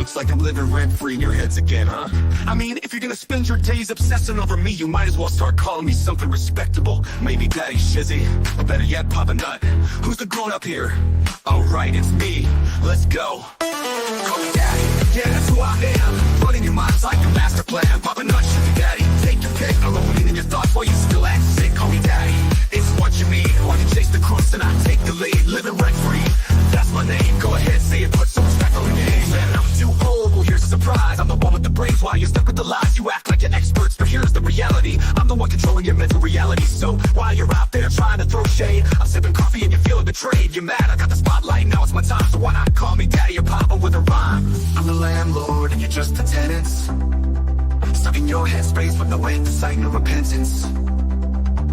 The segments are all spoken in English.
Looks like I'm living rent-free in your heads again, huh? I mean, if you're gonna spend your days obsessing over me, you might as well start calling me something respectable. Maybe Daddy Shizzy, or better yet, Papa Nut. Who's the grown-up here? Oh right, it's me. Let's go. Call me Daddy, yeah, that's who I am. Running your mind's like a master plan. Papa Nut, Shizzy Daddy, take your pick. I'm opening in your thoughts while you still act sick. Call me Daddy, it's what you mean. Why you chase the crooks and I take the lead? Living rent-free, that's my name. Go ahead, say it, put some respect on your name. Man, I'm too old, well here's a surprise. I'm the one with the brains while you're stuck with the lies. You act like you're experts, but here's the reality. I'm the one controlling your mental reality. So while you're out there trying to throw shade, I'm sipping coffee and you're feeling betrayed. You're mad, I got the spotlight, now it's my time. So why not call me Daddy or Papa with a rhyme? I'm the landlord and you're just the tenants, stuck in your headspace with no insight, no repentance.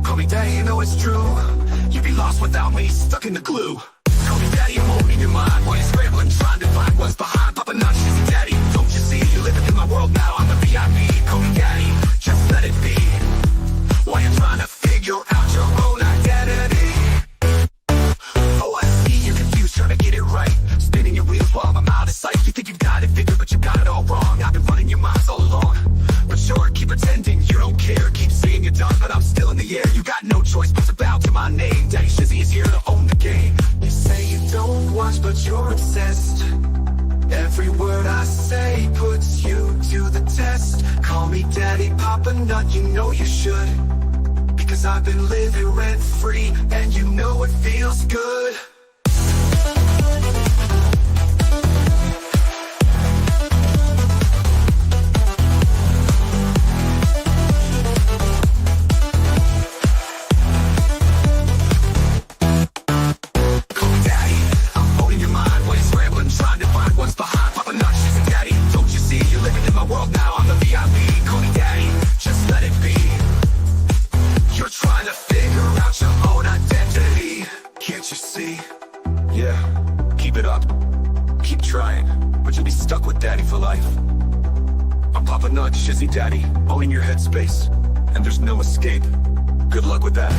Call me Daddy, you know it's true. You'd be lost without me, stuck in the glue. Call me Daddy, I'm holding your mind while you're scrambling, trying to find what's behind. Papa Nut, Shizzy Daddy, don't you see? You're living in my world now, I'm the VIP. Call me Daddy, just let it be. While you're trying to figure out your own identity. Oh, I see you're confused, trying to get it right. Spinning your wheels while I'm out of sight. You think you've got it figured, but you got it all wrong. I've been running your minds all along. But sure, keep pretending you don't care. Keep saying you're done, but I'm still in the air. You got no choice but to bow to my name. Daddy Shizzy is here to own the game. You say you don't watch, but you're obsessed. Every word I say puts you to the test. Call me Daddy, Papa Nut, you know you should. Because I've been living rent-free, and you know it feels good. Shizzy Daddy, owning your headspace, and there's no escape. Good luck with that.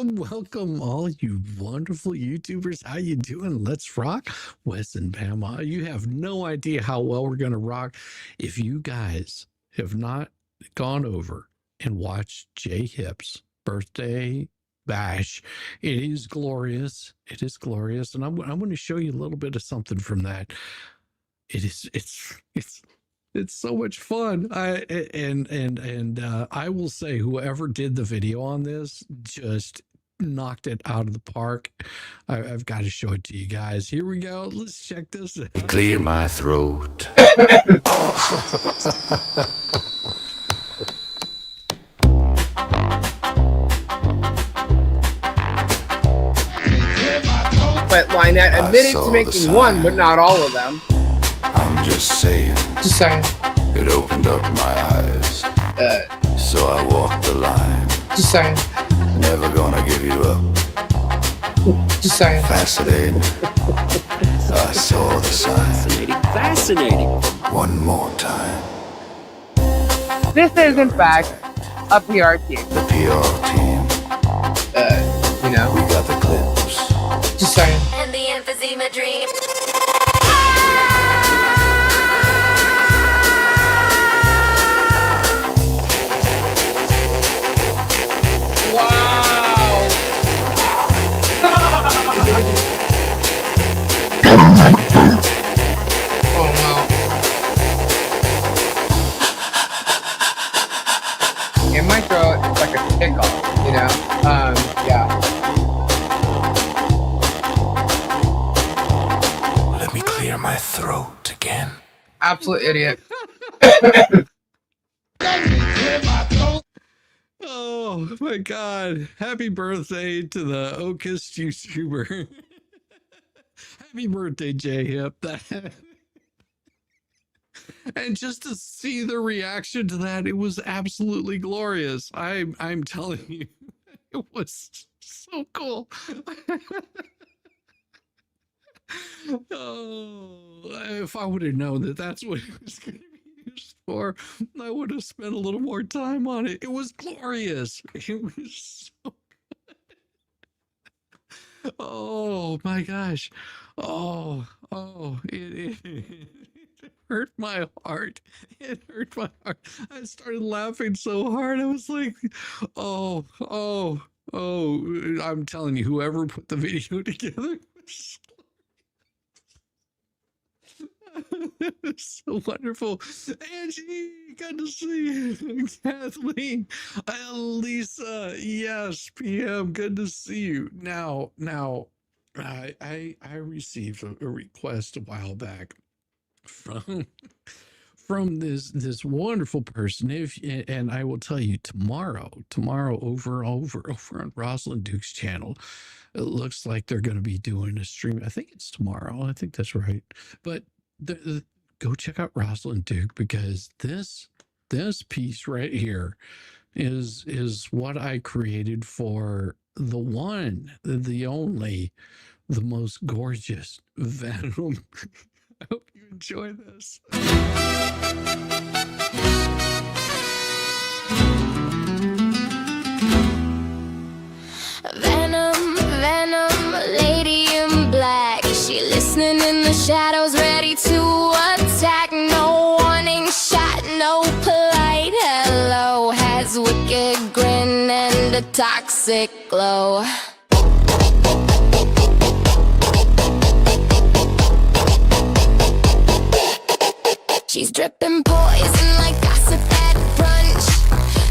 Welcome, all you wonderful YouTubers. How you doing? Let's rock. Wes and Bama. You have no idea how well we're going to rock. If you guys have not gone over and watched J Hip's birthday bash, it is glorious. It is glorious. And I'm going to show you a little bit of something from that. It's so much fun. I will say whoever did the video on this just knocked it out of the park. I've got to show it to you guys. Here we go. Let's check this out. Clear my throat. But Lynette admitted to making one, but not all of them. I'm just saying. Just saying. It opened up my eyes. So I walked the line. Just saying. Never gonna give you up. Just saying. Fascinating. I saw the sign. Fascinating. One more time. This is, in fact, a PR team. The PR team. You know. We got the clips. Just saying. And the emphysema dream. In my throat, it's like a tickle, you know? Yeah. Let me clear my throat again. Absolute idiot. Oh my God. Happy birthday to the Okest YouTuber. Happy birthday, J Hip. And just to see the reaction to that, it was absolutely glorious. I'm telling you, it was So cool. Oh, if I would have known that that's what it was going to be used for, I would have spent a little more time on it. It was glorious. It was so. Oh my gosh. It hurt my heart. It hurt my heart. I started laughing so hard. I was like, oh, oh, oh. I'm telling you, whoever put the video together was so wonderful. Angie, good to see you. Kathleen, Lisa, yes, PM, good to see you. Now, I received a request a while back from this wonderful person. And I will tell you tomorrow over on Rosalind Duke's channel, it looks like they're going to be doing a stream. I think it's tomorrow. I think that's right. But go check out Rosalind Duke, because this piece right here is what I created for the one, the only, the most gorgeous Venom. I hope you enjoy this. Venom, Venom, lady in black. She listening in the shadows, ready to attack. No warning shot, no polite hello. Has wicked grin and a toxic glow. She's dripping poison like gossip at brunch.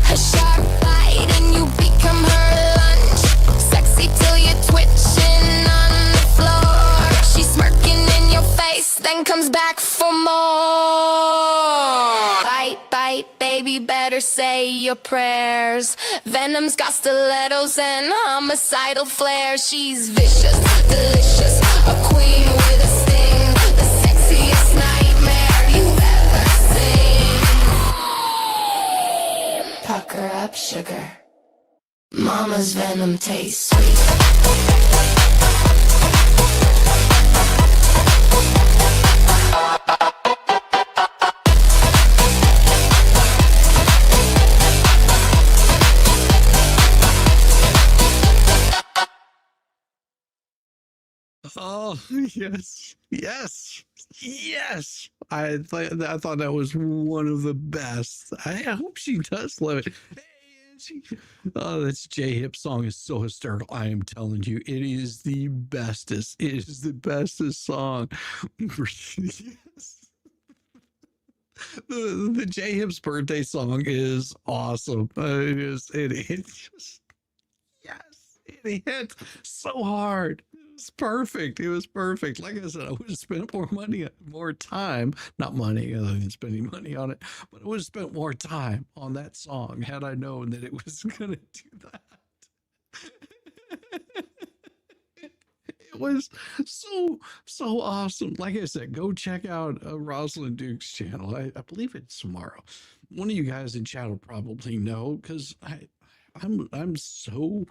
Her sharp bite and you become her lunch. Sexy till you're twitching on the floor. She's smirking in your face, then comes back for more. Bite, bite, baby, better say your prayers. Venom's got stilettos and homicidal flair. She's vicious, delicious, a queen with a sting. The sexiest nightmare you've ever seen. Pucker up, sugar. Mama's venom tastes sweet. Oh, yes, yes, yes. I thought that was one of the best. I hope she does love it. Hey, Angie. Oh, that's J-Hip song is so hysterical. I am telling you, it is the bestest. It is the bestest song. Yes. The J-Hip's birthday song is awesome. It just, yes, it hit so hard. It's perfect. It was perfect. Like I said, I would have spent more time, not money, other than spending money on it, but I would have spent more time on that song had I known that it was going to do that. It was so awesome. Like I said, go check out Rosalind Duke's channel. I believe it's tomorrow. One of you guys in chat will probably know, because I'm so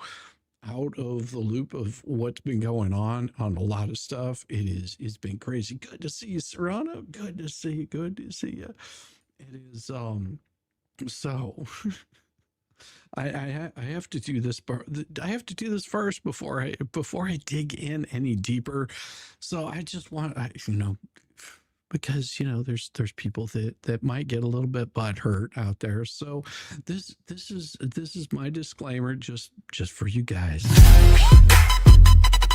out of the loop of what's been going on a lot of stuff. It's been crazy. Good to see you, Serrano. Good to see you. Good to see you. It is so I have to do this. I have to do this first before I dig in any deeper. So I just want because there's people that might get a little bit butthurt out there. So this is my disclaimer just for you guys.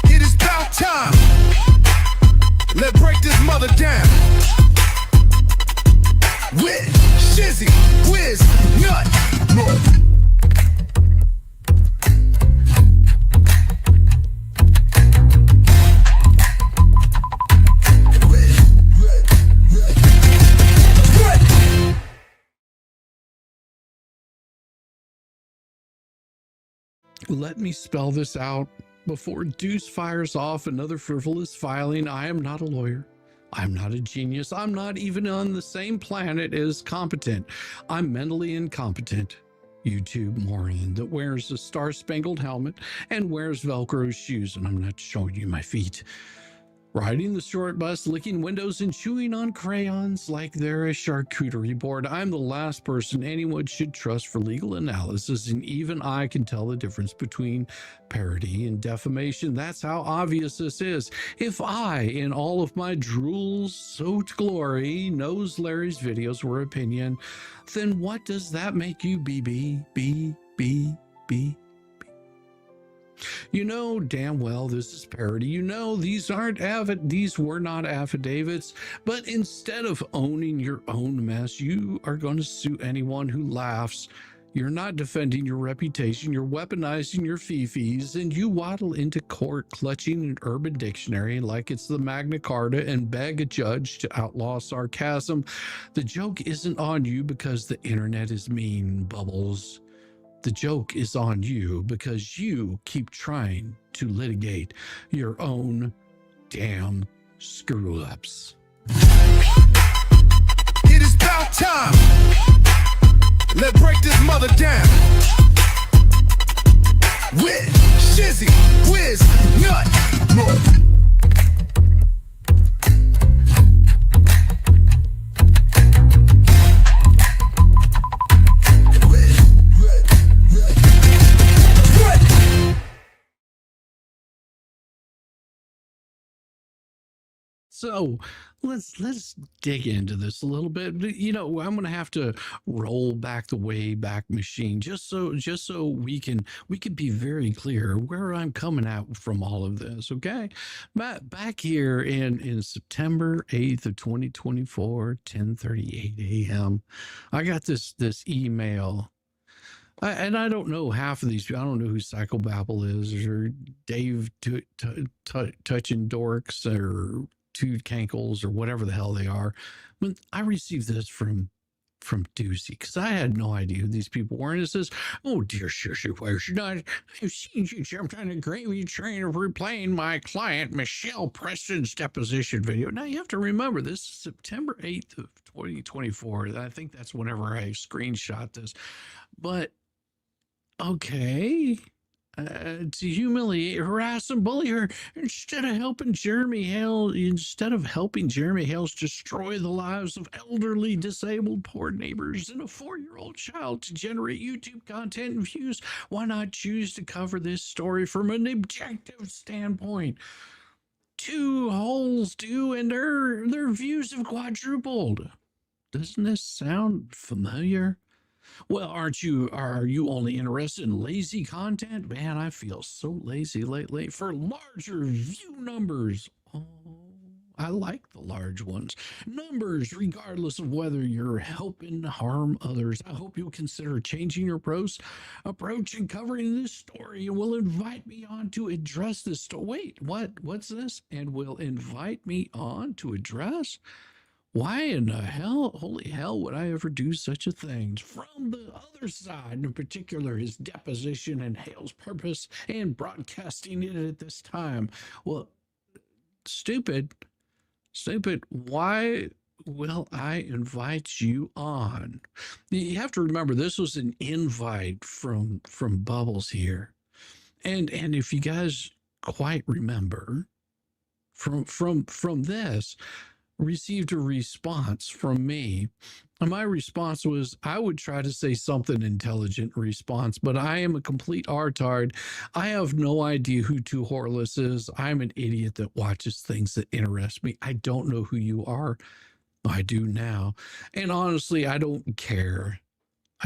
It is about time. Let's break this mother down. With Shizzy, Wiz, Nut. Let me spell this out before Deuce fires off another frivolous filing. I am not a lawyer. I'm not a genius. I'm not even on the same planet as competent. I'm mentally incompetent. YouTube moron that wears a star-spangled helmet and wears Velcro shoes, and I'm not showing you my feet. Riding the short bus, licking windows, and chewing on crayons like they're a charcuterie board. I'm the last person anyone should trust for legal analysis, and even I can tell the difference between parody and defamation. That's how obvious this is. If I, in all of my drool-soaked glory, knows Larry's videos were opinion, then what does that make you, BB? You know damn well this is parody. You know these were not affidavits, but instead of owning your own mess, you are going to sue anyone who laughs. You're not defending your reputation, you're weaponizing your fifis, and you waddle into court clutching an Urban Dictionary like it's the Magna Carta and beg a judge to outlaw sarcasm. The joke isn't on you because the internet is mean, Bubbles. The joke is on you because you keep trying to litigate your own damn screw-ups. It is about time. Let's break this mother down. With Shizzy, Wiz, Nut. So let's dig into this a little bit. You know, I'm gonna have to roll back the Wayback Machine just so we can be very clear where I'm coming at from all of this. Okay, back here in September 8th of 2024, 10:38 a.m. I got this email. And I don't know half of these people. I don't know who Psychobabble is, or Dave Touching Dorks, or Two Cankles, or whatever the hell they are. But I received this from Doozy because I had no idea who these people were. And it says, "Oh dear situation, I've seen you jumped on a gravy train of replaying my client Michelle Preston's deposition video." Now you have to remember this is September 8th of 2024. I think that's whenever I screenshot this. But okay. To humiliate, harass, and bully her instead of helping Jeremy Hales destroy the lives of elderly, disabled, poor neighbors and a 4-year-old child to generate YouTube content and views. Why not choose to cover this story from an objective standpoint? 2 holes do, and their views have quadrupled. Doesn't this sound familiar? Well, are you only interested in lazy content? Man, I feel so lazy lately. For larger view numbers. Oh, I like the large ones. Numbers, regardless of whether you're helping harm others. I hope you'll consider changing your approach and covering this story, and will invite me on to address this story. Wait, what's this? And will invite me on to address? Why in the hell, holy hell, would I ever do such a thing? From the other side, in particular, his deposition and Hale's purpose in broadcasting it at this time. Well, stupid, why will I invite you on? You have to remember, this was an invite from Bubbles here. And if you guys quite remember, from this, received a response from me. And my response was, I would try to say something intelligent response, but I am a complete artard. I have no idea who Too Horeless is. I'm an idiot that watches things that interest me. I don't know who you are. I do now. And honestly, I don't care.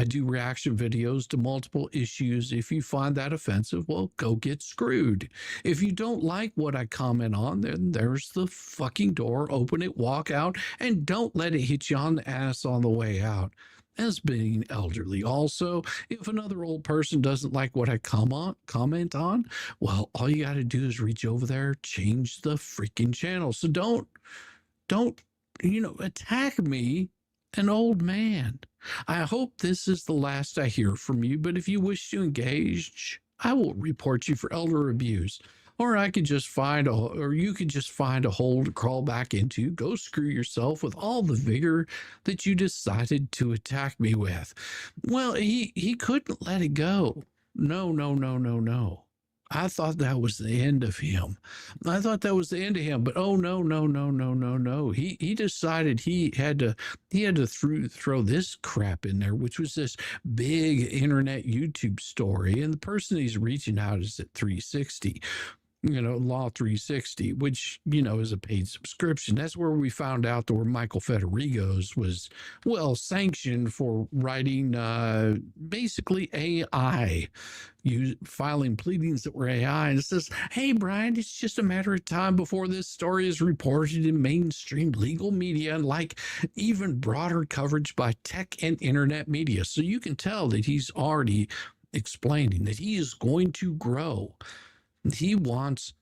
I do reaction videos to multiple issues. If you find that offensive, well, go get screwed. If you don't like what I comment on, then there's the fucking door. Open it, walk out, and don't let it hit you on the ass on the way out. As being elderly also, if another old person doesn't like what I comment on, well, all you got to do is reach over there, change the freaking channel. So don't, attack me, an old man. I hope this is the last I hear from you, but if you wish to engage, I will report you for elder abuse. or I could just find or you could just find a hole to crawl back into. Go screw yourself with all the vigor that you decided to attack me with. Well, he couldn't let it go. No, no, no, no, no. I thought that was the end of him. I thought that was the end of him, but oh no, no, no, no, no, no. He decided he had to throw this crap in there, which was this big internet YouTube story. And the person he's reaching out is at 360. Law 360, which, is a paid subscription. That's where we found out that where Michael Federigo's was, sanctioned for writing basically AI, filing pleadings that were AI. And it says, hey, Brian, it's just a matter of time before this story is reported in mainstream legal media and like even broader coverage by tech and internet media. So you can tell that he's already explaining that he is going to grow. He wants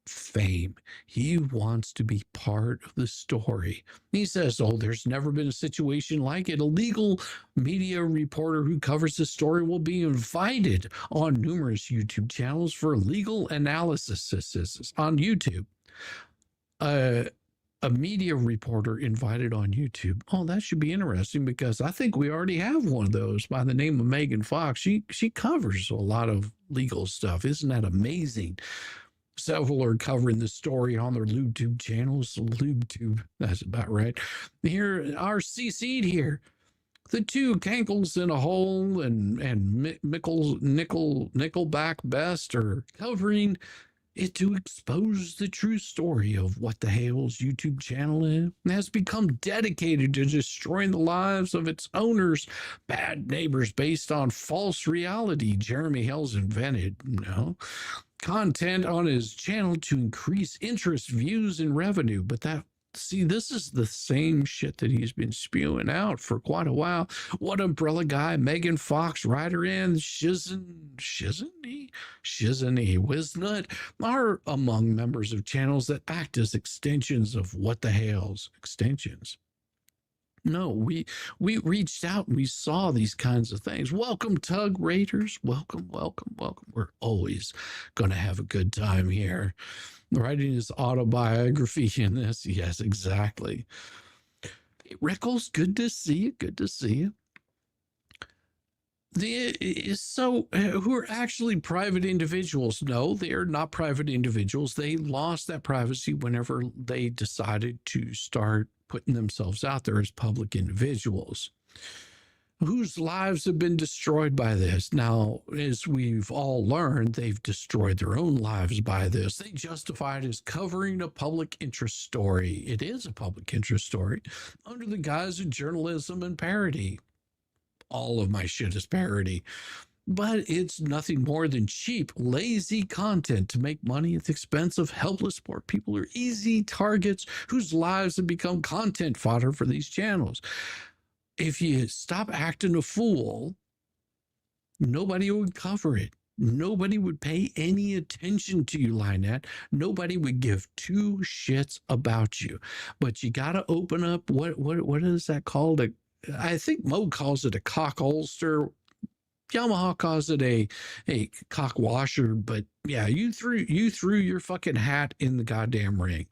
fame. He wants to be part of the story. He says, there's never been a situation like it. A legal media reporter who covers the story will be invited on numerous YouTube channels for legal analysis on YouTube. A media reporter invited on YouTube. Oh, that should be interesting because I think we already have one of those by the name of Megan Fox. She covers a lot of legal stuff. Isn't that amazing? Several are covering the story on their LubeTube channels. LubeTube, that's about right. Here, our CC'd here. The two cankles in a hole and Nickelback Best are covering it to expose the true story of what the hell's YouTube channel is and has become dedicated to destroying the lives of its owners, bad neighbors based on false reality Jeremy Hell's invented, content on his channel to increase interest, views, and revenue. But this is the same shit that he's been spewing out for quite a while. What Umbrella Guy, Megan Fox, Ryder and Shizney, Wiznut are among members of channels that act as extensions of what the hell's extensions. No, we reached out and we saw these kinds of things. Welcome, Tug Raiders. Welcome, welcome, welcome. We're always going to have a good time here. Writing his autobiography in this. Yes, exactly. Hey, Rickles, good to see you. Good to see you. Who are actually private individuals? No, they are not private individuals. They lost that privacy whenever they decided to start putting themselves out there as public individuals whose lives have been destroyed by this. Now, as we've all learned, they've destroyed their own lives by this. They justify it as covering a public interest story. It is a public interest story under the guise of journalism and parody. All of my shit is parody. But it's nothing more than cheap, lazy content to make money at the expense of helpless poor people or easy targets whose lives have become content fodder for these channels. If you stop acting a fool, nobody would cover it. Nobody would pay any attention to you, Lynette. Nobody would give two shits about you. But you got to open up, what is that called? I think Mo calls it a cock holster. Yamaha calls it a cock washer. But yeah, you threw your fucking hat in the goddamn ring.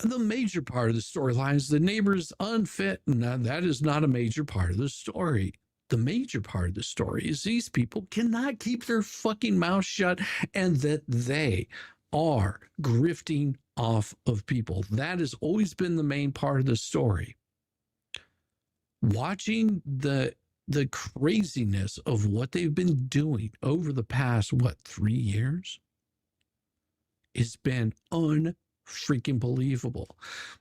The major part of the storyline is the neighbor's unfit. No, that is not a major part of the story. The major part of the story is these people cannot keep their fucking mouth shut and that they are grifting off of people. That has always been the main part of the story. Watching the craziness of what they've been doing over the past, 3 years? It's been unfreaking believable.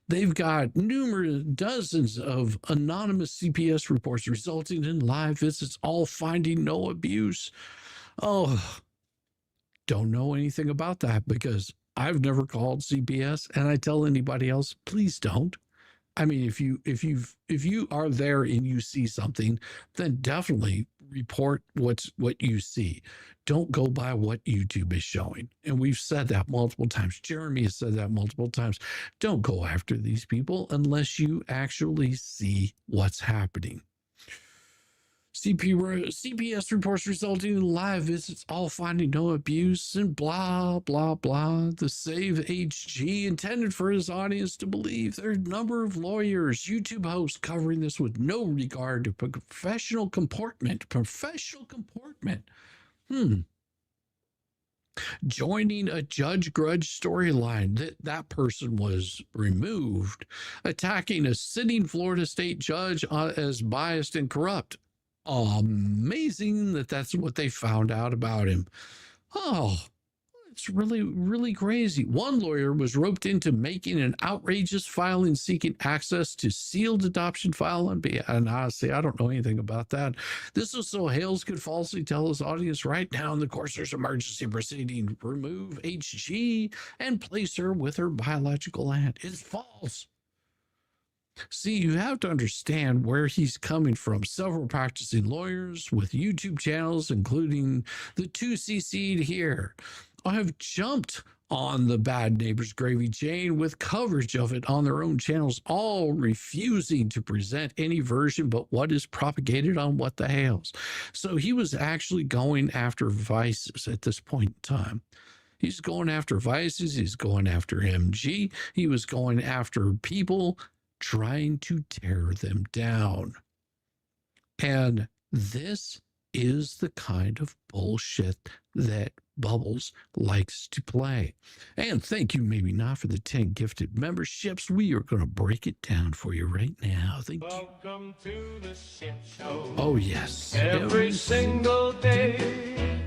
They've got dozens of anonymous CPS reports resulting in live visits, all finding no abuse. Oh, don't know anything about that because I've never called CPS, and I tell anybody else, please don't. I mean, if you are there and you see something, then definitely report what you see. Don't go by what YouTube is showing. And we've said that multiple times. Jeremy has said that multiple times. Don't go after these people unless you actually see what's happening. CPS reports resulting in live visits, all finding no abuse and blah, blah, blah. The Save HG intended for his audience to believe there are a number of lawyers, YouTube hosts covering this with no regard to professional comportment. Professional comportment. Joining a judge grudge storyline that person was removed, attacking a sitting Florida state judge as biased and corrupt. Amazing that's what they found out about him. Oh, it's really, really crazy. One lawyer was roped into making an outrageous filing seeking access to sealed adoption file on behalf. And honestly, I don't know anything about that. This was so Hales could falsely tell his audience right now in the course of emergency proceeding, remove HG and place her with her biological aunt. It's false. See, you have to understand where he's coming from. Several practicing lawyers with YouTube channels, including the 2CC'd here, have jumped on the Bad Neighbors gravy chain with coverage of it on their own channels, all refusing to present any version but what is propagated on What the Hales. So he was actually going after vices at this point in time. He's going after vices. He's going after MG. He was going after people trying to tear them down. And this is the kind of bullshit that Bubbles likes to play. And thank you, maybe not for the 10 gifted memberships. We are going to break it down for you right now. Thank you. Welcome to the shit show. Oh, yes. Every single day,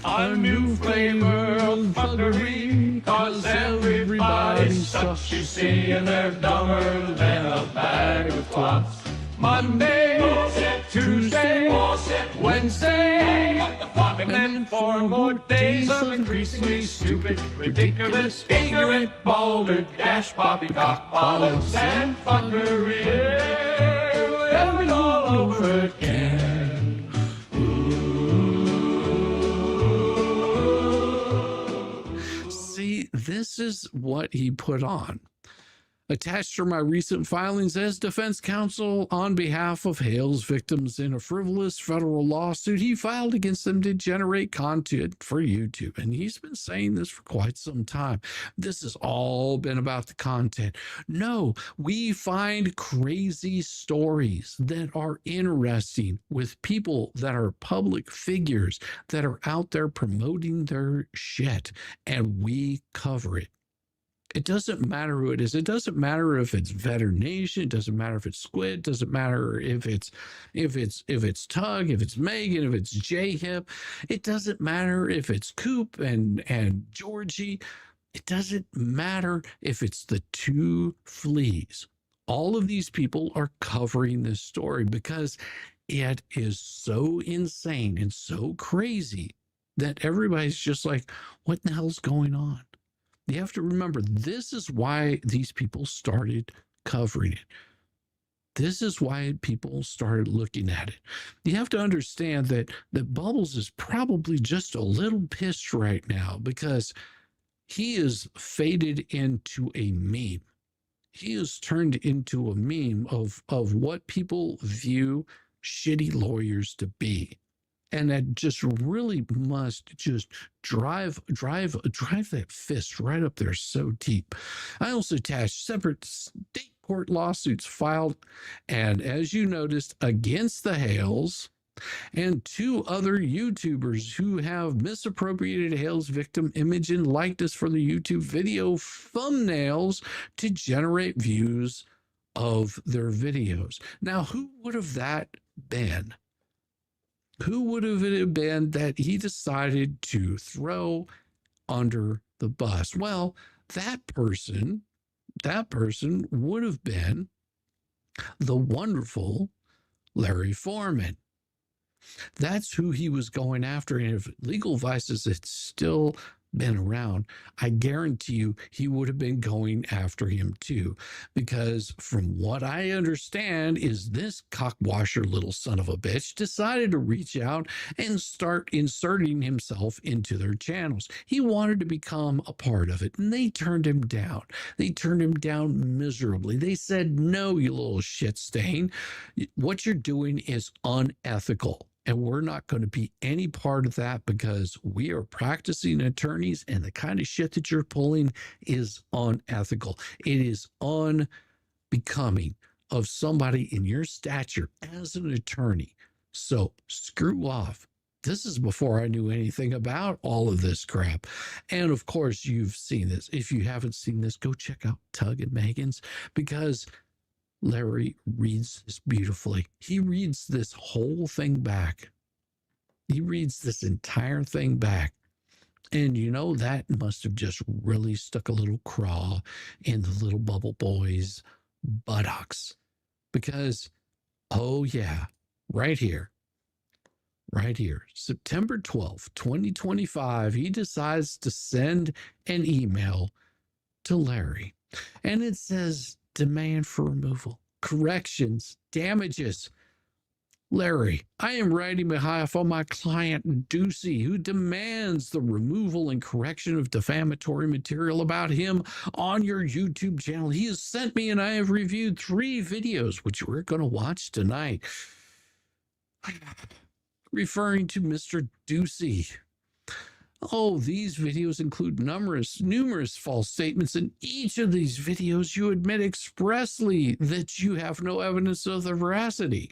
a new flavor of fuckery. Cause everybody sucks, you see, and they're dumber than a bag of clots. Monday, bullshit. Tuesday, bullshit. Wednesday, and then 4 more days of increasingly stupid, ridiculous, ignorant, balder, dash, poppycock, bollocks, and fuckery. And all over again. See, this is what he put on. Attached are my recent filings as defense counsel on behalf of Hales victims in a frivolous federal lawsuit he filed against them to generate content for YouTube. And he's been saying this for quite some time. This has all been about the content. No, we find crazy stories that are interesting with people that are public figures that are out there promoting their shit, and we cover it. It doesn't matter who it is. It doesn't matter if it's Vetter Nation. It doesn't matter if it's Squid. It doesn't matter if it's Tug, if it's Megan, if it's J-Hip. It doesn't matter if it's Coop and Georgie. It doesn't matter if it's the two fleas. All of these people are covering this story because it is so insane and so crazy that everybody's just like, what the hell's going on? You have to remember, this is why these people started covering it. This is why people started looking at it. You have to understand that Bubbles is probably just a little pissed right now because he is faded into a meme. He is turned into a meme of what people view shitty lawyers to be. And that just really must just drive that fist right up there so deep. I also attached separate state court lawsuits filed, and as you noticed, against the Hales and 2 other YouTubers who have misappropriated Hales victim image and likeness for the YouTube video thumbnails to generate views of their videos. Now, who would have that been? Who would have it been that he decided to throw under the bus? Well, that person would have been the wonderful Larry Forman. That's who he was going after. And if legal vices had still been around, I guarantee you he would have been going after him too. Because from what I understand is this cockwasher little son of a bitch decided to reach out and start inserting himself into their channels. He wanted to become a part of it, and they turned him down. They turned him down miserably. They said, no, you little shit stain. What you're doing is unethical. And we're not going to be any part of that because we are practicing attorneys, and the kind of shit that you're pulling is unethical. It is unbecoming of somebody in your stature as an attorney. So screw off. This is before I knew anything about all of this crap. And of course, you've seen this. If you haven't seen this, go check out Tug and Megan's, because Larry reads this beautifully. He reads this whole thing back. He reads this entire thing back. And you know, that must have just really stuck a little craw in the little bubble boy's buttocks. Because, oh yeah, right here, September 12th, 2025, he decides to send an email to Larry. And it says, demand for removal, corrections, damages. Larry, I am writing behalf of my client Ducey, who demands the removal and correction of defamatory material about him on your YouTube channel. He has sent me, and I have reviewed 3 videos, which we're going to watch tonight, referring to Mr. Ducey. Oh, these videos include numerous false statements. In each of these videos, you admit expressly that you have no evidence of the veracity.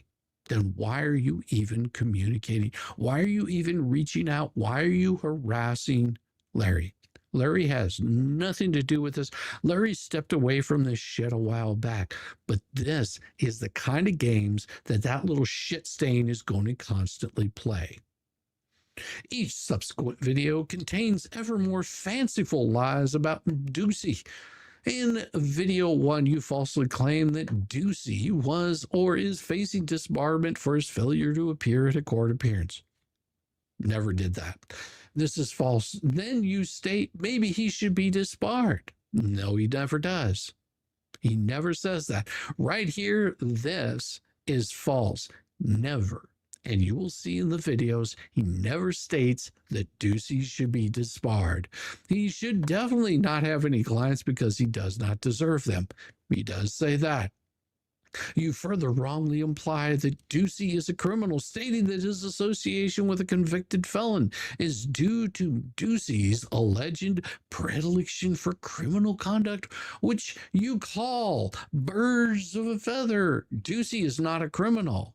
Then why are you even communicating? Why are you even reaching out? Why are you harassing Larry? Larry has nothing to do with this. Larry stepped away from this shit a while back. But this is the kind of games that little shit stain is going to constantly play. Each subsequent video contains ever more fanciful lies about Ducey. In video 1, you falsely claim that Ducey was or is facing disbarment for his failure to appear at a court appearance. Never did that. This is false. Then you state maybe he should be disbarred. No, he never does. He never says that. Right here, this is false. Never. And you will see in the videos, he never states that Ducey should be disbarred. He should definitely not have any clients because he does not deserve them. He does say that. You further wrongly imply that Ducey is a criminal, stating that his association with a convicted felon is due to Ducey's alleged predilection for criminal conduct, which you call birds of a feather. Ducey is not a criminal.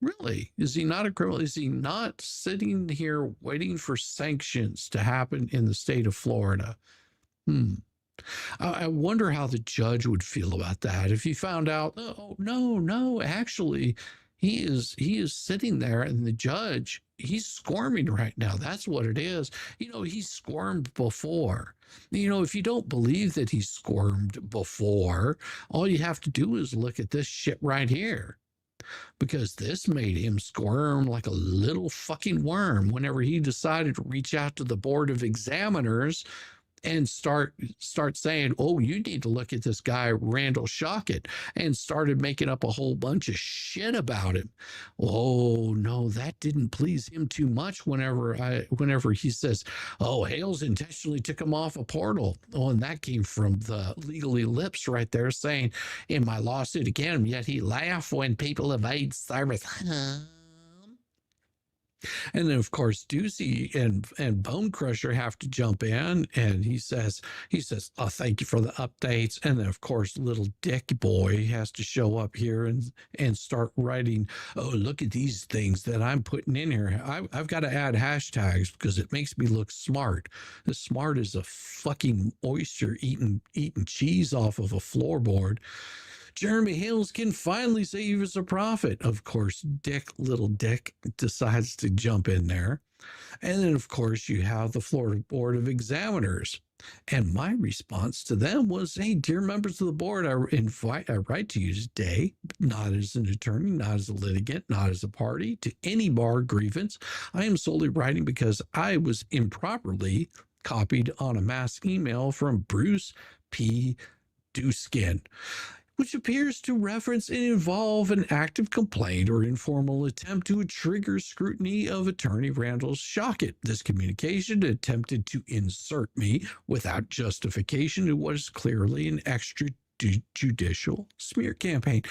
Really? Is he not a criminal? Is he not sitting here waiting for sanctions to happen in the state of Florida? I wonder how the judge would feel about that if he found out, oh, no, actually, he is sitting there, and the judge, he's squirming right now. That's what it is. You know, he squirmed before. You know, if you don't believe that he squirmed before, all you have to do is look at this shit right here. Because this made him squirm like a little fucking worm whenever he decided to reach out to the board of examiners and start saying, oh, you need to look at this guy, Randall Shockett, and started making up a whole bunch of shit about him. Oh, no, that didn't please him too much whenever he says, oh, Hales intentionally took him off a portal. Oh, and that came from the legally lips right there saying, in my lawsuit again, yet he laughed when people evade service. And then, of course, Ducey and Bone Crusher have to jump in, and he says, oh, thank you for the updates. And then, of course, little Dick Boy has to show up here and start writing, oh, look at these things that I'm putting in here. I've got to add hashtags because it makes me look smart. As smart as a fucking oyster eating cheese off of a floorboard. Jeremy Hales can finally say he was a prophet. Of course, little Dick decides to jump in there. And then, of course, you have the Florida Board of Examiners. And my response to them was, hey, dear members of the board, I write to you today, not as an attorney, not as a litigant, not as a party to any bar grievance. I am solely writing because I was improperly copied on a mass email from Bruce P. Duskin, which appears to reference and involve an active complaint or informal attempt to trigger scrutiny of Attorney Randall Shockett. This communication attempted to insert me without justification. It was clearly an extrajudicial smear campaign.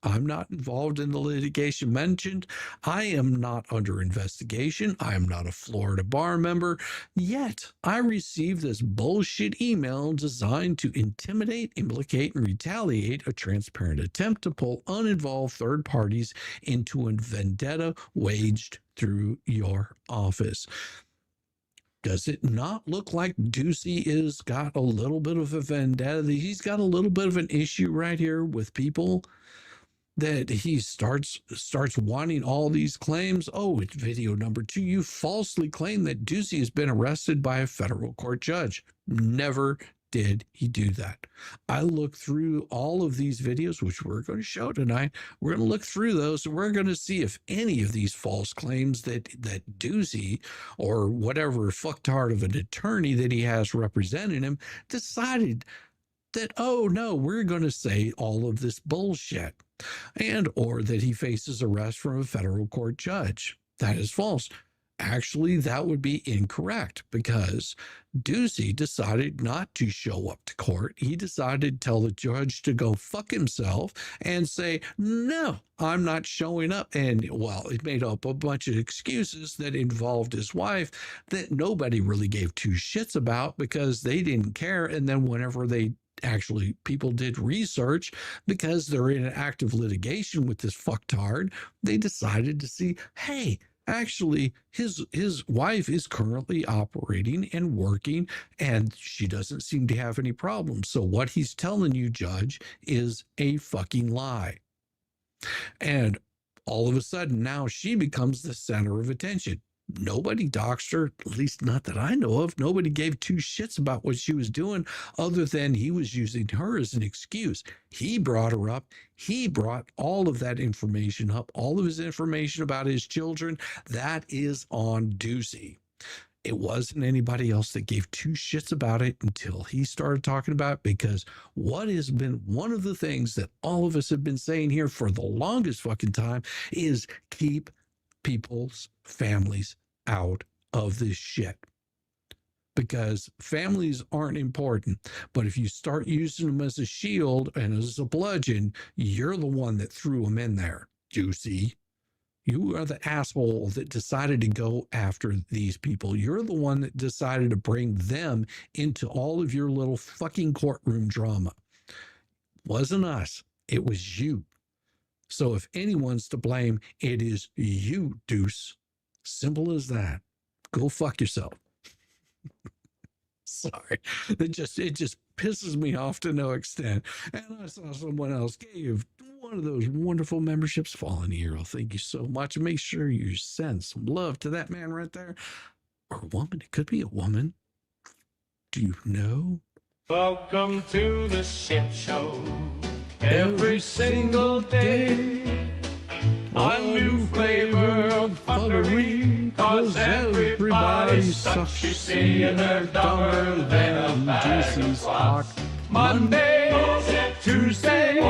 I'm not involved in the litigation mentioned. I am not under investigation. I am not a Florida bar member. Yet, I received this bullshit email designed to intimidate, implicate, and retaliate, a transparent attempt to pull uninvolved third parties into a vendetta waged through your office. Does it not look like Ducey is got a little bit of a vendetta? He's got a little bit of an issue right here with people that he starts wanting all these claims. Oh, it's video number 2. You falsely claim that Ducey has been arrested by a federal court judge. Never did he do that. I looked through all of these videos, which we're going to show tonight. We're going to look through those, and we're going to see if any of these false claims that Ducey or whatever fucktard of an attorney that he has representing him decided that, oh no, we're going to say all of this bullshit, and or that he faces arrest from a federal court judge. That is false. Actually, that would be incorrect, because Ducey decided not to show up to court. He decided to tell the judge to go fuck himself and say, no, I'm not showing up. And, well, he made up a bunch of excuses that involved his wife that nobody really gave two shits about because they didn't care. And then whenever people did research, because they're in an active litigation with this fucktard, they decided to see, hey, actually, his wife is currently operating and working, and she doesn't seem to have any problems. So what he's telling you, Judge, is a fucking lie. And all of a sudden, now she becomes the center of attention. Nobody doxed her, at least not that I know of. Nobody gave two shits about what she was doing, other than he was using her as an excuse. He brought her up. He brought all of that information up, all of his information about his children. That is on Ducey. It wasn't anybody else that gave two shits about it until he started talking about it, because what has been one of the things that all of us have been saying here for the longest fucking time is keep people's families out of this shit, because families aren't important. But if you start using them as a shield and as a bludgeon, you're the one that threw them in there, Ducey. You are the asshole that decided to go after these people. You're the one that decided to bring them into all of your little fucking courtroom drama. Wasn't us. It was you. So if anyone's to blame, it is you, Deuce. Simple as that. Go fuck yourself. Sorry. It just pisses me off to no extent. And I saw someone else gave one of those wonderful memberships. Fallen Hero, thank you so much. Make sure you send some love to that man right there. Or a woman. It could be a woman. Do you know? Welcome to the shit show. Every single day, a new flavor of fuckery, 'cause everybody sucks, you see, and they're dumber than a Ducey's cock. Monday, Tuesday,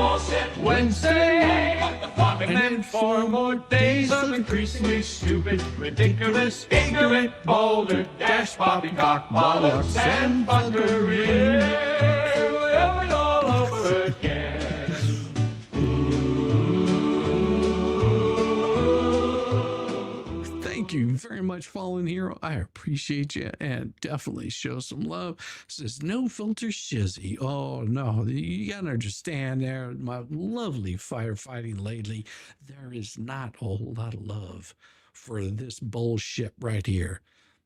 Wednesday, and then 4 more days of increasingly stupid, ridiculous, ignorant, boulder, dash, popping cock, bollocks, and fuckery. We'll do it all over again. Thank you very much, Fallen Hero. I appreciate you, and definitely show some love. It says no filter shizzy. Oh no, you gotta understand there, my lovely firefighting lady, there is not a whole lot of love for this bullshit right here.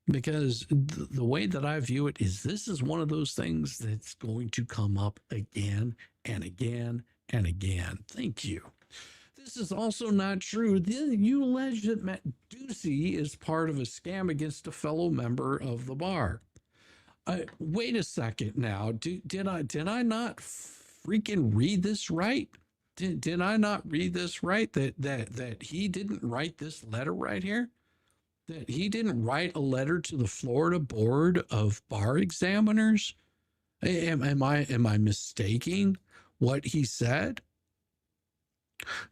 Because the way that I view it is, this is one of those things that's going to come up again and again and again. Thank you. This is also not true. You allege that Matt Ducey is part of a scam against a fellow member of the bar. Wait a second now. Did I not freaking read this right? Did I not read this right? That he didn't write this letter right here? that he didn't write a letter to the Florida Board of Bar Examiners? Am I mistaking what he said?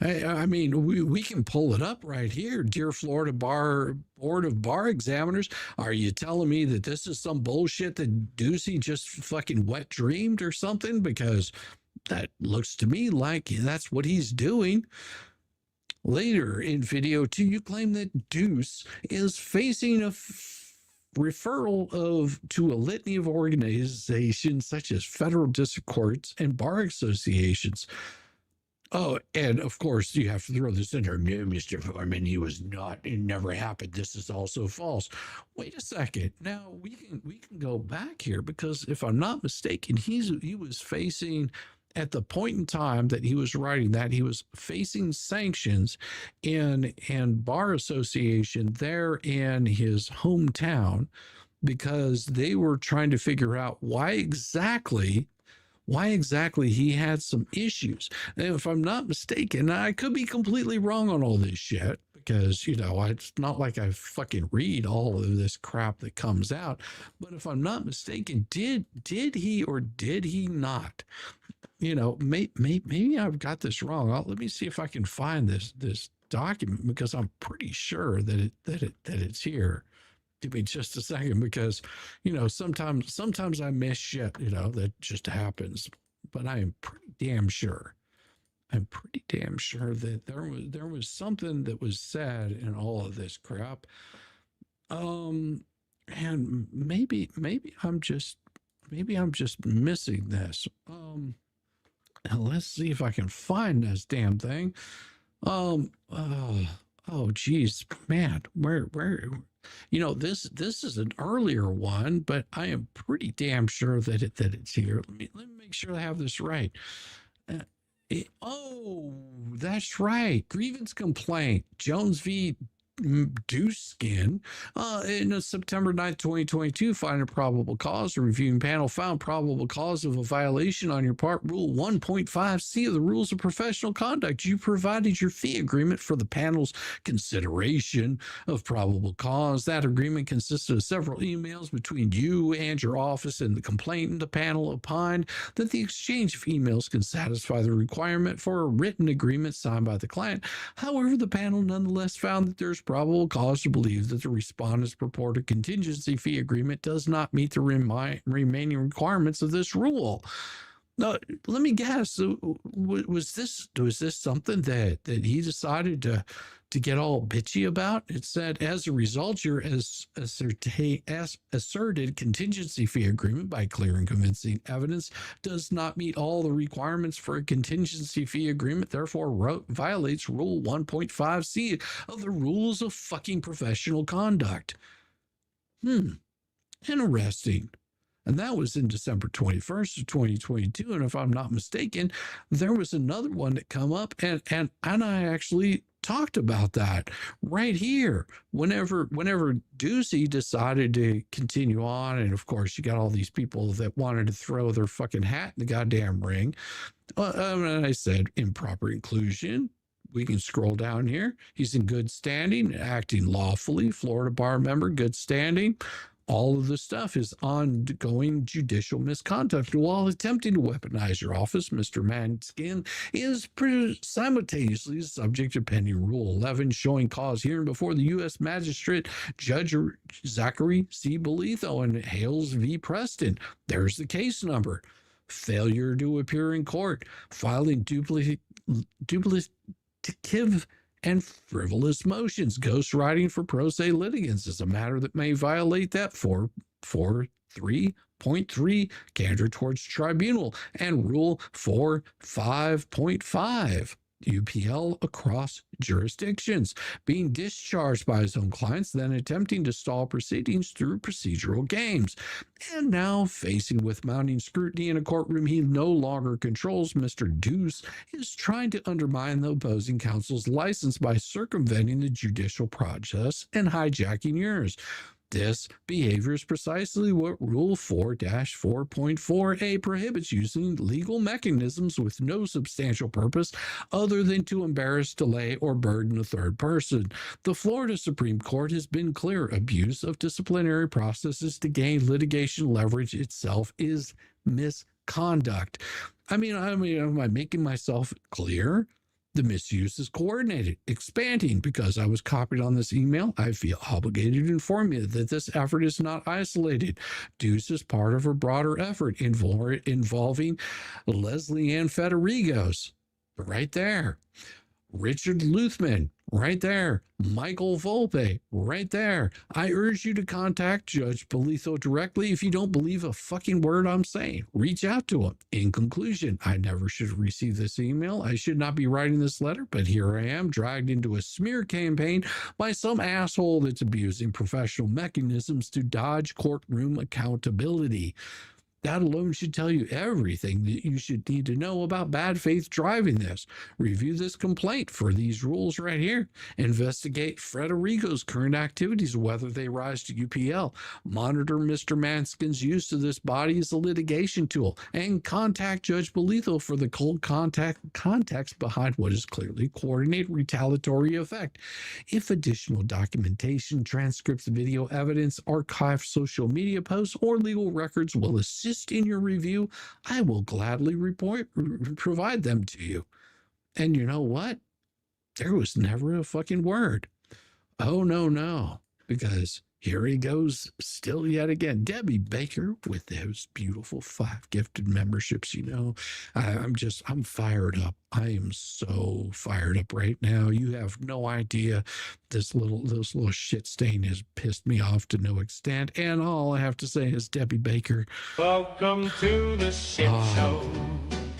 I mean, we can pull it up right here. Dear Florida Board of Bar Examiners, are you telling me that this is some bullshit that Ducey just fucking wet dreamed or something? Because that looks to me like that's what he's doing. Later in video 2, you claim that Deuce is facing a referral to a litany of organizations such as federal district courts and bar associations. Oh, and of course, you have to throw this in there. No, Mr. Forman, he was not. It never happened. This is also false. Wait a second. Now we can go back here, because if I'm not mistaken, he was facing, at the point in time that he was writing that, he was facing sanctions and bar association there in his hometown, because they were trying to figure out why exactly he had some issues. And if I'm not mistaken, I could be completely wrong on all this shit, because, it's not like I fucking read all of this crap that comes out. But if I'm not mistaken, did he or did he not? Maybe I've got this wrong. Let me see if I can find this document, because I'm pretty sure that it's here. Give me just a second, because sometimes I miss shit, that just happens. But I am pretty damn sure that there was something that was said in all of this crap. And maybe I'm just missing this. Now let's see if I can find this damn thing. Oh geez, man, where this is an earlier one, but I am pretty damn sure that it's here. Let me make sure I have this right. That's right. Grievance complaint. Jones v. Duskin, in a September 9th, 2022, find a probable cause. The reviewing panel found probable cause of a violation on your part. Rule 1.5C of the Rules of Professional Conduct. You provided your fee agreement for the panel's consideration of probable cause. That agreement consisted of several emails between you and your office and the complainant. The panel opined that the exchange of emails can satisfy the requirement for a written agreement signed by the client. However, the panel nonetheless found that there's probable cause to believe that the respondent's purported contingency fee agreement does not meet the remaining requirements of this rule. Now, let me guess. Was this something that he decided to get all bitchy about? It said, as a result, your asserted contingency fee agreement, by clear and convincing evidence, does not meet all the requirements for a contingency fee agreement, therefore violates Rule 1.5C of the Rules of fucking Professional Conduct. Interesting. And that was in December 21st of 2022. And if I'm not mistaken, there was another one that come up, and I actually talked about that right here. Whenever Ducey decided to continue on, and of course you got all these people that wanted to throw their fucking hat in the goddamn ring. And I said improper inclusion. We can scroll down here. He's in good standing, acting lawfully, Florida bar member, good standing. All of the stuff is ongoing judicial misconduct. While attempting to weaponize your office, Mr. Manskin is simultaneously subject to pending Rule 11, showing cause hearing before the U.S. Magistrate Judge Zachary C. Bolitho in Hales v. Preston. There's the case number. Failure to appear in court, filing duplicative and frivolous motions. Ghostwriting for pro se litigants is a matter that may violate that 443.3 candor towards tribunal and Rule 45.5 UPL across jurisdictions. Being discharged by his own clients, then attempting to stall proceedings through procedural games. And now, facing with mounting scrutiny in a courtroom he no longer controls, Mr. Deuce is trying to undermine the opposing counsel's license by circumventing the judicial process and hijacking yours. This behavior is precisely what Rule 4-4.4a prohibits, using legal mechanisms with no substantial purpose other than to embarrass, delay, or burden a third person. The Florida Supreme Court has been clear: abuse of disciplinary processes to gain litigation leverage itself is misconduct. I mean, am I making myself clear? The misuse is coordinated, expanding. Because I was copied on this email, I feel obligated to inform you that this effort is not isolated. Deuce is part of a broader effort involving Leslie Ann Federigos, right there. Richard Luthman, right there. Michael Volpe, right there. I urge you to contact Judge Polito directly if you don't believe a fucking word I'm saying. Reach out to him. In conclusion, I never should have received this email. I should not be writing this letter, but here I am, dragged into a smear campaign by some asshole that's abusing professional mechanisms to dodge courtroom accountability. That alone should tell you everything that you should need to know about bad faith driving this. Review this complaint for these rules right here. Investigate Frederico's current activities, whether they rise to UPL. Monitor Mr. Manskin's use of this body as a litigation tool. And contact Judge Bolitho for the cold context behind what is clearly coordinated retaliatory effect. If additional documentation, transcripts, video evidence, archived social media posts, or legal records will assist in your review, I will gladly provide them to you. And you know what? There was never a fucking word. Oh, no, because here he goes still yet again. Debbie Baker with those beautiful 5 gifted memberships. You know, I'm fired up. I am so fired up right now. You have no idea. This little shit stain has pissed me off to no extent. And all I have to say is, Debbie Baker, Welcome to the shit show.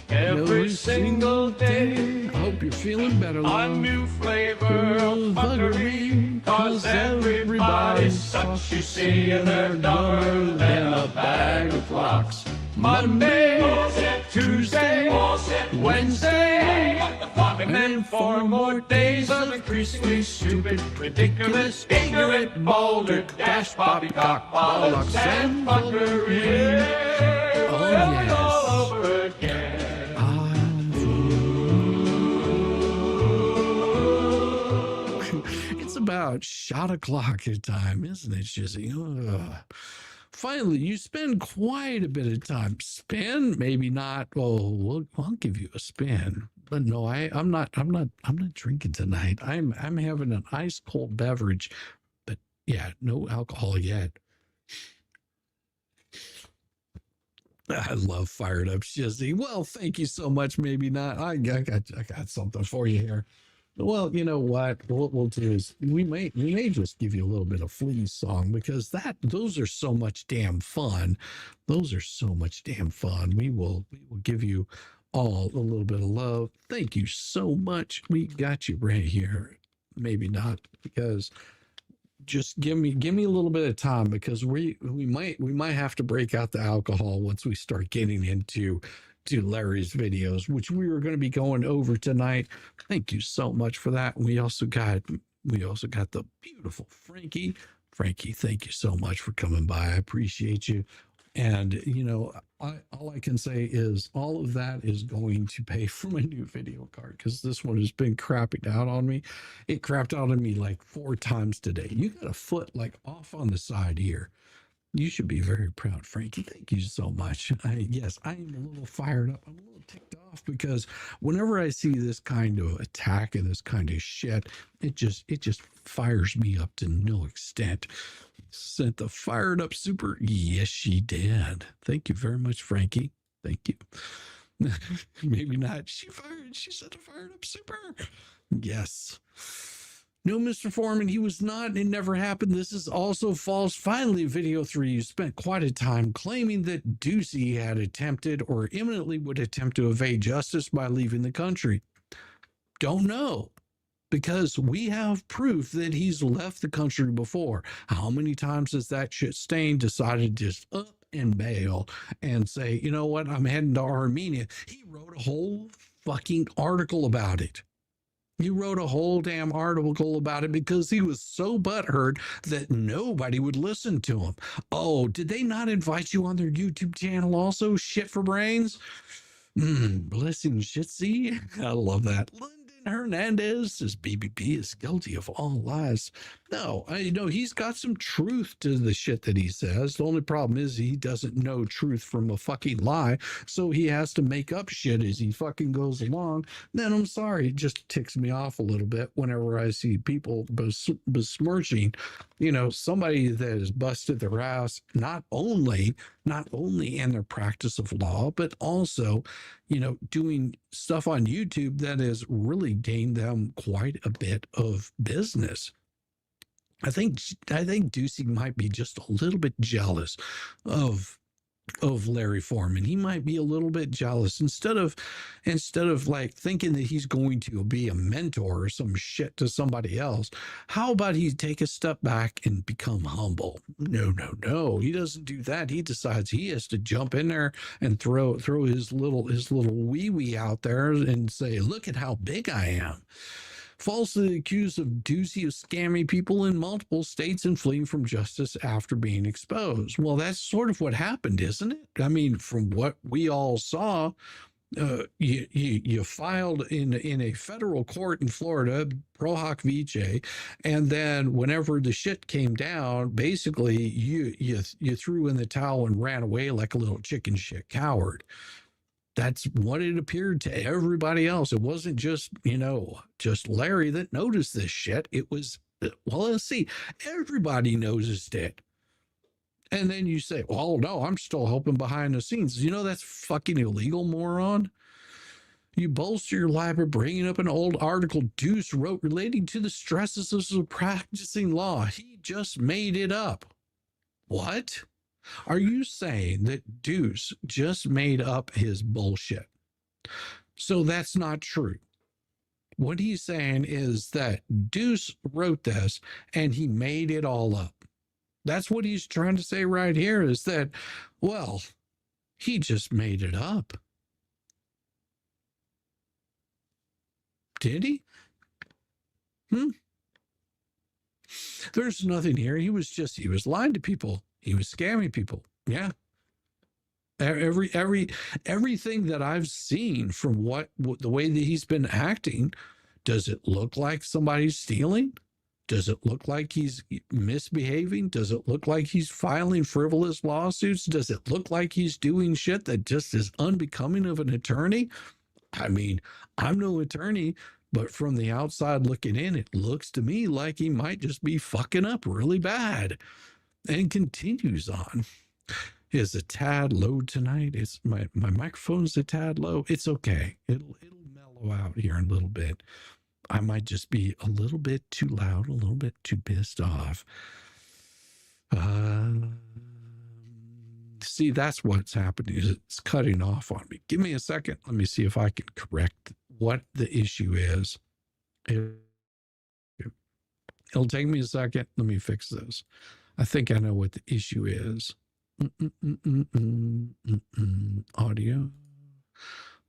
Every single day, I hope you're feeling better. a new flavor of fuckery. Cause everybody sucks, you see, and they're dumber than a bag of rocks. Monday, Tuesday, Wednesday, and then 4 more days of increasingly stupid, ridiculous, ignorant, boulder, dash, poppycock, bollocks, and fuckery. Oh, yes. All over again. It's about shot o'clock at time, isn't it, Shizzy? Finally, you spend quite a bit of time. Spin? Maybe not. Oh, I'll give you a spin. But no, I'm not drinking tonight. I'm having an ice cold beverage, but yeah, no alcohol yet. I love fired up Shizzy. Well, thank you so much. Maybe not. I got something for you here. Well, you know what we'll do is we may just give you a little bit of Flea's song, because those are so much damn fun. Those are so much damn fun. We will give you all a little bit of love. Thank you so much. We got you right here. Maybe not, because just give me a little bit of time, because we might have to break out the alcohol once we start getting into Larry's videos, which we were going to be going over tonight. Thank you so much for that. We also got the beautiful Frankie. Frankie, thank you so much for coming by. I appreciate you. And you know, all I can say is all of that is going to pay for my new video card, because this one has been crapping out on me. It crapped out on me like 4 times today. You got a foot like off on the side here. You should be very proud, Frankie. Thank you so much. Yes, I am a little fired up. I'm a little ticked off, because whenever I see this kind of attack and this kind of shit, it just fires me up to no extent. Sent the fired up super. Yes, she did. Thank you very much, Frankie. Thank you. Maybe not. She sent a fired up super. Yes. No, Mr. Forman, he was not. It never happened. This is also false. Finally, video 3, you spent quite a time claiming that Ducey had attempted or imminently would attempt to evade justice by leaving the country. Don't know, because we have proof that he's left the country before. How many times has that shit stain decided to just up and bail and say, you know what, I'm heading to Armenia? He wrote a whole fucking article about it. He wrote a whole damn article about it because he was so butthurt that nobody would listen to him. Oh, did they not invite you on their YouTube channel also? Shit for Brains? Blessing Shitsy. I love that. London Hernandez says BBP is guilty of all lies. No, he's got some truth to the shit that he says. The only problem is he doesn't know truth from a fucking lie, so he has to make up shit as he fucking goes along. Then I'm sorry, it just ticks me off a little bit whenever I see people besmirching, somebody that has busted their ass not only in their practice of law, but also, doing stuff on YouTube that has really gained them quite a bit of business. I think Ducey might be just a little bit jealous of Larry Forman. He might be a little bit jealous instead of like thinking that he's going to be a mentor or some shit to somebody else. How about he take a step back and become humble? No. He doesn't do that. He decides he has to jump in there and throw his little wee out there and say, look at how big I am. Falsely accused of Ducey of scamming people in multiple states and fleeing from justice after being exposed. Well, that's sort of what happened, isn't it? I mean, from what we all saw, you filed in a federal court in Florida, pro hoc vice, and then whenever the shit came down, basically you threw in the towel and ran away like a little chicken shit coward. That's what it appeared to everybody else. It wasn't just Larry that noticed this shit. It was, well, let's see, everybody noticed it. And then you say, well, no, I'm still helping behind the scenes. That's fucking illegal, moron. You bolster your lie by bringing up an old article Deuce wrote relating to the stresses of practicing law. He just made it up. What? Are you saying that Deuce just made up his bullshit? So that's not true. What he's saying is that Deuce wrote this and he made it all up. That's what he's trying to say right here, is that, well, he just made it up. Did he? There's nothing here. He was lying to people. He was scamming people. Yeah. Everything that I've seen from the way that he's been acting, does it look like somebody's stealing? Does it look like he's misbehaving? Does it look like he's filing frivolous lawsuits? Does it look like he's doing shit that just is unbecoming of an attorney? I mean, I'm no attorney, but from the outside looking in, it looks to me like he might just be fucking up really bad. And continues on. Is a tad low tonight. It's my microphone's a tad low. It's okay. It'll mellow out here in a little bit. I might just be a little bit too loud, a little bit too pissed off. See, that's what's happening. It's cutting off on me. Give me a second. Let me see if I can correct what the issue is. It'll take me a second. Let me fix this. I think I know what the issue is. Audio.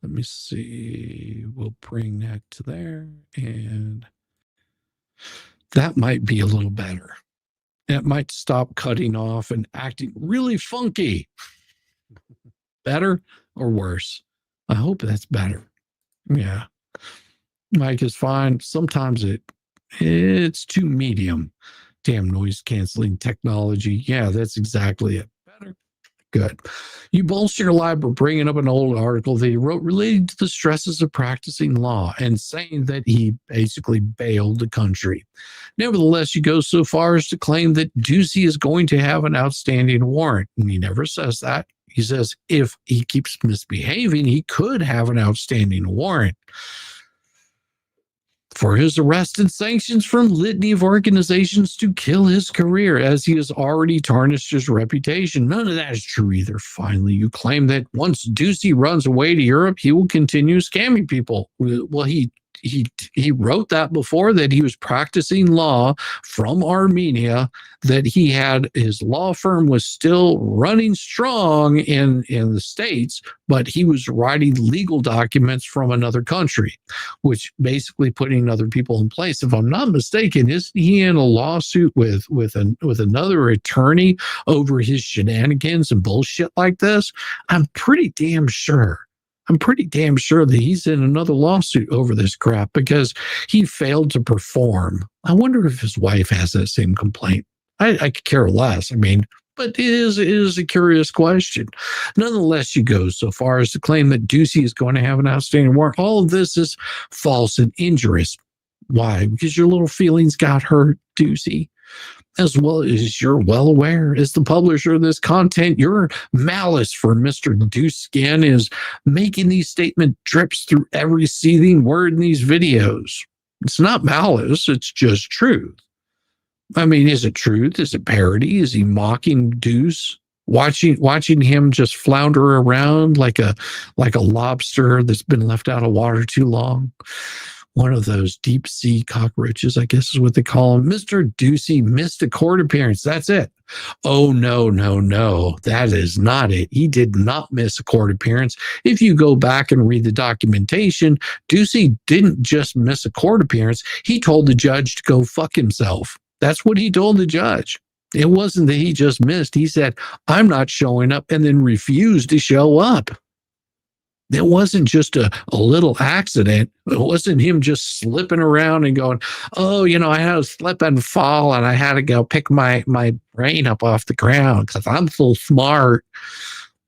Let me see. We'll bring that to there. And that might be a little better. It might stop cutting off and acting really funky. Better or worse? I hope that's better. Yeah. Mic is fine. Sometimes it's too medium. Damn noise canceling technology. Yeah, that's exactly it. Better. Good. You bolster your lie by bringing up an old article that he wrote related to the stresses of practicing law and saying that he basically bailed the country. Nevertheless, you go so far as to claim that Ducey is going to have an outstanding warrant. And he never says that. He says if he keeps misbehaving, he could have an outstanding warrant for his arrest and sanctions from litany of organizations to kill his career, as he has already tarnished his reputation. None of that is true either. Finally, you claim that once Ducey runs away to Europe, he will continue scamming people. Well, he he wrote that before, that he was practicing law from Armenia, that he had his law firm was still running strong in the States, but he was writing legal documents from another country, which basically putting other people in place. If I'm not mistaken, isn't he in a lawsuit with another attorney over his shenanigans and bullshit like this? I'm pretty damn sure that he's in another lawsuit over this crap because he failed to perform. I wonder if his wife has that same complaint. I could care less. I mean, but it is a curious question. Nonetheless, she goes so far as to claim that Ducey is going to have an outstanding warrant. All of this is false and injurious. Why? Because your little feelings got hurt, Ducey. As well as you're well aware, as the publisher of this content, your malice for Mr. Duskin is making these statement drips through every seething word in these videos. It's not malice, it's just truth. I mean, is it truth? Is it parody? Is he mocking Deuce? Watching him just flounder around like a lobster that's been left out of water too long. One of those deep sea cockroaches, I guess is what they call him. Mr. Ducey missed a court appearance. That's it. Oh, no. That is not it. He did not miss a court appearance. If you go back and read the documentation, Ducey didn't just miss a court appearance. He told the judge to go fuck himself. That's what he told the judge. It wasn't that he just missed. He said, I'm not showing up, and then refused to show up. It wasn't just a little accident. It wasn't him just slipping around and going, oh, I had a slip and fall and I had to go pick my brain up off the ground because I'm so smart.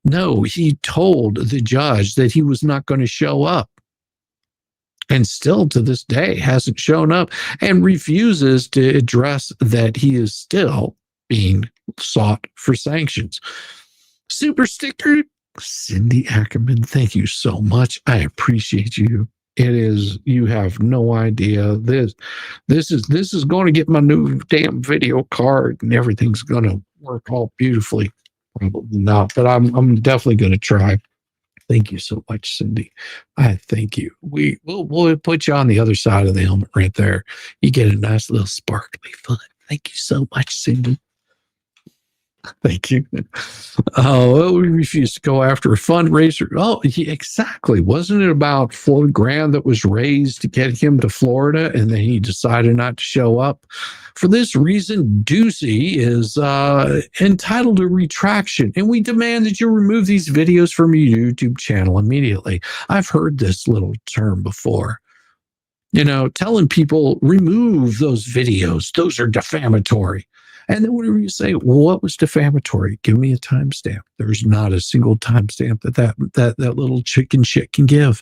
No, he told the judge that he was not going to show up. And still to this day hasn't shown up and refuses to address that he is still being sought for sanctions. Super sticker. Cindy Ackerman, thank you so much. I appreciate you. You have no idea. This is going to get my new damn video card and everything's going to work all beautifully. Probably not, but I'm definitely going to try. Thank you so much, Cindy. I thank you. We'll put you on the other side of the helmet right there. You get a nice little sparkly foot. Thank you so much, Cindy. Thank you. We refused to go after a fundraiser. Oh, exactly. Wasn't it about $4,000 that was raised to get him to Florida, and then he decided not to show up? For this reason, Ducey is entitled to retraction, and we demand that you remove these videos from your YouTube channel immediately. I've heard this little term before. Telling people, remove those videos. Those are defamatory. And then whenever you say, well, what was defamatory? Give me a timestamp. There's not a single timestamp that little chicken shit can give.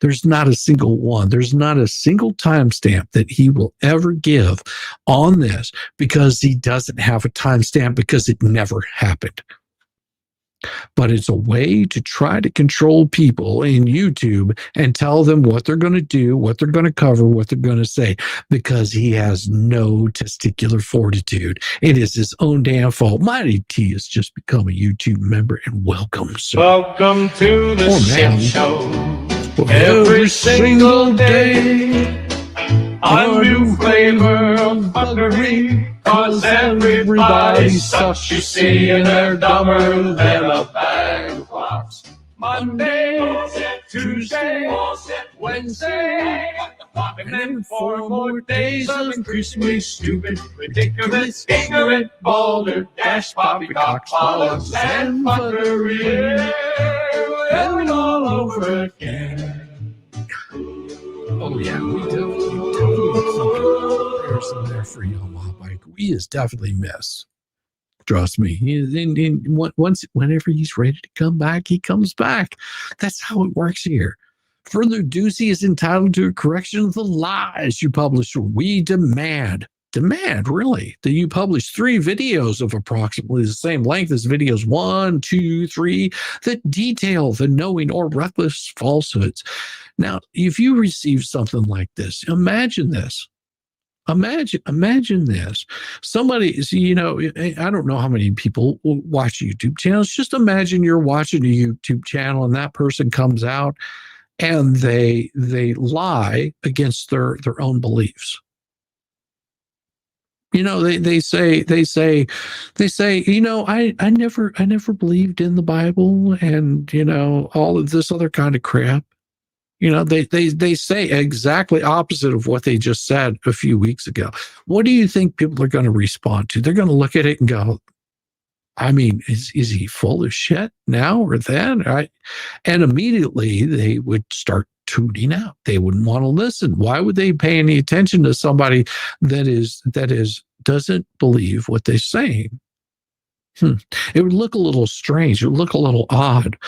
There's not a single one. There's not a single timestamp that he will ever give on this because he doesn't have a timestamp because it never happened. But it's a way to try to control people in YouTube and tell them what they're going to do, what they're going to cover, what they're going to say, because he has no testicular fortitude. It is his own damn fault. Mighty T has just become a YouTube member, and welcome, sir. Welcome to the shit show. Every single day, a new flavor of fuckery, 'cause everybody sucks, you see, and they're dumber than a bag of rocks. Monday, Tuesday, Wednesday, and then 4 more days of increasingly stupid, ridiculous, ignorant, balder, dash, poppycock, bollocks, and fuckery. And all over again. Oh yeah, we definitely there's some there for you, Mike. He is definitely missed. Trust me. Whenever he's ready to come back, he comes back. That's how it works here. Further, Ducey is entitled to a correction of the lies you publish. We demand, really, that you publish 3 videos of approximately the same length as videos 1, 2, 3 that detail the knowing or reckless falsehoods. Now, if you receive something like this, imagine this. Imagine this. Somebody, I don't know how many people watch YouTube channels. Just imagine you're watching a YouTube channel and that person comes out and they lie against their own beliefs. You know, they say, you know, I never believed in the Bible, and you know, all of this other kind of crap. You know, they say exactly opposite of what they just said a few weeks ago. What do you think people are going to respond to? They're going to look at it and go, I mean, is he full of shit now or then? Right? And immediately they would start tuning out. They wouldn't want to listen. Why would they pay any attention to somebody that doesn't believe what they're saying? It would look a little strange. It would look a little odd.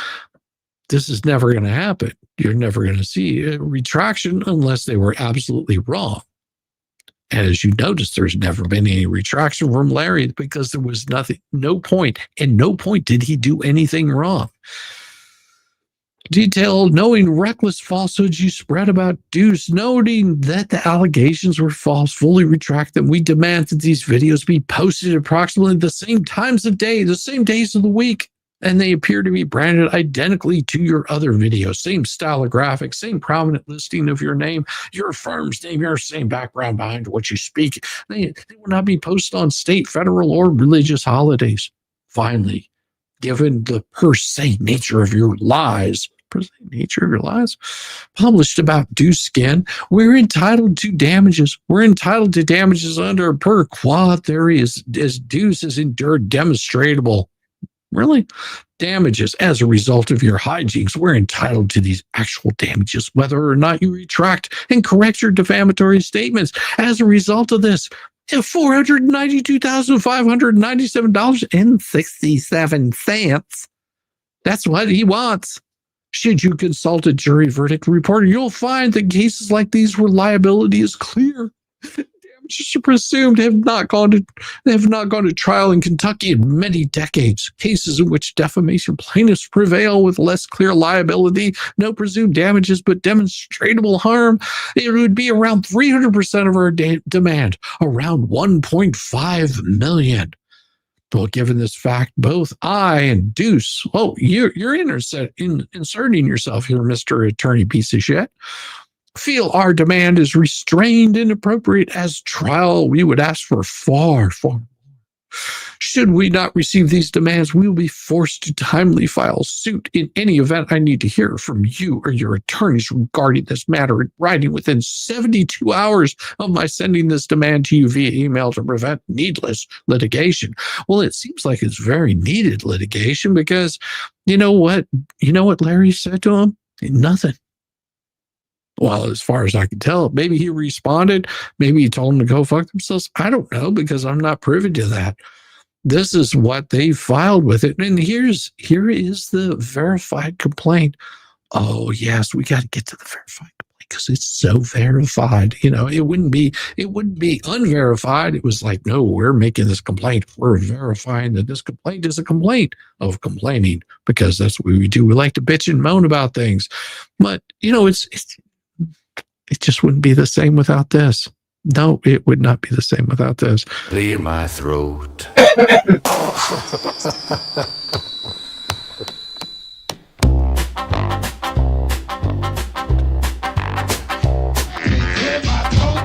This is never going to happen. You're never going to see a retraction unless they were absolutely wrong. And as you notice, there's never been any retraction from Larry because there was no point did he do anything wrong. Detailed, knowing reckless falsehoods you spread about Deuce, noting that the allegations were false, fully retract them. We demand that these videos be posted approximately the same times of day, the same days of the week, and they appear to be branded identically to your other videos. Same style of graphics, same prominent listing of your name, your firm's name, your same background behind what you speak. They will not be posted on state, federal, or religious holidays. Finally, given the per se nature of your lies, published about Deuce Skin, we're entitled to damages. We're entitled to damages under per qua theory as Deuce has endured demonstrable. Really? Damages as a result of your hijinks. We're entitled to these actual damages, whether or not you retract and correct your defamatory statements. As a result of this, $492,597.67. That's what he wants. Should you consult a jury verdict report, you'll find that cases like these where liability is clear, damages are presumed have not gone to trial in Kentucky in many decades. Cases in which defamation plaintiffs prevail with less clear liability, no presumed damages, but demonstrable harm, it would be around 300% of our demand, around 1.5 million. Well, given this fact, both I and Deuce, you're inserting yourself here, Mr. Attorney piece of shit, feel our demand is restrained and appropriate. As trial, we would ask for far, far more. Should we not receive these demands, we will be forced to timely file suit. In any event, I need to hear from you or your attorneys regarding this matter in writing within 72 hours of my sending this demand to you via email to prevent needless litigation. Well, it seems like it's very needed litigation because you know what Larry said to him? Nothing. Well, as far as I can tell, maybe he responded. Maybe he told them to go fuck themselves. I don't know because I'm not privy to that. This is what they filed with it. And here is the verified complaint. Oh, yes, we got to get to the verified complaint because it's so verified. You know, it wouldn't be unverified. It was like, no, we're making this complaint. We're verifying that this complaint is a complaint of complaining because that's what we do. We like to bitch and moan about things. But, you know, it just wouldn't be the same without this. No, it would not be the same without this. Clear my throat.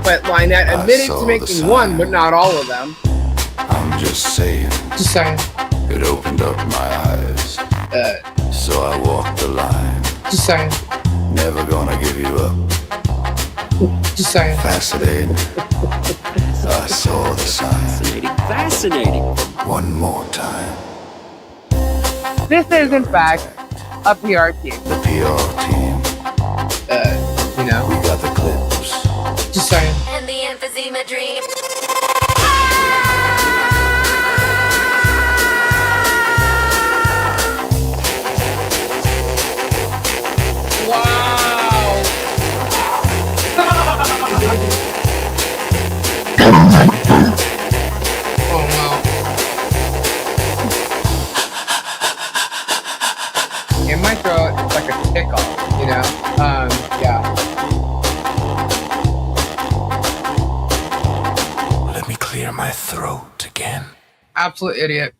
But Lynette admitted to making one, but not all of them. I'm just saying. Just saying. It opened up my eyes. So I walked the line. Just saying. Never gonna give you up. Just saying. Fascinating. I saw the sign. Fascinating. One more time. This is, in fact, a PR team. The PR team. You know. We got the clips. Just saying. And the emphysema dream. In my throat, it's like a tickle, you know? Yeah. Let me clear my throat again. Absolute idiot.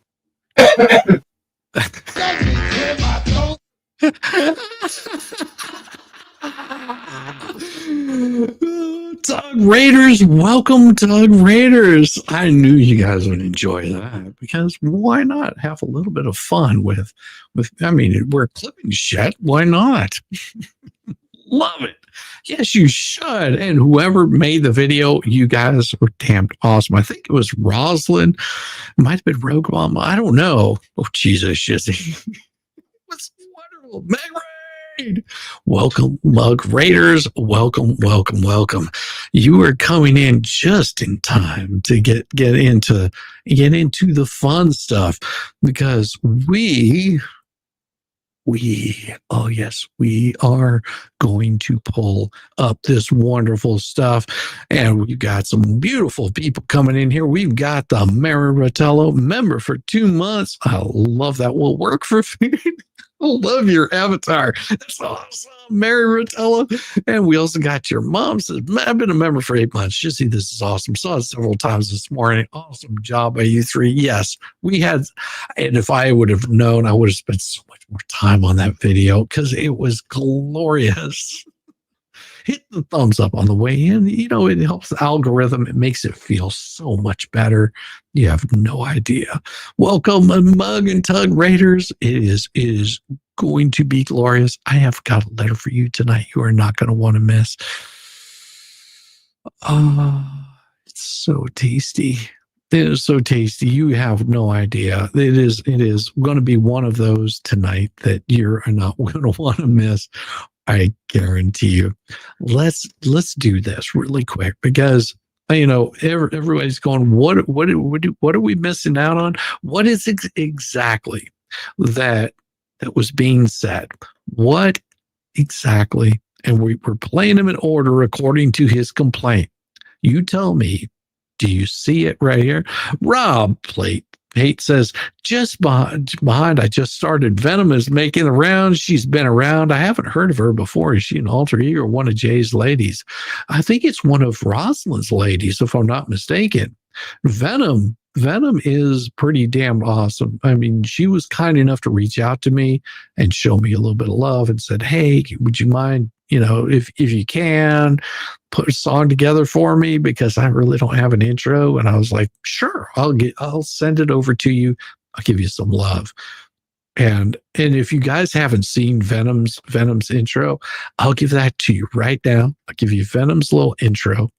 Raiders, welcome Tug Raiders. I knew you guys would enjoy that because why not have a little bit of fun with I mean, we're clipping shit. Why not? Love it. Yes, you should. And whoever made the video, you guys were damn awesome. I think it was Rosalind. It might have been Rogue Mama. I don't know. Oh, Jesus, shizzy. What's wonderful. Meg Raid. Welcome, Mug Raiders. Welcome, welcome, welcome. You are coming in just in time to get into the fun stuff because we oh yes, we are going to pull up this wonderful stuff. And we've got some beautiful people coming in here. We've got the Mary Rotello member for 2 months. I love that. Will work for food. I love your avatar. That's awesome, Mary Rotello. And we also got your mom says, I've been a member for 8 months. You see, this is awesome. Saw it several times this morning. Awesome job by you three. Yes, we had, and if I would have known, I would have spent so much more time on that video because it was glorious. Hit the thumbs up on the way in. You know, it helps the algorithm. It makes it feel so much better. You have no idea. Welcome, Mug and Tug Raiders. It is going to be glorious. I have got a letter for you tonight you are not going to want to miss. It's so tasty. It is so tasty. You have no idea. It is going to be one of those tonight that you're not going to want to miss. I guarantee you. Let's do this really quick because you know everybody's going. What are we missing out on? What is exactly that was being said? What exactly? And we're playing them in order according to his complaint. You tell me. Do you see it right here? Rob Pate says, just behind, I just started. Venom is making the rounds. She's been around. I haven't heard of her before. Is she an alter ego or one of Jay's ladies? I think it's one of Rosalind's ladies, if I'm not mistaken. Venom is pretty damn awesome. I mean, she was kind enough to reach out to me and show me a little bit of love and said, hey, would you mind, you know, if you can put a song together for me because I really don't have an intro. And I was like, sure, I'll send it over to you. I'll give you some love. And if you guys haven't seen Venom's intro, I'll give that to you right now. I'll give you Venom's little intro.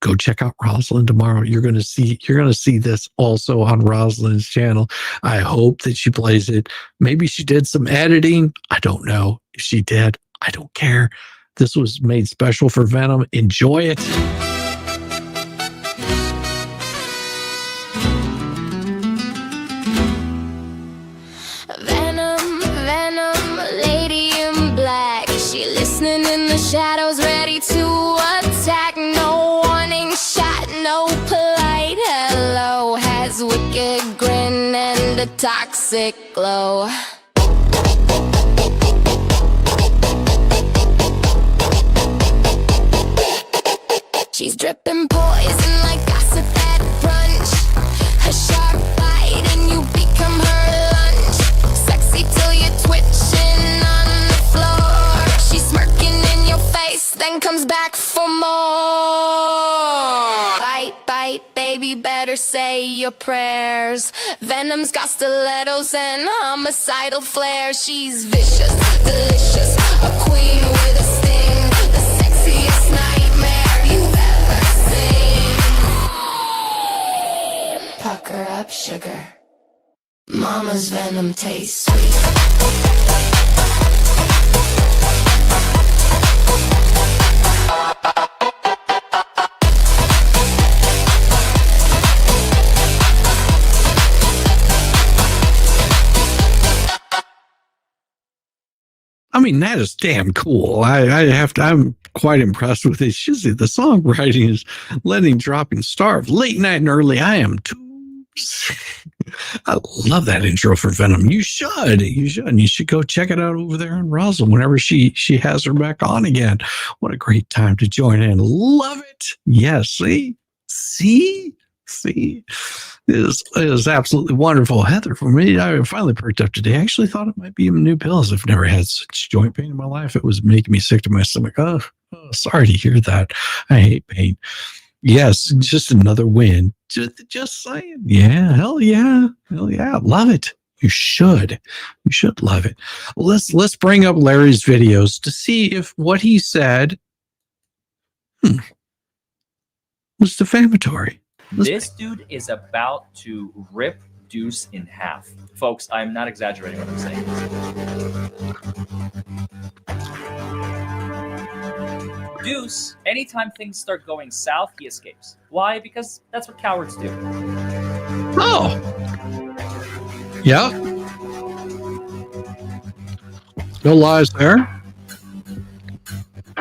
Go check out Rosalind tomorrow. You're gonna see this also on Rosalind's channel. I hope that she plays it. Maybe she did some editing. I don't know. If she did, I don't care. This was made special for Venom. Enjoy it. Venom, lady in black. She listening in the shadows, ready to attack. No warning shot, no polite hello. Has wicked grin and a toxic glow. She's dripping poison like gossip at brunch. A sharp bite and you become her lunch. Sexy till you're twitching on the floor. She's smirking in your face, then comes back for more. Bite, bite, baby, better say your prayers. Venom's got stilettos and homicidal flair. She's vicious, delicious, a queen with a sting. The sexiest nightmare you've ever seen. Pucker up, sugar. Mama's venom tastes sweet. I mean, that is damn cool. I'm quite impressed with it. Shizzy, the songwriting is letting dropping starve. Late night and early, I am too. I love that intro for Venom. You should. And you should go check it out over there in Rosalind whenever she has her back on again. What a great time to join in. Love it. Yes. See? It is absolutely wonderful. Heather, for me, I finally perked up today. I actually thought it might be new pills. I've never had such joint pain in my life. It was making me sick to my stomach. Oh, Sorry to hear that. I hate pain. Yes, just another win. Just saying. Yeah, hell yeah. Hell yeah. Love it. You should. You should love it. Let's bring up Larry's videos to see if what he said was defamatory. This dude is about to rip Deuce in half. Folks, I'm not exaggerating what I'm saying. Deuce, anytime things start going south, he escapes. Why? Because that's what cowards do. Oh. Yeah. No lies there.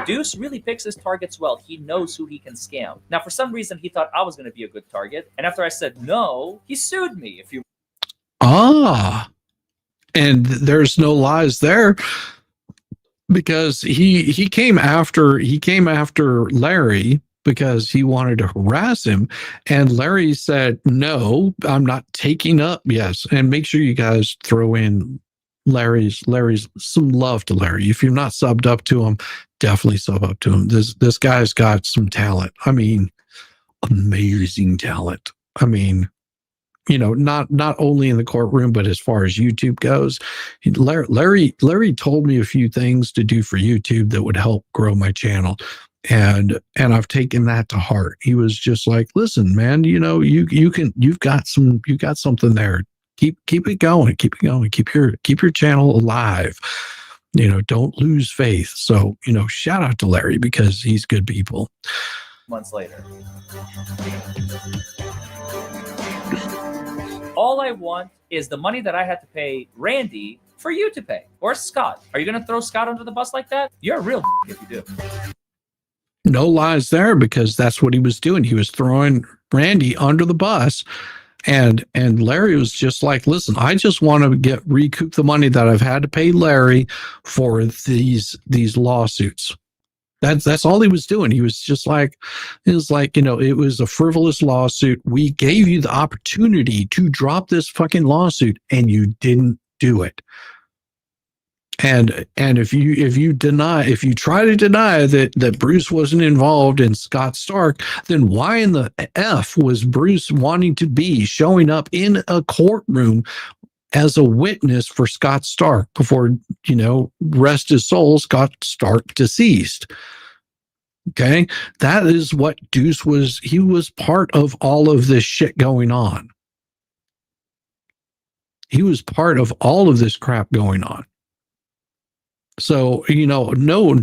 Deuce really picks his targets well. He knows who he can scam. Now, for some reason, he thought I was going to be a good target. And after I said no, he sued me. If you and there's no lies there because he came after Larry because he wanted to harass him, and Larry said, "No, I'm not taking up." Yes, and make sure you guys throw in Larry's some love to Larry. If you're not subbed up to him, definitely sub up to him. This guy's got some talent. I mean, amazing talent. I mean, you know, not only in the courtroom, but as far as YouTube goes, Larry told me a few things to do for YouTube that would help grow my channel. And I've taken that to heart. He was just like, listen, man, you know, you've got something there. Keep it going. Keep your channel alive. You know, don't lose faith. So, you know, shout out to Larry because he's good people. months later. All I want is the money that I had to pay Randy for you to pay, or Scott. Are you going to throw Scott under the bus like that? You're a real if you do. No lies there, because that's what he was doing. He was throwing Randy under the bus, and Larry was just like, listen, I just want to recoup the money that I've had to pay Larry for these lawsuits. That's all he was doing. He was just like, it was like, you know, it was a frivolous lawsuit. We gave you the opportunity to drop this fucking lawsuit and you didn't do it. And if you try to deny that Bruce wasn't involved in Scott Stark, then why in the F was Bruce wanting to be showing up in a courtroom as a witness for Scott Stark before, you know, rest his soul, Scott Stark deceased? Okay. That is what Deuce was. He was part of all of this shit going on. He was part of all of this crap going on. So, you know, no,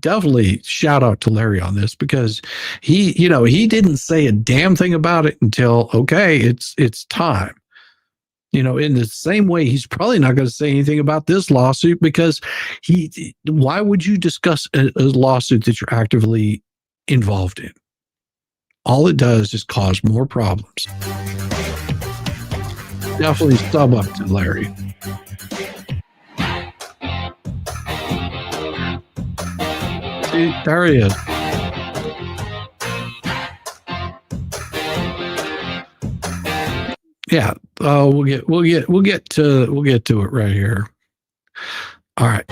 definitely shout out to Larry on this, because he didn't say a damn thing about it until, okay, it's time. You know, in the same way, he's probably not going to say anything about this lawsuit, because why would you discuss a lawsuit that you're actively involved in? All it does is cause more problems. Definitely sub up to Larry. See, there he is. Yeah, we'll get to it right here. All right.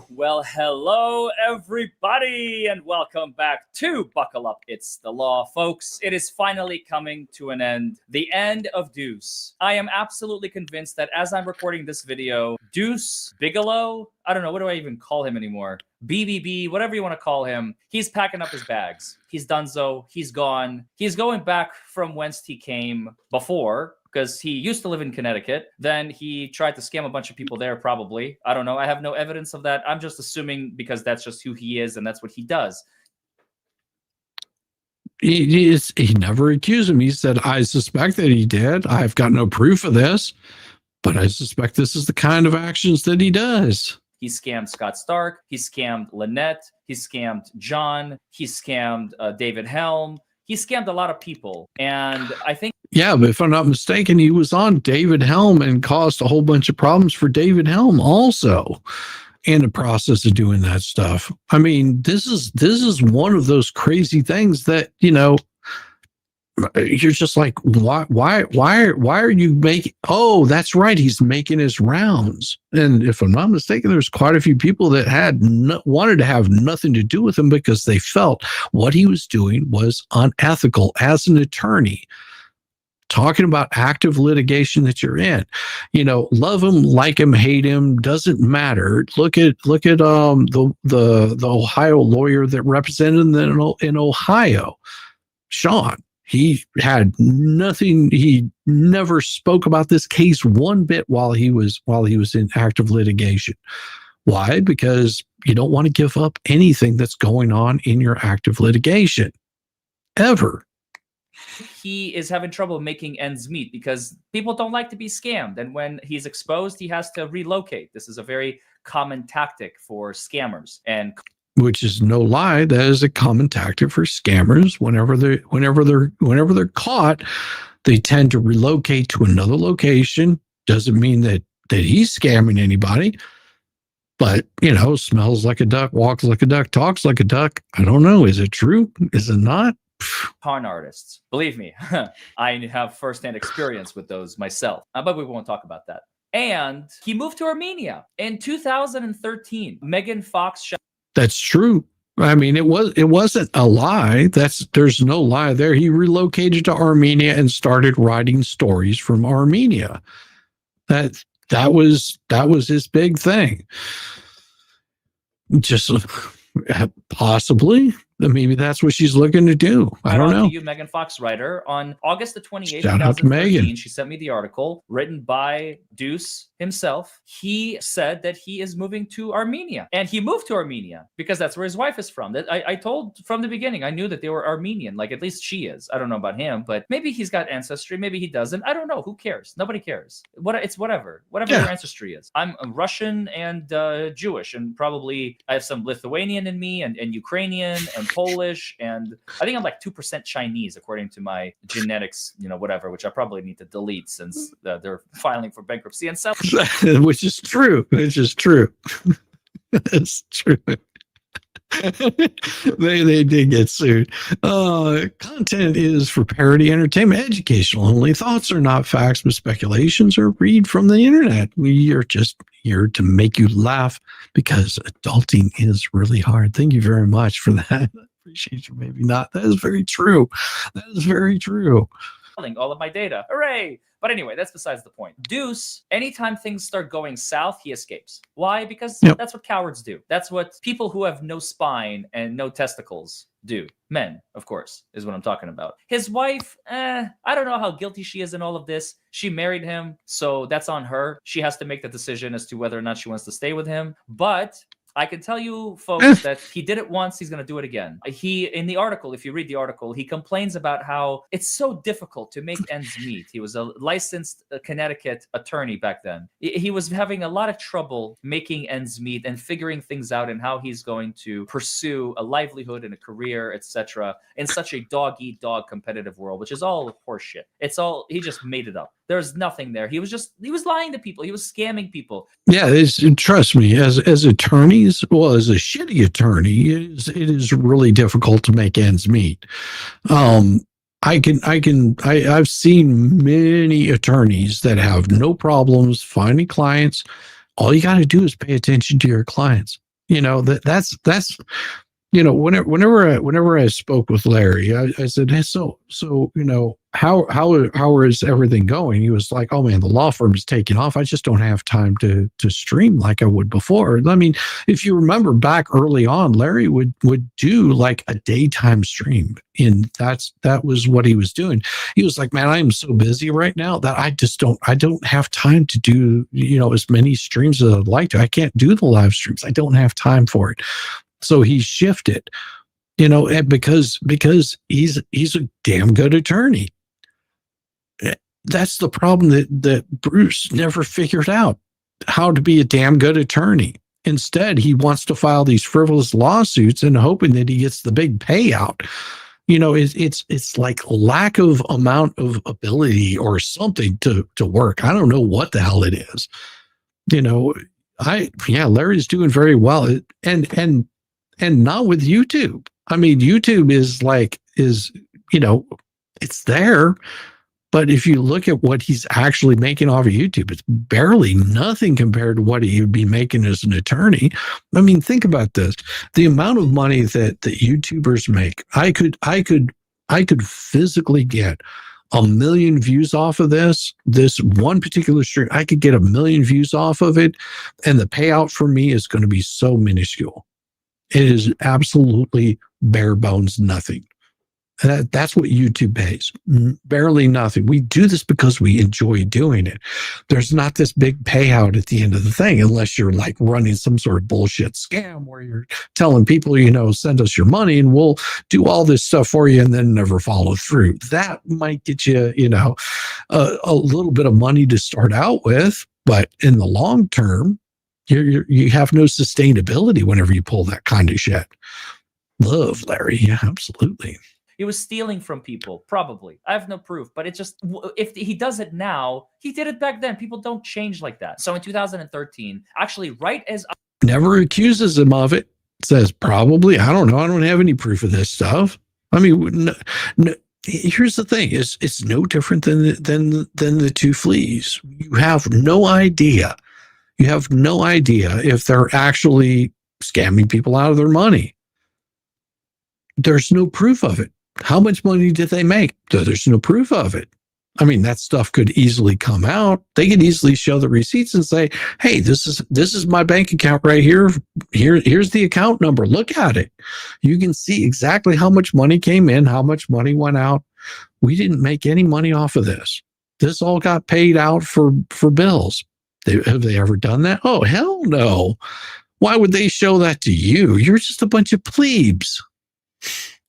Well, hello, everybody, and welcome back to Buckle Up, It's the Law. Folks, it is finally coming to an end. The end of Deuce. I am absolutely convinced that as I'm recording this video, Deuce Bigelow, I don't know, what do I even call him anymore? BBB, whatever you want to call him, he's packing up his bags. He's donezo. He's gone. He's going back from whence he came before, because he used to live in Connecticut. Then he tried to scam a bunch of people there, probably. I don't know. I have no evidence of that. I'm just assuming because that's just who he is and that's what he does. He never accused him. He said, I suspect that he did. I've got no proof of this, but I suspect this is the kind of actions that he does. He scammed Scott Stark. He scammed Lynette. He scammed John. He scammed David Helm. He scammed a lot of people. And I think... Yeah, but if I'm not mistaken, he was on David Helm and caused a whole bunch of problems for David Helm also in the process of doing that stuff. I mean, this is one of those crazy things that, you know, you're just like, why are you making, oh, that's right, he's making his rounds. And if I'm not mistaken, there's quite a few people that wanted to have nothing to do with him because they felt what he was doing was unethical as an attorney. Talking about active litigation that you're in, love him, like him, hate him, doesn't matter. Look at the Ohio lawyer that represented them in Ohio, Sean. He had nothing. He never spoke about this case one bit while he was in active litigation. Why? Because you don't want to give up anything that's going on in your active litigation, ever. He is having trouble making ends meet because people don't like to be scammed. And when he's exposed, he has to relocate. This is a very common tactic for scammers. And which is no lie, that is a common tactic for scammers. Whenever they're caught, they tend to relocate to another location. Doesn't mean that he's scamming anybody, but smells like a duck, walks like a duck, talks like a duck. I don't know. Is it true? Is it not? Con artists, believe me, I have firsthand experience with those myself, but we won't talk about that. And he moved to Armenia in 2013. Megan Fox. That's true. I mean, it wasn't a lie. There's no lie there. He relocated to Armenia and started writing stories from Armenia. That was his big thing. Just possibly. Maybe that's what she's looking to do. I don't know. You, Megan Fox writer, on August the 28th, Shout out to Megan. She sent me the article written by Deuce himself. He said that he is moving to Armenia, and he moved to Armenia because that's where his wife is from. That I told from the beginning. I knew that they were Armenian. Like, at least she is. I don't know about him, but maybe he's got ancestry. Maybe he doesn't. I don't know. Who cares? Nobody cares. It's whatever your ancestry is. I'm Russian and Jewish, and probably I have some Lithuanian in me, and Ukrainian and Polish, and I think I'm like 2% Chinese according to my genetics, whatever, which I probably need to delete since they're filing for bankruptcy and stuff. Which is true. It's true. They did get sued. Content is for parody, entertainment, educational only. Thoughts are not facts, but speculations or read from the internet. We are just here to make you laugh because adulting is really hard. Thank you very much for that. I appreciate you. Maybe not. That is very true. All of my data. Hooray! But anyway, that's besides the point. Deuce, anytime things start going south, he escapes. Why? Because that's what cowards do. That's what people who have no spine and no testicles do. Men, of course, is what I'm talking about. His wife, I don't know how guilty she is in all of this. She married him, so that's on her. She has to make the decision as to whether or not she wants to stay with him. But I can tell you, folks, that he did it once. He's going to do it again. In the article, if you read the article, he complains about how it's so difficult to make ends meet. He was a licensed Connecticut attorney back then. He was having a lot of trouble making ends meet and figuring things out and how he's going to pursue a livelihood and a career, etc., in such a dog-eat-dog competitive world, which is all horseshit. It's all, he just made it up. There's nothing there. He was lying to people. He was scamming people. Yeah, trust me, as attorneys, well, as a shitty attorney, it is really difficult to make ends meet. I've seen many attorneys that have no problems finding clients. All you got to do is pay attention to your clients. That's whenever I spoke with Larry, I said, hey, so how is everything going? He was like, oh man, the law firm is taking off. I just don't have time to stream like I would before. I mean, if you remember back early on, Larry would do like a daytime stream, and that was what he was doing. He was like, man, I am so busy right now that I don't have time to do, as many streams as I'd like to. I can't do the live streams. I don't have time for it. So he shifted, because he's a damn good attorney. That's the problem that Bruce never figured out, how to be a damn good attorney. Instead, he wants to file these frivolous lawsuits and hoping that he gets the big payout. It's like lack of amount of ability or something to work. I don't know what the hell it is. Larry's doing very well, and not with YouTube. I mean, YouTube is It's there. But if you look at what he's actually making off of YouTube, it's barely nothing compared to what he would be making as an attorney. I mean, think about this. The amount of money that the YouTubers make, I could physically get 1 million views off of this one particular stream. I could get 1 million views off of it, and the payout for me is going to be so minuscule. It is absolutely bare bones nothing. That's what YouTube pays. Barely nothing. We do this because we enjoy doing it. There's not this big payout at the end of the thing unless you're like running some sort of bullshit scam where you're telling people, send us your money and we'll do all this stuff for you and then never follow through. That might get you, a little bit of money to start out with, but in the long term, you have no sustainability whenever you pull that kind of shit. Love, Larry. Yeah, absolutely. He was stealing from people, probably. I have no proof, but it just, if he does it now, he did it back then. People don't change like that. So in 2013, actually, right as never accuses him of it, says probably, I don't know, I don't have any proof of this stuff. I mean, no, here's the thing: it's no different than the two fleas. You have no idea. You have no idea if they're actually scamming people out of their money. There's no proof of it. How much money did they make? There's no proof of it. I mean, that stuff could easily come out. They could easily show the receipts and say, hey, this is my bank account right here. Here's the account number. Look at it. You can see exactly how much money came in, how much money went out. We didn't make any money off of this. This all got paid out for bills. Have they ever done that? Oh, hell no. Why would they show that to you? You're just a bunch of plebes.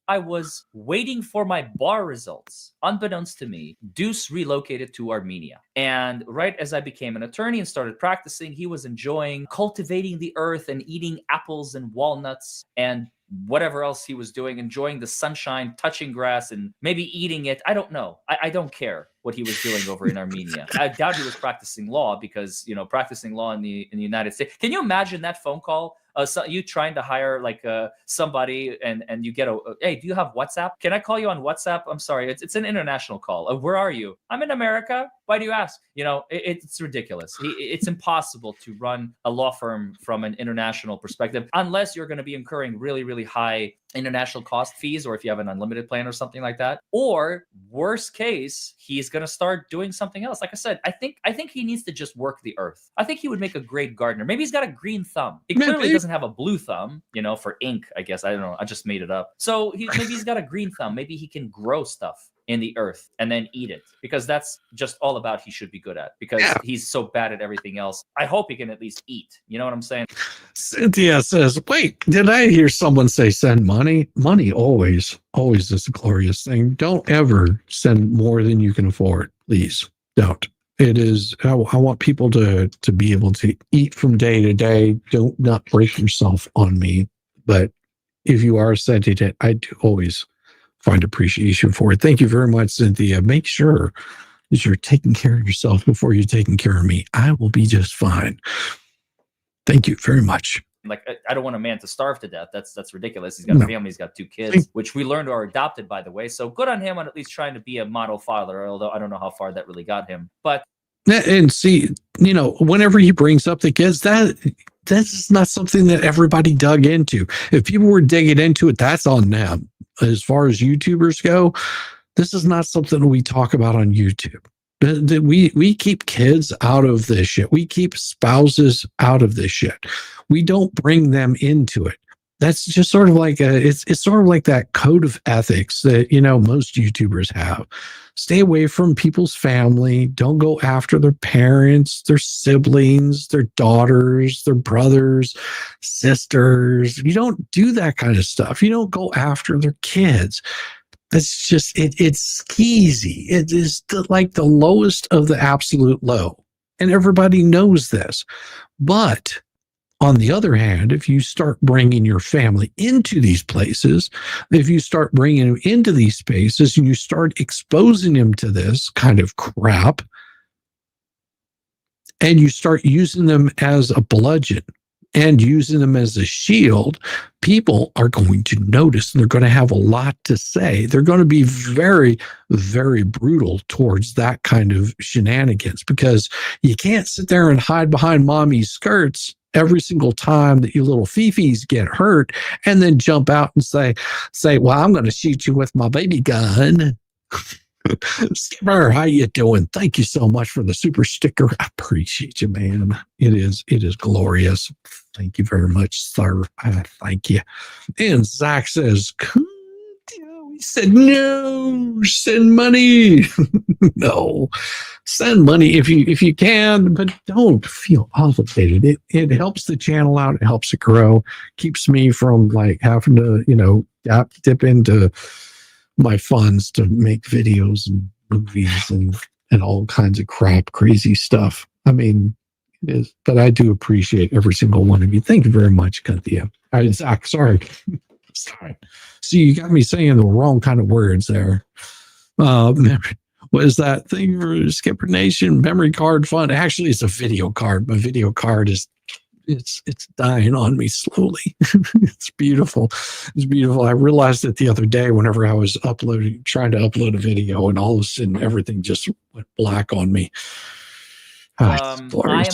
I was waiting for my bar results. Unbeknownst to me, Deuce relocated to Armenia. And right as I became an attorney and started practicing, he was enjoying cultivating the earth and eating apples and walnuts and whatever else he was doing, enjoying the sunshine, touching grass, and maybe eating it. I don't know. I don't care what he was doing over in Armenia. I doubt he was practicing law because, practicing law in the United States. Can you imagine that phone call? So you trying to hire like somebody and you get hey, do you have WhatsApp? Can I call you on WhatsApp? I'm sorry, it's an international call. Where are you? I'm in America. Why do you ask? It's ridiculous. It's impossible to run a law firm from an international perspective unless you're going to be incurring really, really high international cost fees, or if you have an unlimited plan or something like that. Or worst case, he's going to start doing something else. Like I said, I think he needs to just work the earth. I think he would make a great gardener. Maybe he's got a green thumb. He clearly doesn't have a blue thumb, for ink, I guess. I don't know. I just made it up. So maybe he's got a green thumb. Maybe he can grow stuff in the earth and then eat it, because that's just all about he should be good at, because he's so bad at everything else. I hope he can at least eat. You know what I'm saying? Cynthia says, wait, did I hear someone say send money? Money always is a glorious thing. Don't ever send more than you can afford. Please don't. It is, I want people to be able to eat from day to day. Don't not break yourself on me. But if you are sending it, I do always find appreciation for it. Thank you very much, Cynthia. Make sure that you're taking care of yourself before you're taking care of me. I will be just fine. Thank you very much. Like, I don't want a man to starve to death. That's ridiculous. He's got a family. He's got 2 kids, which we learned are adopted, by the way. So good on him on at least trying to be a model father, although I don't know how far that really got him. But and see, whenever he brings up the kids, that's not something that everybody dug into. If people were digging into it, that's on them. As far as YouTubers go, this is not something we talk about on YouTube. We keep kids out of this shit. We keep spouses out of this shit. We don't bring them into it. That's just sort of like it's sort of like that code of ethics that most YouTubers have. Stay away from people's family. Don't go after their parents, their siblings, their daughters, their brothers, sisters. You don't do that kind of stuff. You don't go after their kids. That's just it's skeezy. It is like the lowest of the absolute low, and everybody knows this. But on the other hand, if you start bringing your family into these places, if you start bringing them into these spaces and you start exposing them to this kind of crap, and you start using them as a bludgeon, and using them as a shield, people are going to notice and they're going to have a lot to say. They're going to be very, very brutal towards that kind of shenanigans, because you can't sit there and hide behind mommy's skirts every single time that you little fifis get hurt and then jump out and say, well, I'm going to shoot you with my baby gun. Skipper, how you doing? Thank you so much for the super sticker. I appreciate you, man. It is glorious. Thank you very much, sir. Thank you. And Zach says, he said, no, send money. No, send money if you can, but don't feel obligated. It helps the channel out. It helps it grow. Keeps me from like having to, dip into my funds to make videos and movies and all kinds of crap, crazy stuff. I mean, it is, but I do appreciate every single one of you. Thank you very much, Cynthia. Zach, sorry. Sorry. See, you got me saying the wrong kind of words there. What is that thing for Skipper Nation? Memory card fund. Actually, it's a video card. My video card is it's dying on me slowly. It's beautiful. It's beautiful. I realized it the other day whenever I was trying to upload a video, and all of a sudden everything just went black on me. I am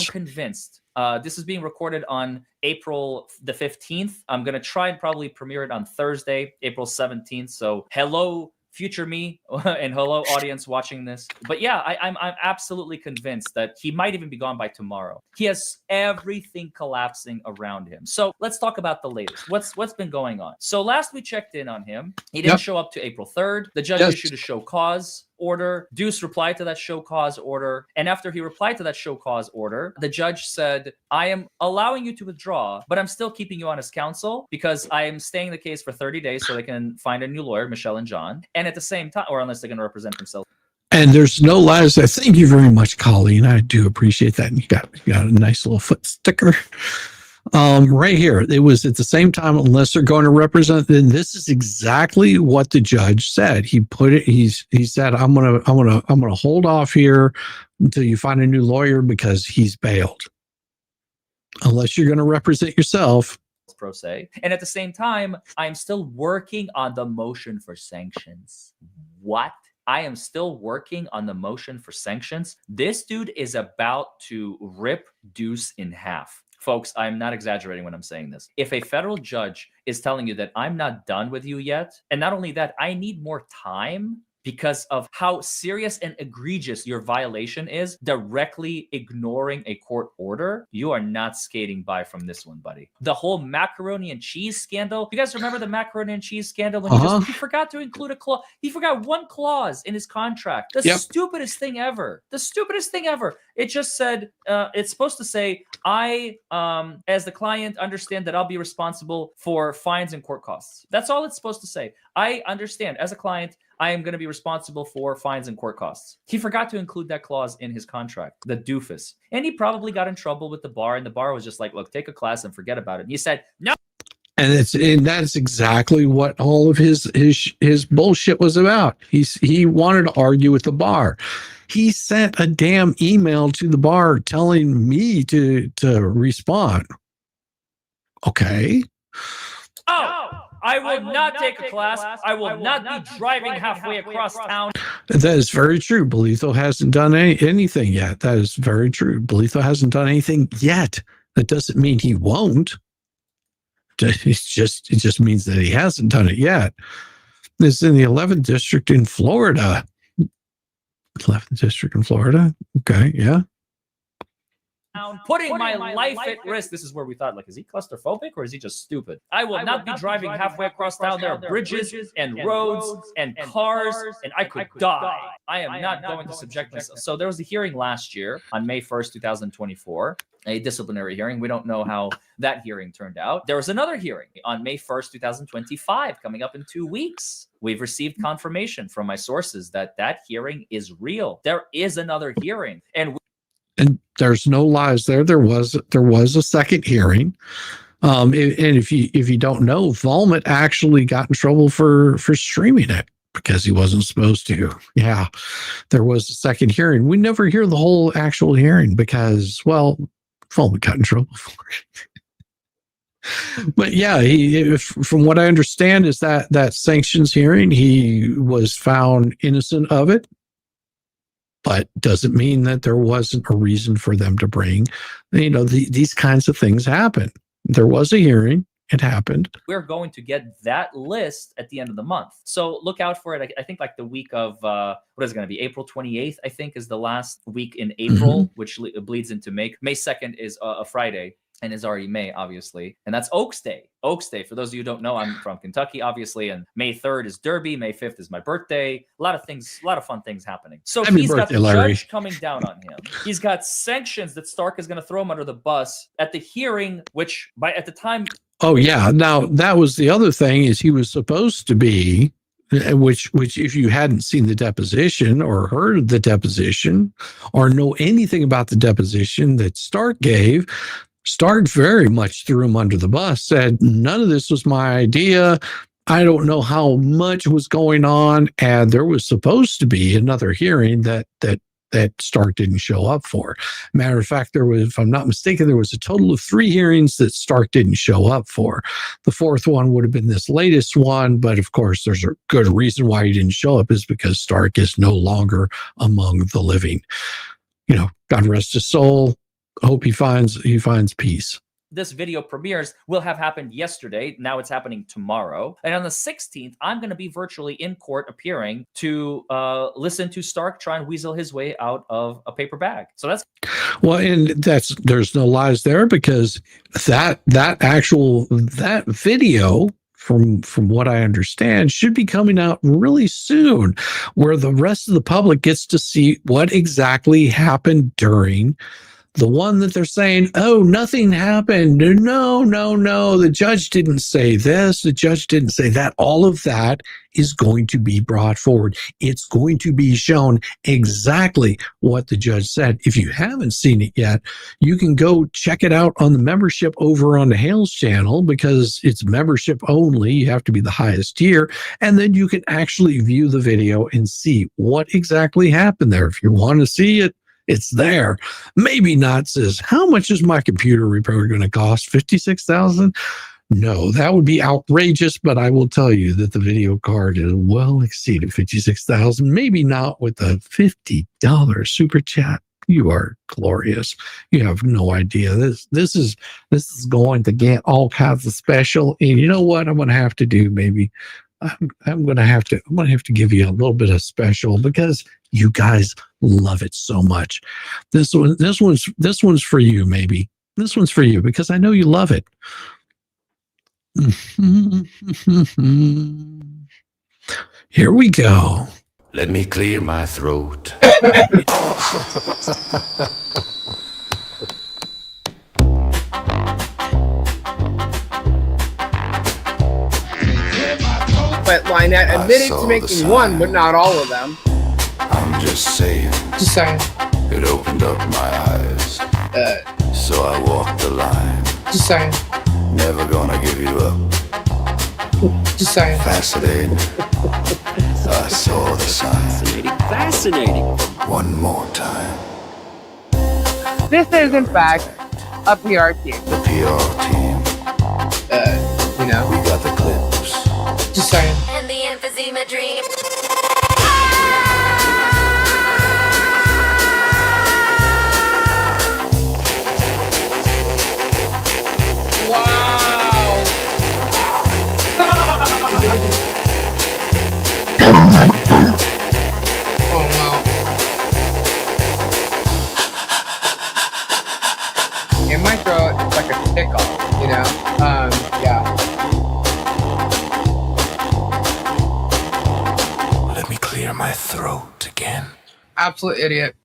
convinced. This is being recorded on April the 15th. I'm going to try and probably premiere it on Thursday, April 17th. So hello, future me, and hello, audience watching this. But yeah, I'm absolutely convinced that he might even be gone by tomorrow. He has everything collapsing around him. So let's talk about the latest. What's been going on? So last we checked in on him, he didn't show up to April 3rd. The judge issued a show cause order. Deuce replied to that show cause order. And after he replied to that show cause order, the judge said, I am allowing you to withdraw, but I'm still keeping you on as counsel because I am staying the case for 30 days so they can find a new lawyer, Michelle and John. And at the same time, or unless they're going to represent themselves. And there's no lies there. Thank you very much, Colleen. I do appreciate that. And you got a nice little foot sticker. Right here, it was at the same time, unless they're going to represent, then this is exactly what the judge said. He put it, he said, I'm gonna hold off here until you find a new lawyer because he's bailed. Unless you're going to represent yourself. Pro se. And at the same time, I'm still working on the motion for sanctions. What? I am still working on the motion for sanctions. This dude is about to rip Deuce in half. Folks, I'm not exaggerating when I'm saying this. If a federal judge is telling you that I'm not done with you yet, and not only that, I need more time because of how serious and egregious your violation is, directly ignoring a court order, you are not skating by from this one, buddy. The whole macaroni and cheese scandal. You guys remember the macaroni and cheese scandal when he forgot to include a clause? He forgot one clause in his contract. The stupidest thing ever. The stupidest thing ever. It just said, it's supposed to say, I, as the client, understand that I'll be responsible for fines and court costs. That's all it's supposed to say. I understand, as a client, I am going to be responsible for fines and court costs. He forgot to include that clause in his contract, the doofus. And he probably got in trouble with the bar, and the bar was just like, look, take a class and forget about it. And he said, no. And that's exactly what all of his bullshit was about. He wanted to argue with the bar. He sent a damn email to the bar telling me to respond. Okay. Oh. I will not take a class. I will not be driving halfway across town. That is very true. Belitho hasn't done anything yet. That is very true. Belitho hasn't done anything yet. That doesn't mean he won't. It just means that he hasn't done it yet. It's in the 11th district in Florida. 11th district in Florida. Okay, yeah. Putting my life at risk. This is where we thought, like, is he claustrophobic or is he just stupid? I will not be driving halfway across town. There are bridges and roads and cars, and I could die. I am not going to subject myself. So there was a hearing last year on May 1st, 2024, a disciplinary hearing. We don't know how that hearing turned out. There was another hearing on May 1st, 2025, coming up in 2 weeks. We've received confirmation from my sources that that hearing is real. There is another hearing, and there's no lies there. There was a second hearing. And if you don't know, Volmit actually got in trouble for streaming it because he wasn't supposed to. Yeah, there was a second hearing. We never hear the whole actual hearing because, well, Volmit got in trouble for it. But yeah, from what I understand, is that sanctions hearing, he was found innocent of it, but doesn't mean that there wasn't a reason for them to bring. These kinds of things happen. There was a hearing. It happened. We're going to get that list at the end of the month. So look out for it. I think like the week of, what is it going to be? April 28th, I think, is the last week in April, which bleeds into May. May 2nd is a Friday and is already May, obviously. And that's Oaks Day. Oaks Day. For those of you who don't know, I'm from Kentucky, obviously. And May 3rd is Derby. May 5th is my birthday. A lot of things, a lot of fun things happening. So he's got the judge coming down on him. He's got sanctions that Stark is going to throw him under the bus at the hearing, which at the time... Oh, yeah. Now, that was the other thing, is he was supposed to be, which if you hadn't seen the deposition or heard the deposition or know anything about the deposition that Stark gave, Stark very much threw him under the bus, said, none of this was my idea. I don't know how much was going on. And there was supposed to be another hearing that Stark didn't show up for. Matter of fact, there was, if I'm not mistaken, there was a total of 3 hearings that Stark didn't show up for. The 4th one would have been this latest one, but of course, there's a good reason why he didn't show up, is because Stark is no longer among the living. God rest his soul. Hope he finds peace. This video premieres will have happened yesterday. Now it's happening tomorrow. And on the 16th, I'm going to be virtually in court appearing to listen to Stark try and weasel his way out of a paper bag. So that's... Well, and there's no lies there, because that video, from what I understand, should be coming out really soon, where the rest of the public gets to see what exactly happened during the one that they're saying, oh, nothing happened. No. The judge didn't say this. The judge didn't say that. All of that is going to be brought forward. It's going to be shown exactly what the judge said. If you haven't seen it yet, you can go check it out on the membership over on the Hale's channel, because it's membership only. You have to be the highest tier. And then you can actually view the video and see what exactly happened there. If you want to see it, it's there. Maybe not says, how much is my computer repair going to cost? $56,000? No, that would be outrageous, but I will tell you that the video card is well exceeded $56,000. Maybe not with a $50 super chat. You are glorious. You have no idea. This is going to get all kinds of special. And you know what I'm going to have to do? Maybe I'm going to have to give you a little bit of special, because you guys love it so much. This one's for you. Maybe this one's for you, because I know you love it. Here we go. Let me clear my throat. But Lynette admitted to making one, but not all of them. I'm just saying. Just saying. It opened up my eyes. So I walked the line. Just saying. Never gonna give you up. Just saying. Fascinating. I saw the sign. Fascinating. One more time. This is, in fact, a PR team. The PR team. We got the clips. Just saying. And the emphysema dream. In my throat, it's like a tickle, yeah. Let me clear my throat again. Absolute idiot.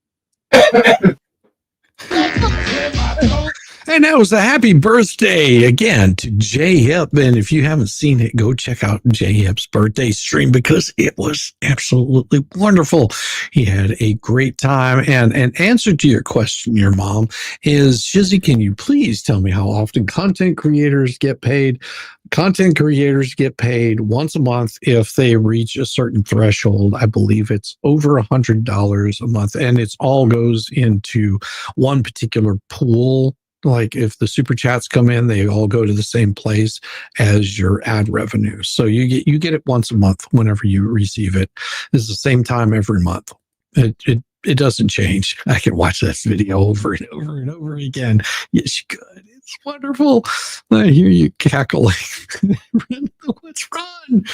And that was a happy birthday again to Jay Hip. And if you haven't seen it, go check out Jay Hip's birthday stream, because it was absolutely wonderful. He had a great time. And an answer to your question, your mom, is, Shizzy, can you please tell me how often content creators get paid? Content creators get paid once a month if they reach a certain threshold. I believe it's over $100 a month, and it all goes into one particular pool Like if the super chats come in, they all go to the same place as your ad revenue. So you get it once a month whenever you receive it. It's the same time every month. It doesn't change. I can watch that video over and over and over again. Yes, you could. It's wonderful. I hear you cackling. Let's run.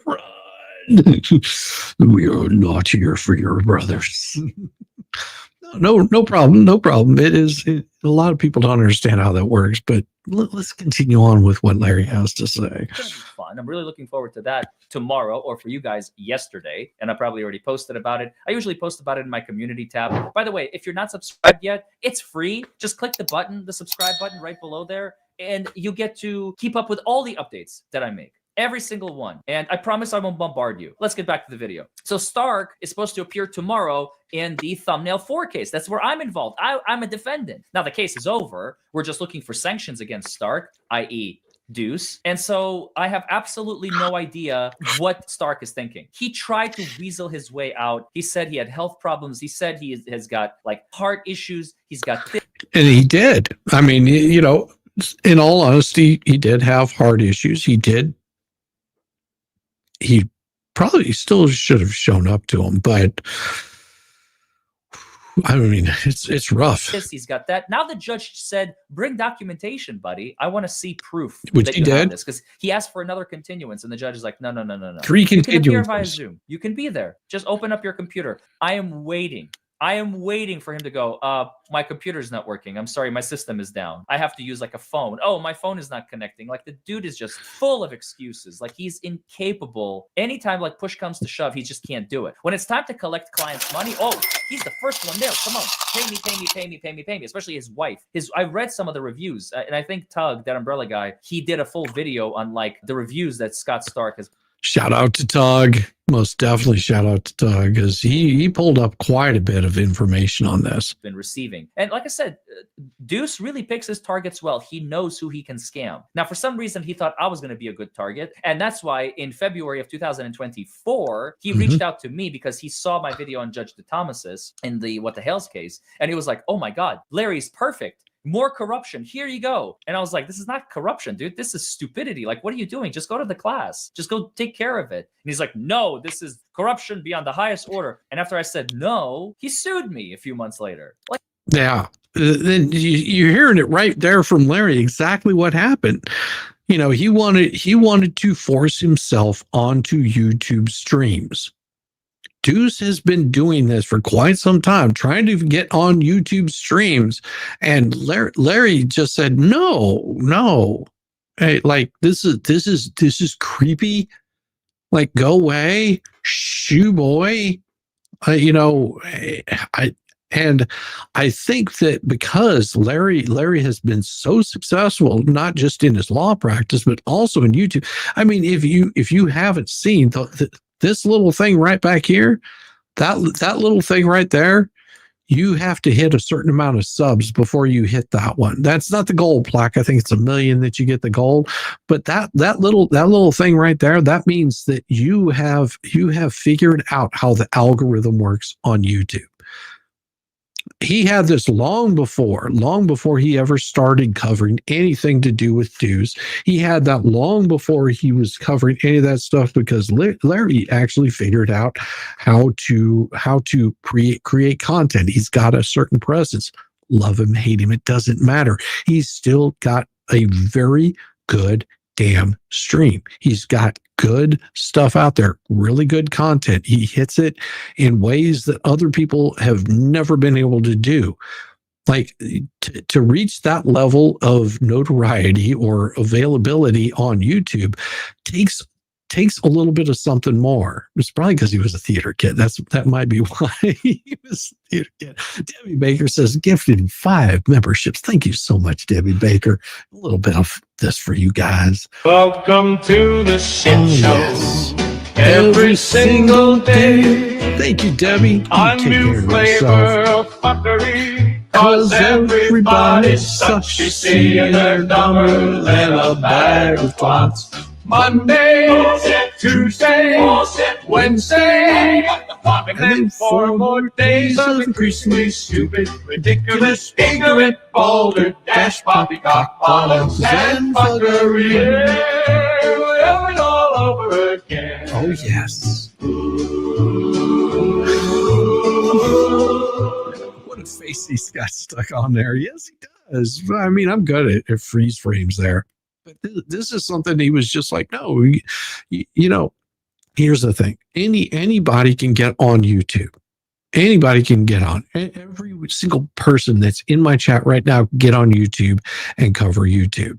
Run. We are not here for your brothers. No problem. No problem. A lot of people don't understand how that works, but let's continue on with what Larry has to say. It's gonna be fun. I'm really looking forward to that tomorrow, or for you guys yesterday. And I probably already posted about it. I usually post about it in my community tab. By the way, if you're not subscribed yet, it's free. Just click the subscribe button right below there, and you get to keep up with all the updates that I make. Every single one. And I promise I won't bombard you. Let's get back to the video. So Stark is supposed to appear tomorrow in the thumbnail 4 case. That's where I'm involved. I'm a defendant. Now the case is over. We're just looking for sanctions against Stark, i.e. Deuce. And so I have absolutely no idea what Stark is thinking. He tried to weasel his way out. He said he had health problems. He said he has got like heart issues. He's got... And he did. I mean, you know, in all honesty, he did have heart issues. He probably still should have shown up to him, but I mean, it's rough. He's got that. Now the judge said, bring documentation, buddy. I want to see proof. Which that he you have did. this, because he asked for another continuance, and the judge is like, no. 3 You can appear continuances. via Zoom. You can be there. Just open up your computer. I am waiting for him to go, my computer's not working. I'm sorry, my system is down. I have to use like a phone. Oh, my phone is not connecting. Like the dude is just full of excuses. Like he's incapable. Anytime like push comes to shove, he just can't do it. When it's time to collect clients' money, oh, he's the first one there. Come on, pay me. Especially his wife. I read some of the reviews, and I think Tug, that umbrella guy, he did a full video on like the reviews that Scott Stark has. Shout out to Tug. Most definitely shout out to Tug, because he pulled up quite a bit of information on this. Been receiving. And like I said, Deuce really picks his targets well. He knows who he can scam. Now, for some reason, he thought I was going to be a good target. And that's why in February of 2024, he reached out to me because he saw my video on Judge DeThomas's in the What the Hell's case. And he was like, oh my God, Larry's perfect. More corruption. Here you go. And I was like, this is not corruption, dude. This is stupidity. Like, what are you doing? Just go to the class. Just go take care of it. And he's like, no, this is corruption beyond the highest order. And after I said no, he sued me a few months later. Like, yeah. Then you're hearing it right there from Larry, exactly what happened. You know, he wanted to force himself onto YouTube streams. Deuce has been doing this for quite some time, trying to get on YouTube streams, and Larry just said, no, hey, like this is creepy. Like, go away, shoo boy. You know, I think that because Larry has been so successful, not just in his law practice, but also in YouTube. I mean, if you haven't seen this little thing right back here, that little thing right there, you have to hit a certain amount of subs before you hit that one. That's not the gold plaque. I think it's 1 million that you get the gold. But that little thing right there, that means that you have figured out how the algorithm works on YouTube. He had this long before he ever started covering anything to do with Deuce. He had that long before he was covering any of that stuff, because Larry actually figured out how to create content. He's got a certain presence. Love him, hate him, it doesn't matter. He's still got a very good damn stream. He's got good stuff out there, really good content. He hits it in ways that other people have never been able to do. Like to reach that level of notoriety or availability on YouTube takes a little bit of something more. It's probably because he was a theater kid. That might be why he was a theater kid. Debbie Baker says, gifted 5 memberships. Thank you so much, Debbie Baker. A little bit of this for you guys. Welcome to the shit show. Every single day. Thank you, Debbie. A new flavor of fuckery. Cause everybody sucks, you see, and they're dumber than a bag of plots. Monday, Tuesday, Wednesday, and then 4 more days of increasingly stupid, ridiculous, ignorant, vulgar, dash poppycock politics and fuckery. Yeah, we're doing all over again. Oh, yes. What a face he's got stuck on there. Yes, he does. I mean, I'm good at freeze frames there. But this is something he was just like, no, you know, here's the thing. Anybody can get on YouTube. Anybody can get on. Every single person that's in my chat right now can get on YouTube and cover YouTube.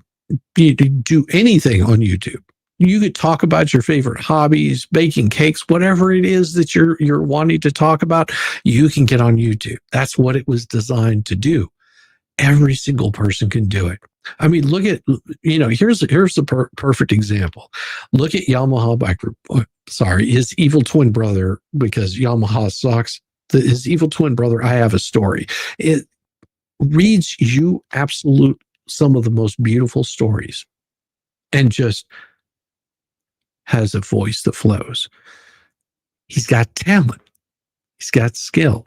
You do anything on YouTube. You could talk about your favorite hobbies, baking cakes, whatever it is that you're wanting to talk about. You can get on YouTube. That's what it was designed to do. Every single person can do it. I mean, look at, you know, here's the perfect example. Look at Yamaha Biker. His evil twin brother, because Yamaha sucks. His evil twin brother, I Have a Story. It reads you some of the most beautiful stories and just has a voice that flows. He's got talent. He's got skill.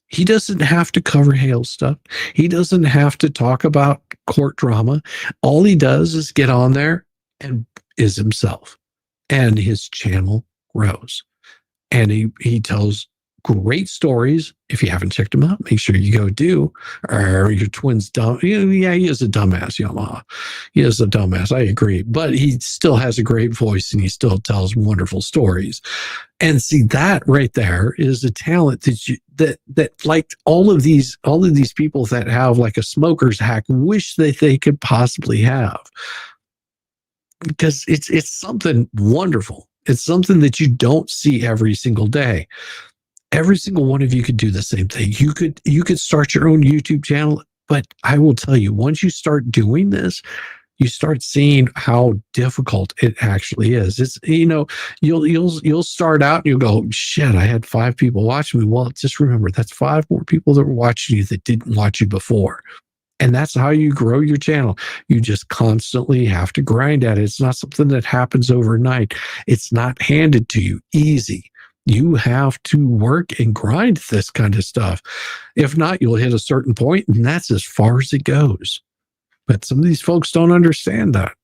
He doesn't have to cover Hale stuff. He doesn't have to talk about court drama. All he does is get on there and is himself. And his channel grows. And he tells great stories. If you haven't checked him out, make sure you go do. Or your twin's dumb. Yeah, he is a dumbass, Yamaha. He is a dumbass. I agree. But he still has a great voice and he still tells wonderful stories. And see, that right there is a talent that like all of these people that have like a smoker's hack wish that they could possibly have. Because it's something wonderful. It's something that you don't see every single day. Every single one of you could do the same thing. You could start your own YouTube channel, but I will tell you, once you start doing this, you start seeing how difficult it actually is. It's, you know, you'll start out and you'll go, shit, I had 5 people watching me. Well, just remember, that's 5 more people that were watching you that didn't watch you before. And that's how you grow your channel. You just constantly have to grind at it. It's not something that happens overnight. It's not handed to you easy. You have to work and grind this kind of stuff. If not, you'll hit a certain point, and that's as far as it goes. But some of these folks don't understand that.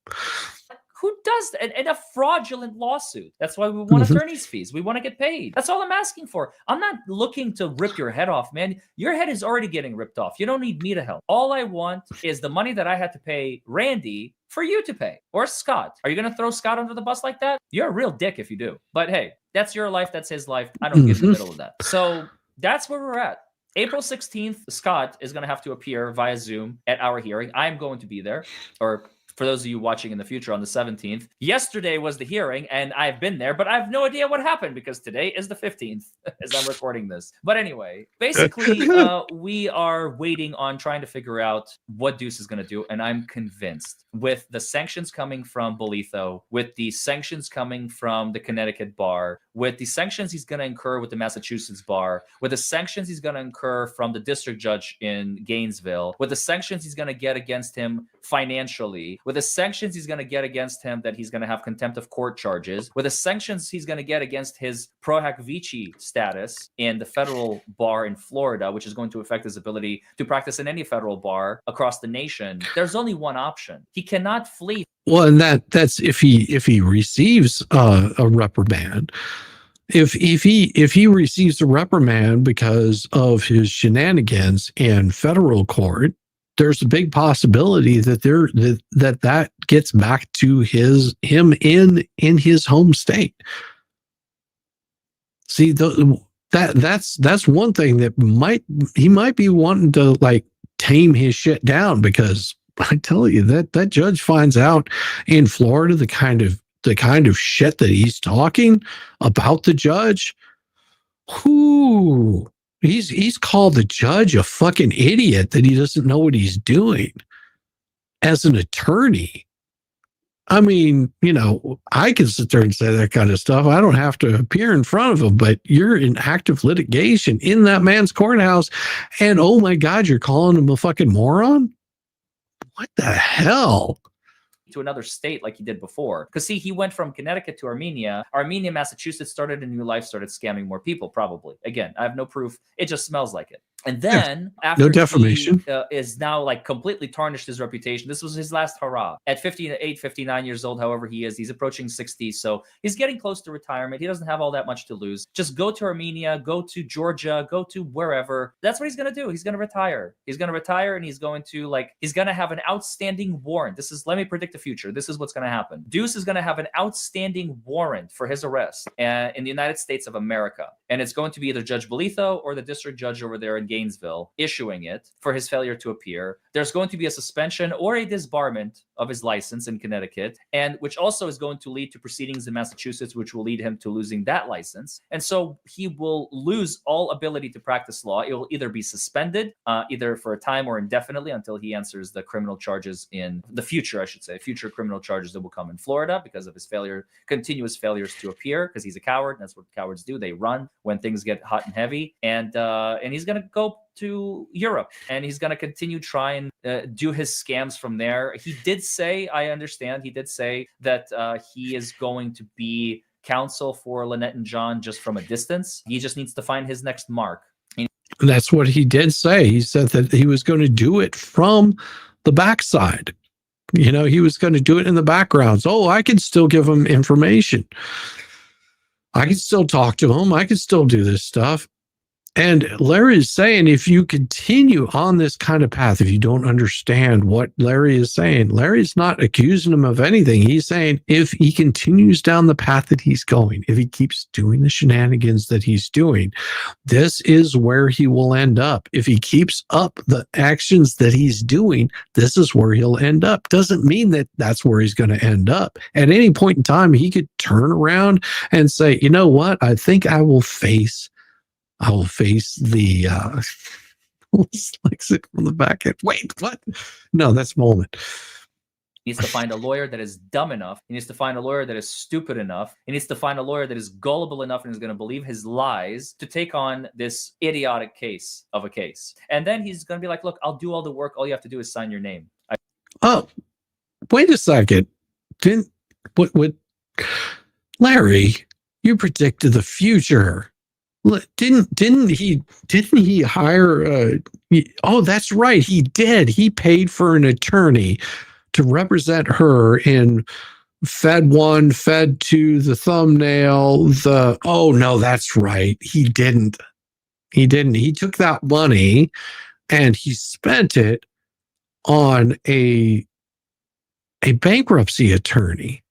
Who does that? In a fraudulent lawsuit. That's why we want attorney's fees. We want to get paid. That's all I'm asking for. I'm not looking to rip your head off, man. Your head is already getting ripped off. You don't need me to help. All I want is the money that I had to pay Randy for you to pay. Or Scott. Are you going to throw Scott under the bus like that? You're a real dick if you do. But hey, that's your life. That's his life. I don't get in the middle of that. So that's where we're at. April 16th, Scott is going to have to appear via Zoom at our hearing. I'm going to be there, or for those of you watching in the future, on the 17th. Yesterday was the hearing, and I've been there, but I have no idea what happened because today is the 15th as I'm recording this. But anyway, basically, we are waiting on trying to figure out what Deuce is going to do, and I'm convinced with the sanctions coming from Bolitho, with the sanctions coming from the Connecticut bar, with the sanctions he's going to incur with the Massachusetts bar, with the sanctions he's going to incur from the district judge in Gainesville, with the sanctions he's going to get against him financially, with the sanctions he's going to get against him that he's going to have contempt of court charges, with the sanctions he's going to get against his pro hac vici status in the federal bar in Florida, which is going to affect his ability to practice in any federal bar across the nation. There's only one option. He cannot flee. Well, and that's if he receives a reprimand. If he receives a reprimand because of his shenanigans in federal court, there's a big possibility that that gets back to him in his home state. See, that's one thing that he might be wanting to like tame his shit down, because I tell you that judge finds out in Florida the kind of shit that he's talking about the judge. Whoo. He's called the judge a fucking idiot that he doesn't know what he's doing as an attorney. I mean, you know, I can sit there and say that kind of stuff. I don't have to appear in front of him, but you're in active litigation in that man's courthouse. And oh my God, you're calling him a fucking moron? What the hell? to another state like he did before. Because see, he went from Connecticut to Armenia. Armenia, Massachusetts, started a new life, started scamming more people, probably. Again, I have no proof. It just smells like it. And then after No defamation. he is now like completely tarnished his reputation. This was his last hurrah. At 58, 59 years old, however he is, he's approaching 60. So he's getting close to retirement. He doesn't have all that much to lose. Just go to Armenia, go to Georgia, go to wherever. That's what he's going to do. He's going to retire. He's going to retire and he's going to he's going to have an outstanding warrant. Let me predict the future. This is what's going to happen. Deuce is going to have an outstanding warrant for his arrest in the United States of America. And it's going to be either Judge Bolitho or the district judge over there in Gainesville issuing it for his failure to appear. There's going to be a suspension or a disbarment of his license in Connecticut, and which also is going to lead to proceedings in Massachusetts, which will lead him to losing that license. And so he will lose all ability to practice law. It will either be suspended, either for a time or indefinitely until he answers the criminal charges in the future, I should say, future criminal charges that will come in Florida because of his continuous failures to appear, because he's a coward. That's what cowards do. They run when things get hot and heavy. And he's going to go to Europe and he's going to continue trying do his scams from there. He did say, I understand, he did say that he is going to be counsel for Lynette and John just from a distance. He just needs to find his next mark. That's what he did say. He said that he was going to do it from the backside. You know, he was going to do it in the background. So, I could still give him information. I could still talk to him. I could still do this stuff. And Larry is saying, if you continue on this kind of path, if you don't understand what Larry is saying, Larry's not accusing him of anything. He's saying if he continues down the path that he's going, if he keeps doing the shenanigans that he's doing, this is where he will end up. If he keeps up the actions that he's doing, this is where he'll end up. Doesn't mean that that's where he's going to end up. At any point in time, he could turn around and say, you know what? I think I will face the like on the back end. Wait, what? No, that's Molman. He needs to find a lawyer that is dumb enough. He needs to find a lawyer that is stupid enough. He needs to find a lawyer that is gullible enough and is going to believe his lies to take on this idiotic case. And then he's going to be like, look, I'll do all the work. All you have to do is sign your name. Oh, wait a second. What Larry, you predicted the future. Didn't he hire oh, that's right, he did. He paid for an attorney to represent her in Fed 1, Fed 2, the thumbnail, oh no, that's right. He didn't. He took that money and he spent it on a bankruptcy attorney.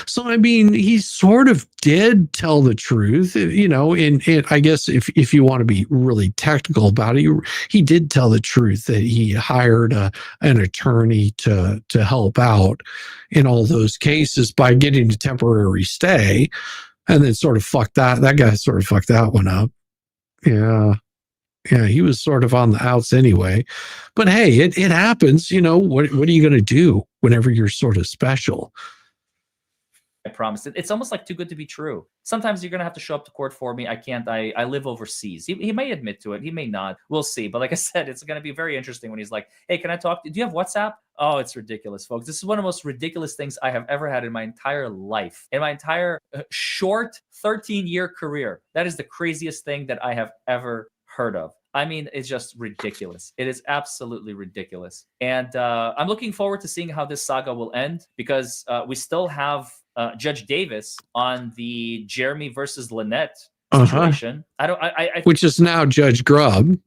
So, I mean, he sort of did tell the truth, you know, and I guess if you want to be really technical about it, he did tell the truth that he hired an attorney to help out in all those cases by getting a temporary stay, and then sort of that guy sort of fucked that one up. Yeah, he was sort of on the outs anyway. But hey, it happens, you know, what are you going to do whenever you're sort of special? I promise. It's almost like too good to be true. Sometimes you're going to have to show up to court for me. I can't. I live overseas. He may admit to it. He may not. We'll see. But like I said, it's going to be very interesting when he's like, hey, can I talk to you? Do you have WhatsApp? Oh, it's ridiculous, folks. This is one of the most ridiculous things I have ever had in my entire life. In my entire short 13-year career. That is the craziest thing that I have ever heard of. I mean, it's just ridiculous. It is absolutely ridiculous. And I'm looking forward to seeing how this saga will end, because we still have Judge Davis on the Jeremy versus Lynette situation. Which is now Judge Grobe.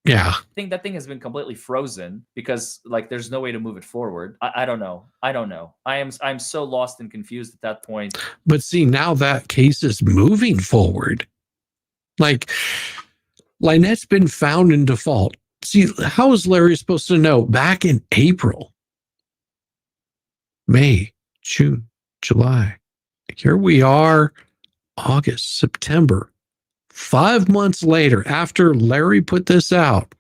Yeah. I think that thing has been completely frozen because like there's no way to move it forward. I don't know. I'm so lost and confused at that point. But see, now that case is moving forward. Like, Lynette's been found in default. See, how is Larry supposed to know? Back in April, May, June, July. Here we are, August, September. 5 months later, after Larry put this out,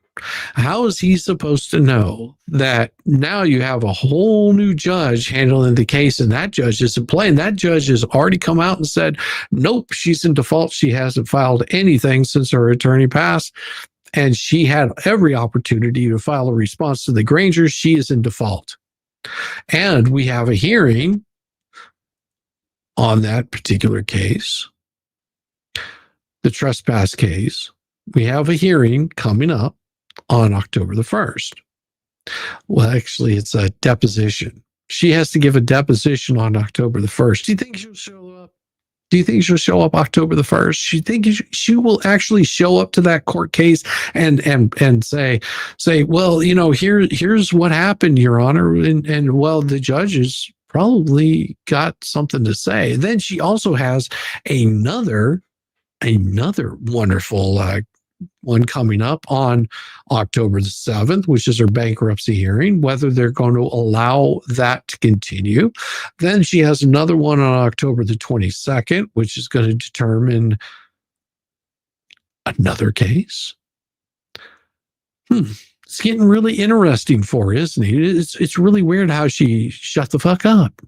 how is he supposed to know that now you have a whole new judge handling the case and that judge isn't playing? That judge has already come out and said, nope, she's in default. She hasn't filed anything since her attorney passed. And she had every opportunity to file a response to the Grangers. She is in default. And we have a hearing on that particular case, the trespass case. We have a hearing coming up on October the 1st. Well, actually, it's a deposition. She has to give a deposition on October the 1st. Do you think she'll show up? Do you think she'll show up October the 1st? She think she will actually show up to that court case and say, well, you know, here's what happened, Your Honor, and well, the judges probably got something to say. And then she also has another wonderful one coming up on October the 7th, which is her bankruptcy hearing, whether they're going to allow that to continue. Then she has another one on October the 22nd, which is going to determine another case. It's getting really interesting for her, isn't it? It's really weird how she shut the fuck up.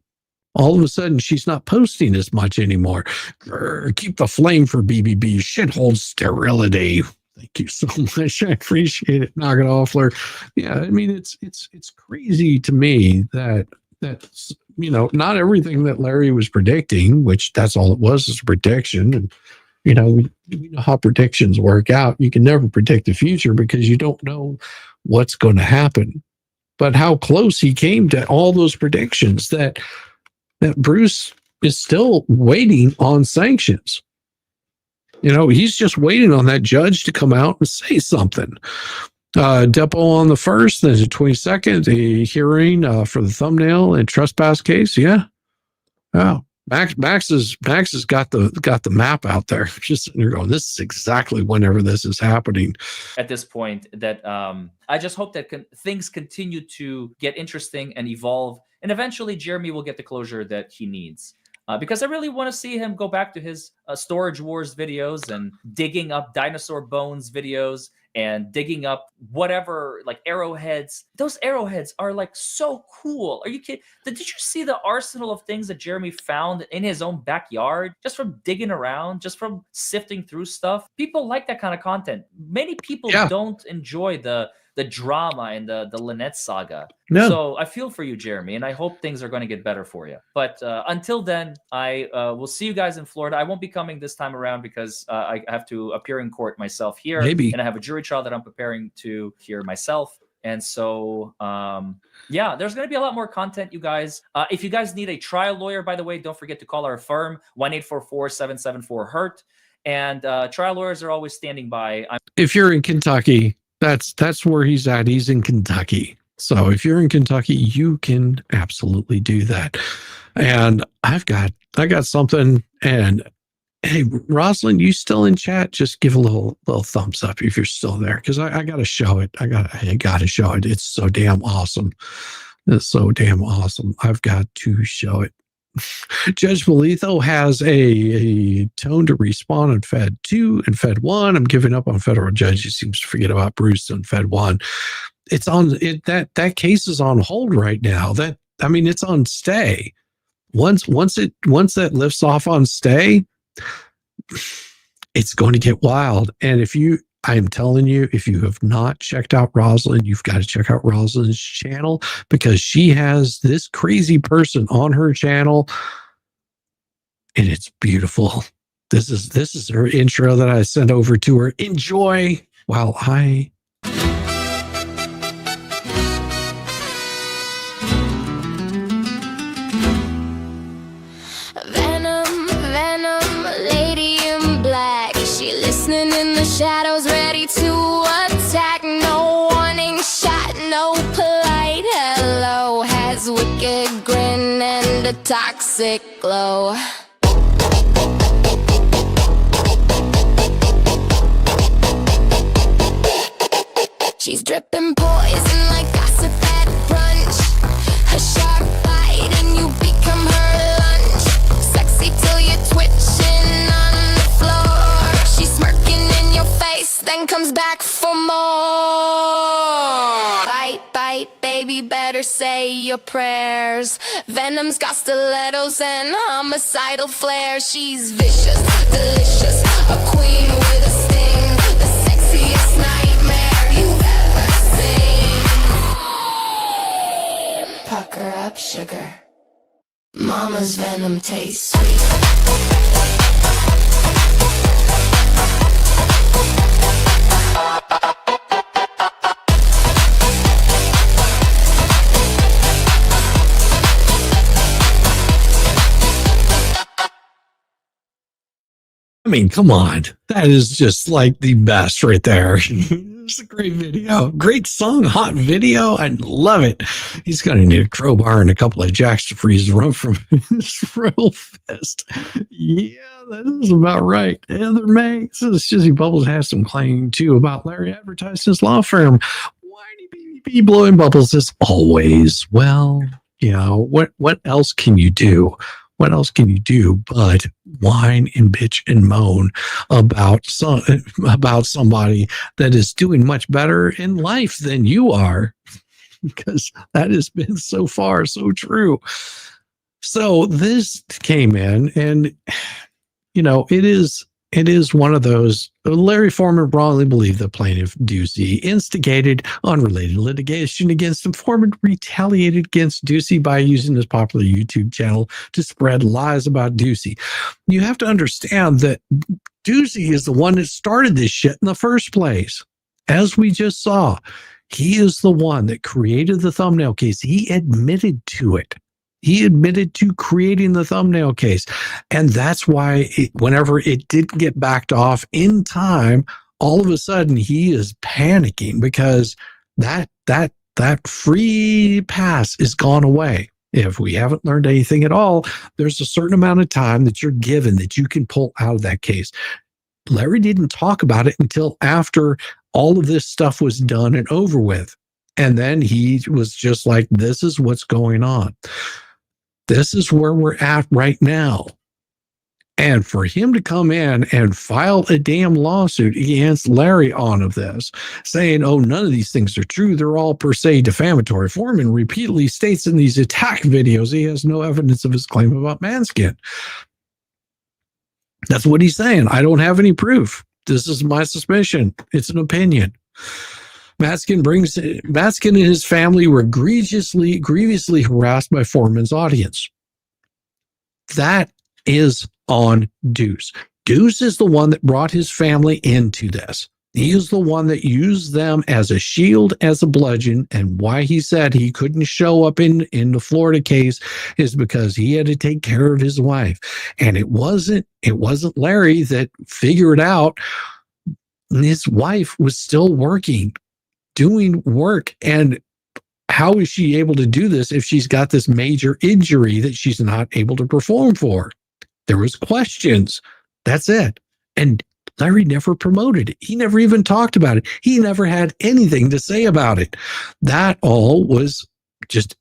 All of a sudden, she's not posting as much anymore. Keep the flame for BBB. Shithole sterility. Thank you so much. I appreciate it. Knock it off, Fleur. Yeah, I mean, it's crazy to me that you know, not everything that Larry was predicting, which that's all it was, is a prediction. And you know, we know how predictions work out. You can never predict the future because you don't know what's going to happen. But how close he came to all those predictions, that Bruce is still waiting on sanctions. You know, he's just waiting on that judge to come out and say something. Depo on the 1st, then the 22nd, the hearing for the thumbnail and trespass case. Yeah. Wow. Max has got the map out there. Just sitting there going, this is exactly whenever this is happening. At this point, that I just hope that things continue to get interesting and evolve, and eventually Jeremy will get the closure that he needs. Because I really want to see him go back to his Storage Wars videos and digging up dinosaur bones videos and digging up whatever, like arrowheads. Those arrowheads are like so cool. Are you kidding? Did you see the arsenal of things that Jeremy found in his own backyard just from digging around, just from sifting through stuff? People like that kind of content. Many people don't enjoy the drama and the Lynette saga. No. So I feel for you, Jeremy, and I hope things are going to get better for you. But until then, I will see you guys in Florida. I won't be coming this time around because I have to appear in court myself here. Maybe. And I have a jury trial that I'm preparing to hear myself. And so, yeah, there's going to be a lot more content, you guys. If you guys need a trial lawyer, by the way, don't forget to call our firm, 1-844-774-HURT. And trial lawyers are always standing by. If you're in Kentucky, that's where he's at. He's in Kentucky. So if you're in Kentucky, you can absolutely do that. And I got something. And hey, Rosalind, you still in chat? Just give a little thumbs up if you're still there, because I got to show it. I got to show it. It's so damn awesome. It's so damn awesome. I've got to show it. Judge Melitho has a tone to respond on Fed 2 and Fed 1. I'm giving up on federal judge. He seems to forget about Bruce on Fed 1. It's on it. That case is on hold right now. It's on stay. Once that lifts off on stay, it's going to get wild. And I'm telling you, if you have not checked out Rosalind, you've got to check out Rosalind's channel, because she has this crazy person on her channel, and it's beautiful. This is her intro that I sent over to her. Enjoy while I... Venom, lady in black. She listening in the shadows, ready to attack. No warning shot, no polite hello. Has wicked grin and a toxic glow. She's dripping poison like gossip at brunch. A sharp bite and you become her lunch. Sexy till you're twitching on the floor. She's smirking in your face, then comes back for more. Bite, bite, baby, better say your prayers. Venom's got stilettos and homicidal flair. She's vicious, delicious, a queen with a sting. The sexiest nightmare you've ever seen. pucker up, sugar. Mama's venom tastes sweet. I mean, come on. That is just like the best right there. It's a great video. Great song, hot video. I love it. He's going to need a crowbar and a couple of jacks to freeze the room from his real fist. Yeah, that is about right. Heather May says Shizzy Bubbles has some claim too about Larry advertised his law firm. Whiny BB blowing bubbles as always. Well, you know, what else can you do? What else can you do but whine and bitch and moan about somebody that is doing much better in life than you are? Because that has been so far so true. So this came in, and you know, it is one of those. Larry Forman wrongly believed that plaintiff Ducey instigated unrelated litigation against him. Forman retaliated against Ducey by using his popular YouTube channel to spread lies about Ducey. You have to understand that Ducey is the one that started this shit in the first place. As we just saw, he is the one that created the thumbnail case. He admitted to it. He admitted to creating the thumbnail case. And that's why whenever it didn't get backed off in time, all of a sudden he is panicking because that free pass is gone away. If we haven't learned anything at all, there's a certain amount of time that you're given that you can pull out of that case. Larry didn't talk about it until after all of this stuff was done and over with. And then he was just like, this is what's going on. This is where we're at right now. And for him to come in and file a damn lawsuit against Larry on of this, saying, oh, none of these things are true, they're all per se defamatory. Forman repeatedly states in these attack videos he has no evidence of his claim about Manskin. That's what he's saying. I don't have any proof. This is my suspicion. It's an opinion. Manskin and his family were grievously harassed by Forman's audience. That is on Deuce. Deuce is the one that brought his family into this. He is the one that used them as a shield, as a bludgeon, and why he said he couldn't show up in the Florida case is because he had to take care of his wife. And it wasn't Larry that figured out his wife was still working, doing work. And how is she able to do this if she's got this major injury that she's not able to perform for? There was questions. That's it. And Larry never promoted it. He never even talked about it. He never had anything to say about it. That all was just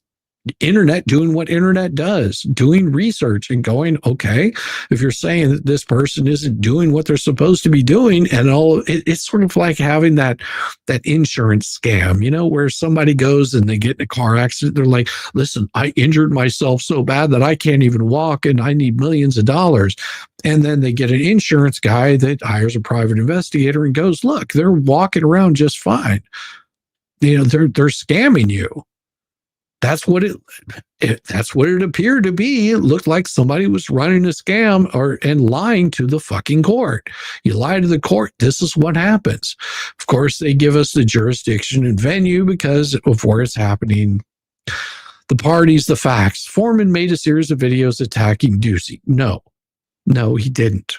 internet doing what internet does, doing research and going, okay, if you're saying that this person isn't doing what they're supposed to be doing, and all, it's sort of like having that insurance scam, you know, where somebody goes and they get in a car accident. They're like, listen, I injured myself so bad that I can't even walk and I need millions of dollars. And then they get an insurance guy that hires a private investigator and goes, look, they're walking around just fine. You know, they're scamming you. That's what it appeared to be. It looked like somebody was running a scam and lying to the fucking court. You lie to the court, this is what happens. Of course, they give us the jurisdiction and venue because of where it's happening. The parties, the facts. Forman made a series of videos attacking Ducey. No, he didn't.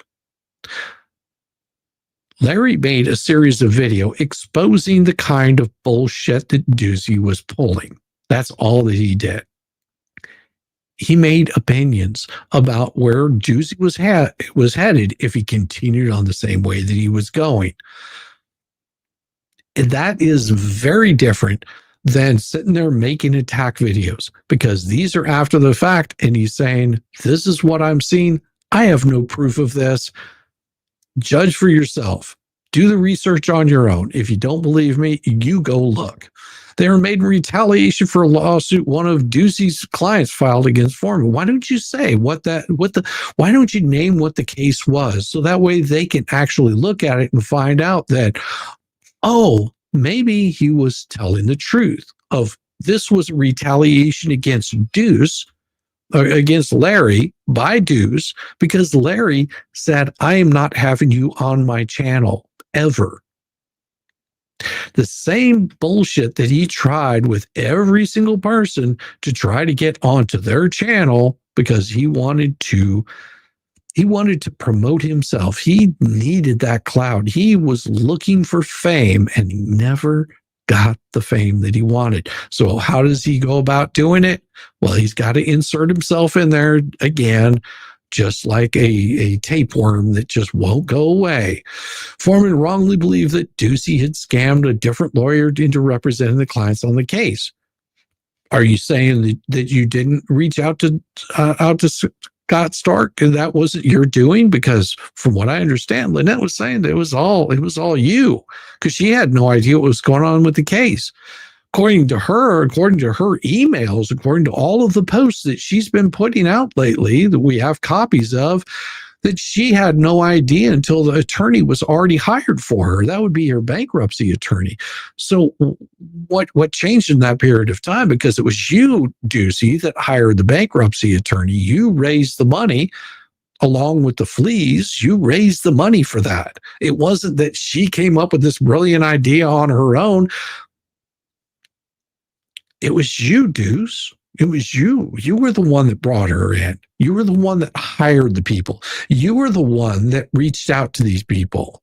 Larry made a series of video exposing the kind of bullshit that Ducey was pulling. That's all that he did. He made opinions about where Ducey was headed if he continued on the same way that he was going. And that is very different than sitting there making attack videos, because these are after the fact and he's saying, this is what I'm seeing. I have no proof of this. Judge for yourself. Do the research on your own. If you don't believe me, you go look. They were made in retaliation for a lawsuit one of Ducey's clients filed against Forman. Why don't you say why don't you name what the case was? So that way they can actually look at it and find out that, oh, maybe he was telling the truth of This was retaliation against Deuce, against Larry by Deuce, because Larry said, I am not having you on my channel ever. The same bullshit that he tried with every single person to try to get onto their channel because he wanted to promote himself. He needed that clout. He was looking for fame and he never got the fame that he wanted. So how does he go about doing it? Well, he's got to insert himself in there again, just like a tapeworm that just won't go away. Forman wrongly believed that Ducey had scammed a different lawyer into representing the clients on the case. Are you saying that you didn't reach out to Scott Stark and that wasn't your doing? Because from what I understand, Lynette was saying that it was all you, because she had no idea what was going on with the case. According to her emails, according to all of the posts that she's been putting out lately that we have copies of, that she had no idea until the attorney was already hired for her. That would be her bankruptcy attorney. So what changed in that period of time? Because it was you, Ducey, that hired the bankruptcy attorney. You raised the money along with the fleas. You raised the money for that. It wasn't that she came up with this brilliant idea on her own. It was you, Deuce. It was you. You were the one that brought her in. You were the one that hired the people. You were the one that reached out to these people.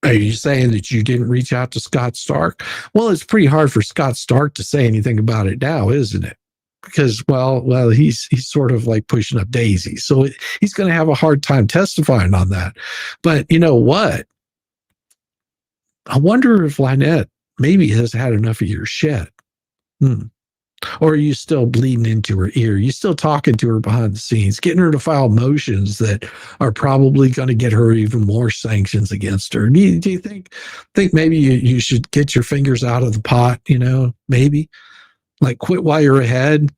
Are you saying that you didn't reach out to Scott Stark? Well, it's pretty hard for Scott Stark to say anything about it now, isn't it? Because, well, he's sort of like pushing up daisies. So he's going to have a hard time testifying on that. But you know what? I wonder if Lynette maybe has had enough of your shit. Or are you still bleeding into her ear? You still talking to her behind the scenes, getting her to file motions that are probably going to get her even more sanctions against her? Do you think maybe you should get your fingers out of the pot, maybe? Like quit while you're ahead,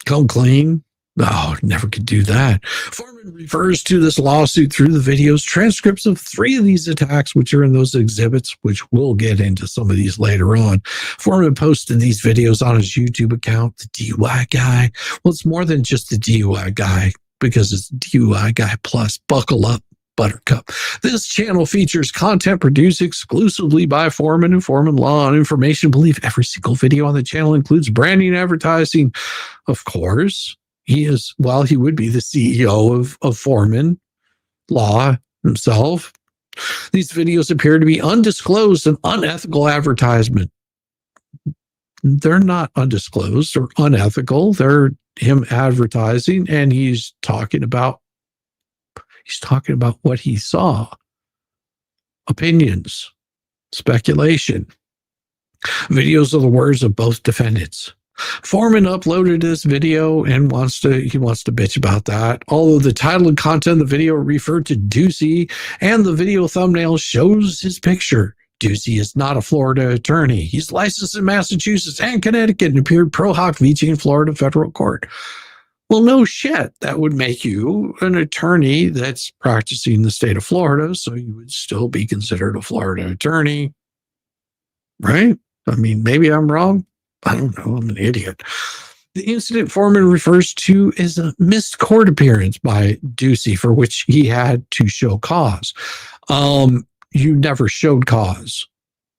come clean? Oh, never could do that. Forman refers to this lawsuit through the videos, transcripts of 3 of these attacks, which are in those exhibits, which we'll get into some of these later on. Forman posted these videos on his YouTube account, the DUI Guy. Well, it's more than just the DUI Guy, because it's DUI Guy plus Buckle Up, Buttercup. This channel features content produced exclusively by Forman and Forman Law and Information. Believe every single video on the channel includes branding, advertising, of course. He would be the CEO of Forman Law himself. These videos appear to be undisclosed and unethical advertisement. They're not undisclosed or unethical. They're him advertising, and he's talking about what he saw. Opinions, speculation. Videos of the words of both defendants. Forman uploaded this video and wants to bitch about that. Although the title and content of the video referred to Ducey, and the video thumbnail shows his picture. Ducey is not a Florida attorney. He's licensed in Massachusetts and Connecticut and appeared pro hoc vici in Florida federal court. Well, no shit. That would make you an attorney that's practicing in the state of Florida, so you would still be considered a Florida attorney, right? I mean, maybe I'm wrong. I don't know. I'm an idiot. The incident Forman refers to is a missed court appearance by Ducey, for which he had to show cause. You never showed cause.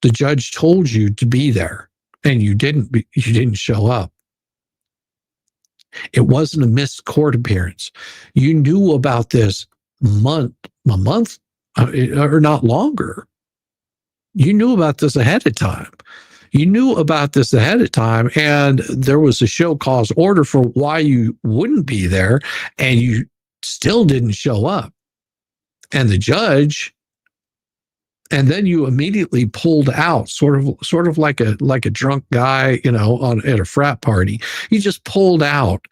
The judge told you to be there, and you didn't show up. It wasn't a missed court appearance. You knew about this a month, or not longer. You knew about this ahead of time. And there was a show cause order for why you wouldn't be there, and you still didn't show up. And the judge, and then you immediately pulled out, sort of like a drunk guy, at a frat party. You just pulled out.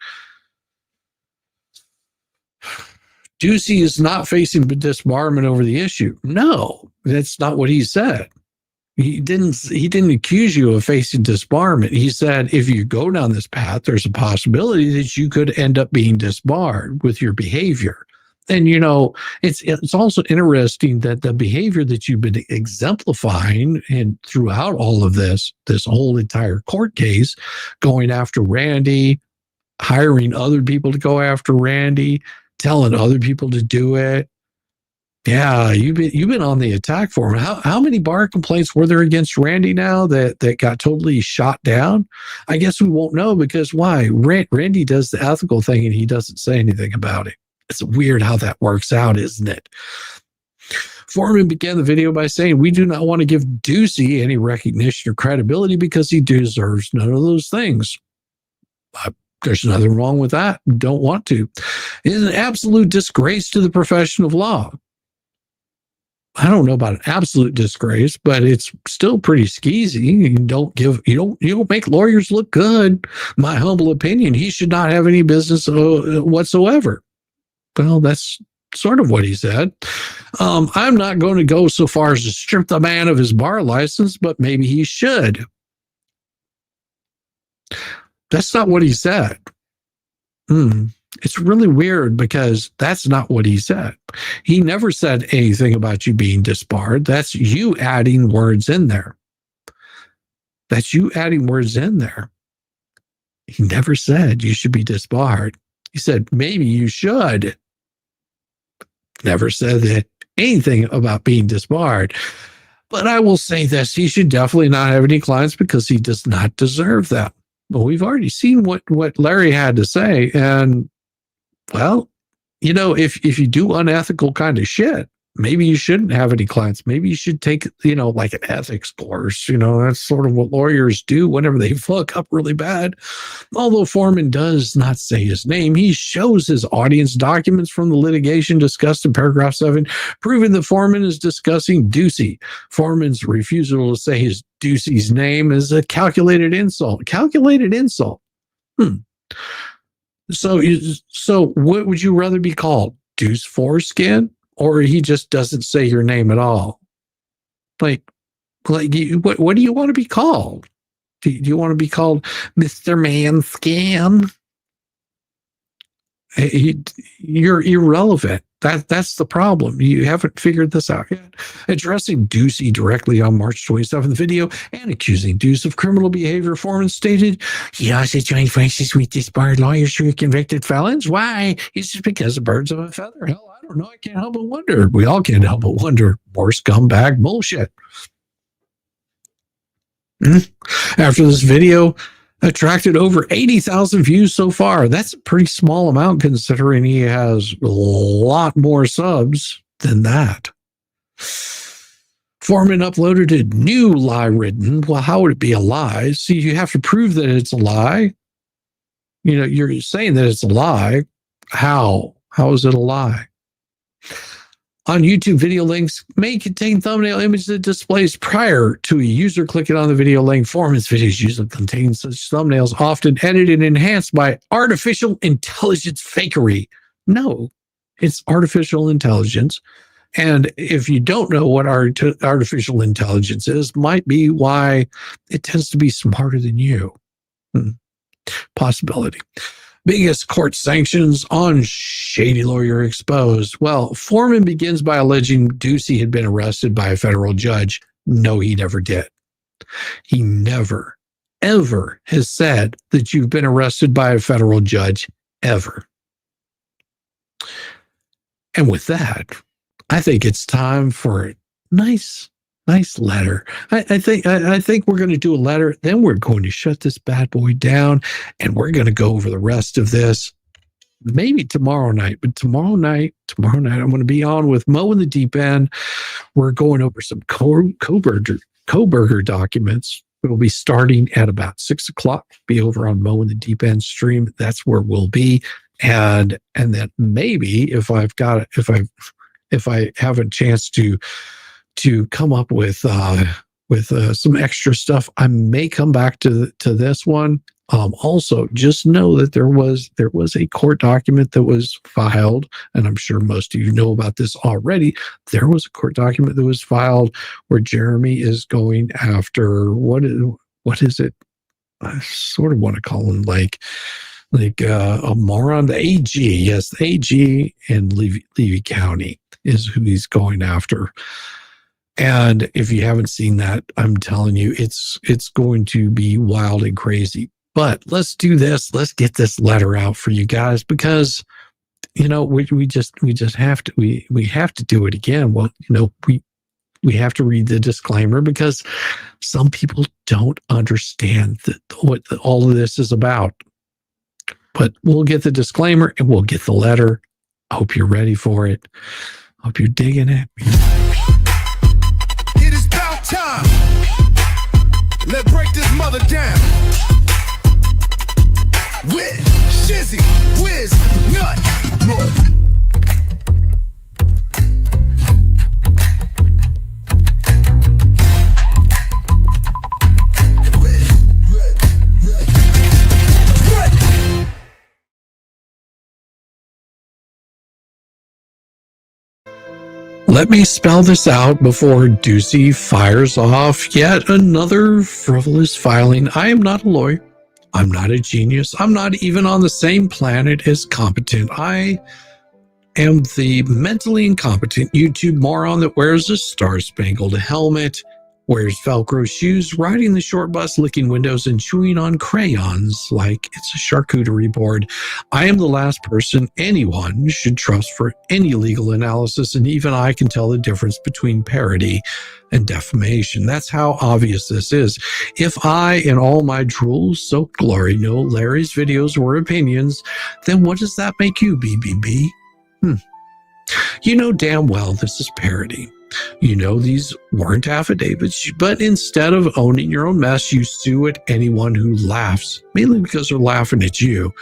Ducey is not facing disbarment over the issue. No, that's not what he said. He didn't accuse you of facing disbarment. He said, if you go down this path, there's a possibility that you could end up being disbarred with your behavior. And it's also interesting that the behavior that you've been exemplifying and throughout all of this whole entire court case, going after Randy, hiring other people to go after Randy, telling other people to do it. Yeah, you've been on the attack for him. How many bar complaints were there against Randy now that got totally shot down? I guess we won't know because why? Randy does the ethical thing and he doesn't say anything about it. It's weird how that works out, isn't it? Forman began the video by saying, "We do not want to give Ducey any recognition or credibility because he deserves none of those things." There's nothing wrong with that. Don't want to. It is an absolute disgrace to the profession of law. I don't know about an absolute disgrace, but it's still pretty skeezy. You don't make lawyers look good. My humble opinion, he should not have any business whatsoever. Well, that's sort of what he said. I'm not going to go so far as to strip the man of his bar license, but maybe he should. That's not what he said. It's really weird because that's not what he said. He never said anything about you being disbarred. That's you adding words in there. He never said you should be disbarred. He said, maybe you should. Never said anything about being disbarred. But I will say this, he should definitely not have any clients because he does not deserve them. But we've already seen what Larry had to say. And, well, if you do unethical kind of shit, maybe you shouldn't have any clients. Maybe you should take, like an ethics course. That's sort of what lawyers do whenever they fuck up really bad. Although Forman does not say his name, he shows his audience documents from the litigation discussed in paragraph 7, proving that Forman is discussing Ducey. Forman's refusal to say his Ducey's name is a calculated insult. So what would you rather be called? Deuce Foreskin? Or he just doesn't say your name at all? What do you want to be called? Do you want to be called Mr. Manscan? You're irrelevant. That's the problem. You haven't figured this out yet. Addressing Ducey directly on March 27th video and accusing Deuce of criminal behavior, Forman stated, he also joined forces with disbarred lawyers who are convicted felons. Why? It's just because of birds of a feather. Hell, I don't know. I can't help but wonder. We all can't help but wonder. More scumbag bullshit. After this video attracted over 80,000 views so far. That's a pretty small amount considering he has a lot more subs than that. Forman uploaded a new lie written. Well, how would it be a lie? See, you have to prove that it's a lie. You're saying that it's a lie. How? How is it a lie? On YouTube, video links may contain thumbnail images that displays prior to a user clicking on the video link. Forman's videos usually contain such thumbnails, often edited and enhanced by artificial intelligence fakery. No, it's artificial intelligence. And if you don't know what artificial intelligence is, might be why it tends to be smarter than you. Possibility. Biggest court sanctions on shady lawyer exposed. Well, Forman begins by alleging Ducey had been arrested by a federal judge. No, he never did. He never, ever has said that you've been arrested by a federal judge, ever. And with that, I think it's time for a nice letter. I think we're going to do a letter. Then we're going to shut this bad boy down, and we're going to go over the rest of this maybe tomorrow night. But tomorrow night, I'm going to be on with Mo in the Deep End. We're going over some Koberger documents. We'll be starting at about 6:00. Be over on Mo in the Deep End stream. That's where we'll be. And then maybe if I have a chance to come up with some extra stuff, I may come back to this one. Also, just know that there was a court document that was filed, and I'm sure most of you know about this already. There was a court document that was filed where Jeremy is going after what is it? I sort of want to call him like like a moron. The AG, yes, the AG in Levy County is who he's going after. And if you haven't seen that, I'm telling you, it's going to be wild and crazy. But let's do this. Let's get this letter out for you guys, because we just have to we have to do it again. Well, we have to read the disclaimer, because some people don't understand what all of this is about. But we'll get the disclaimer and we'll get the letter. I hope you're ready for it. Hope you're digging it. It is about time. Let's break this mother down. With Shizzy, Wiz, Nut. Let me spell this out before Deucey fires off yet another frivolous filing. I am not a lawyer. I'm not a genius. I'm not even on the same planet as competent. I am the mentally incompetent YouTube moron that wears a star-spangled helmet, wears Velcro shoes, riding the short bus, licking windows, and chewing on crayons like it's a charcuterie board. I am the last person anyone should trust for any legal analysis, and even I can tell the difference between parody and defamation. That's how obvious this is. If I, in all my drool-soaked glory, know Larry's videos were opinions, then what does that make you, BBB? You know damn well this is parody. You know these weren't affidavits, but instead of owning your own mess, you sue at anyone who laughs, mainly because they're laughing at you.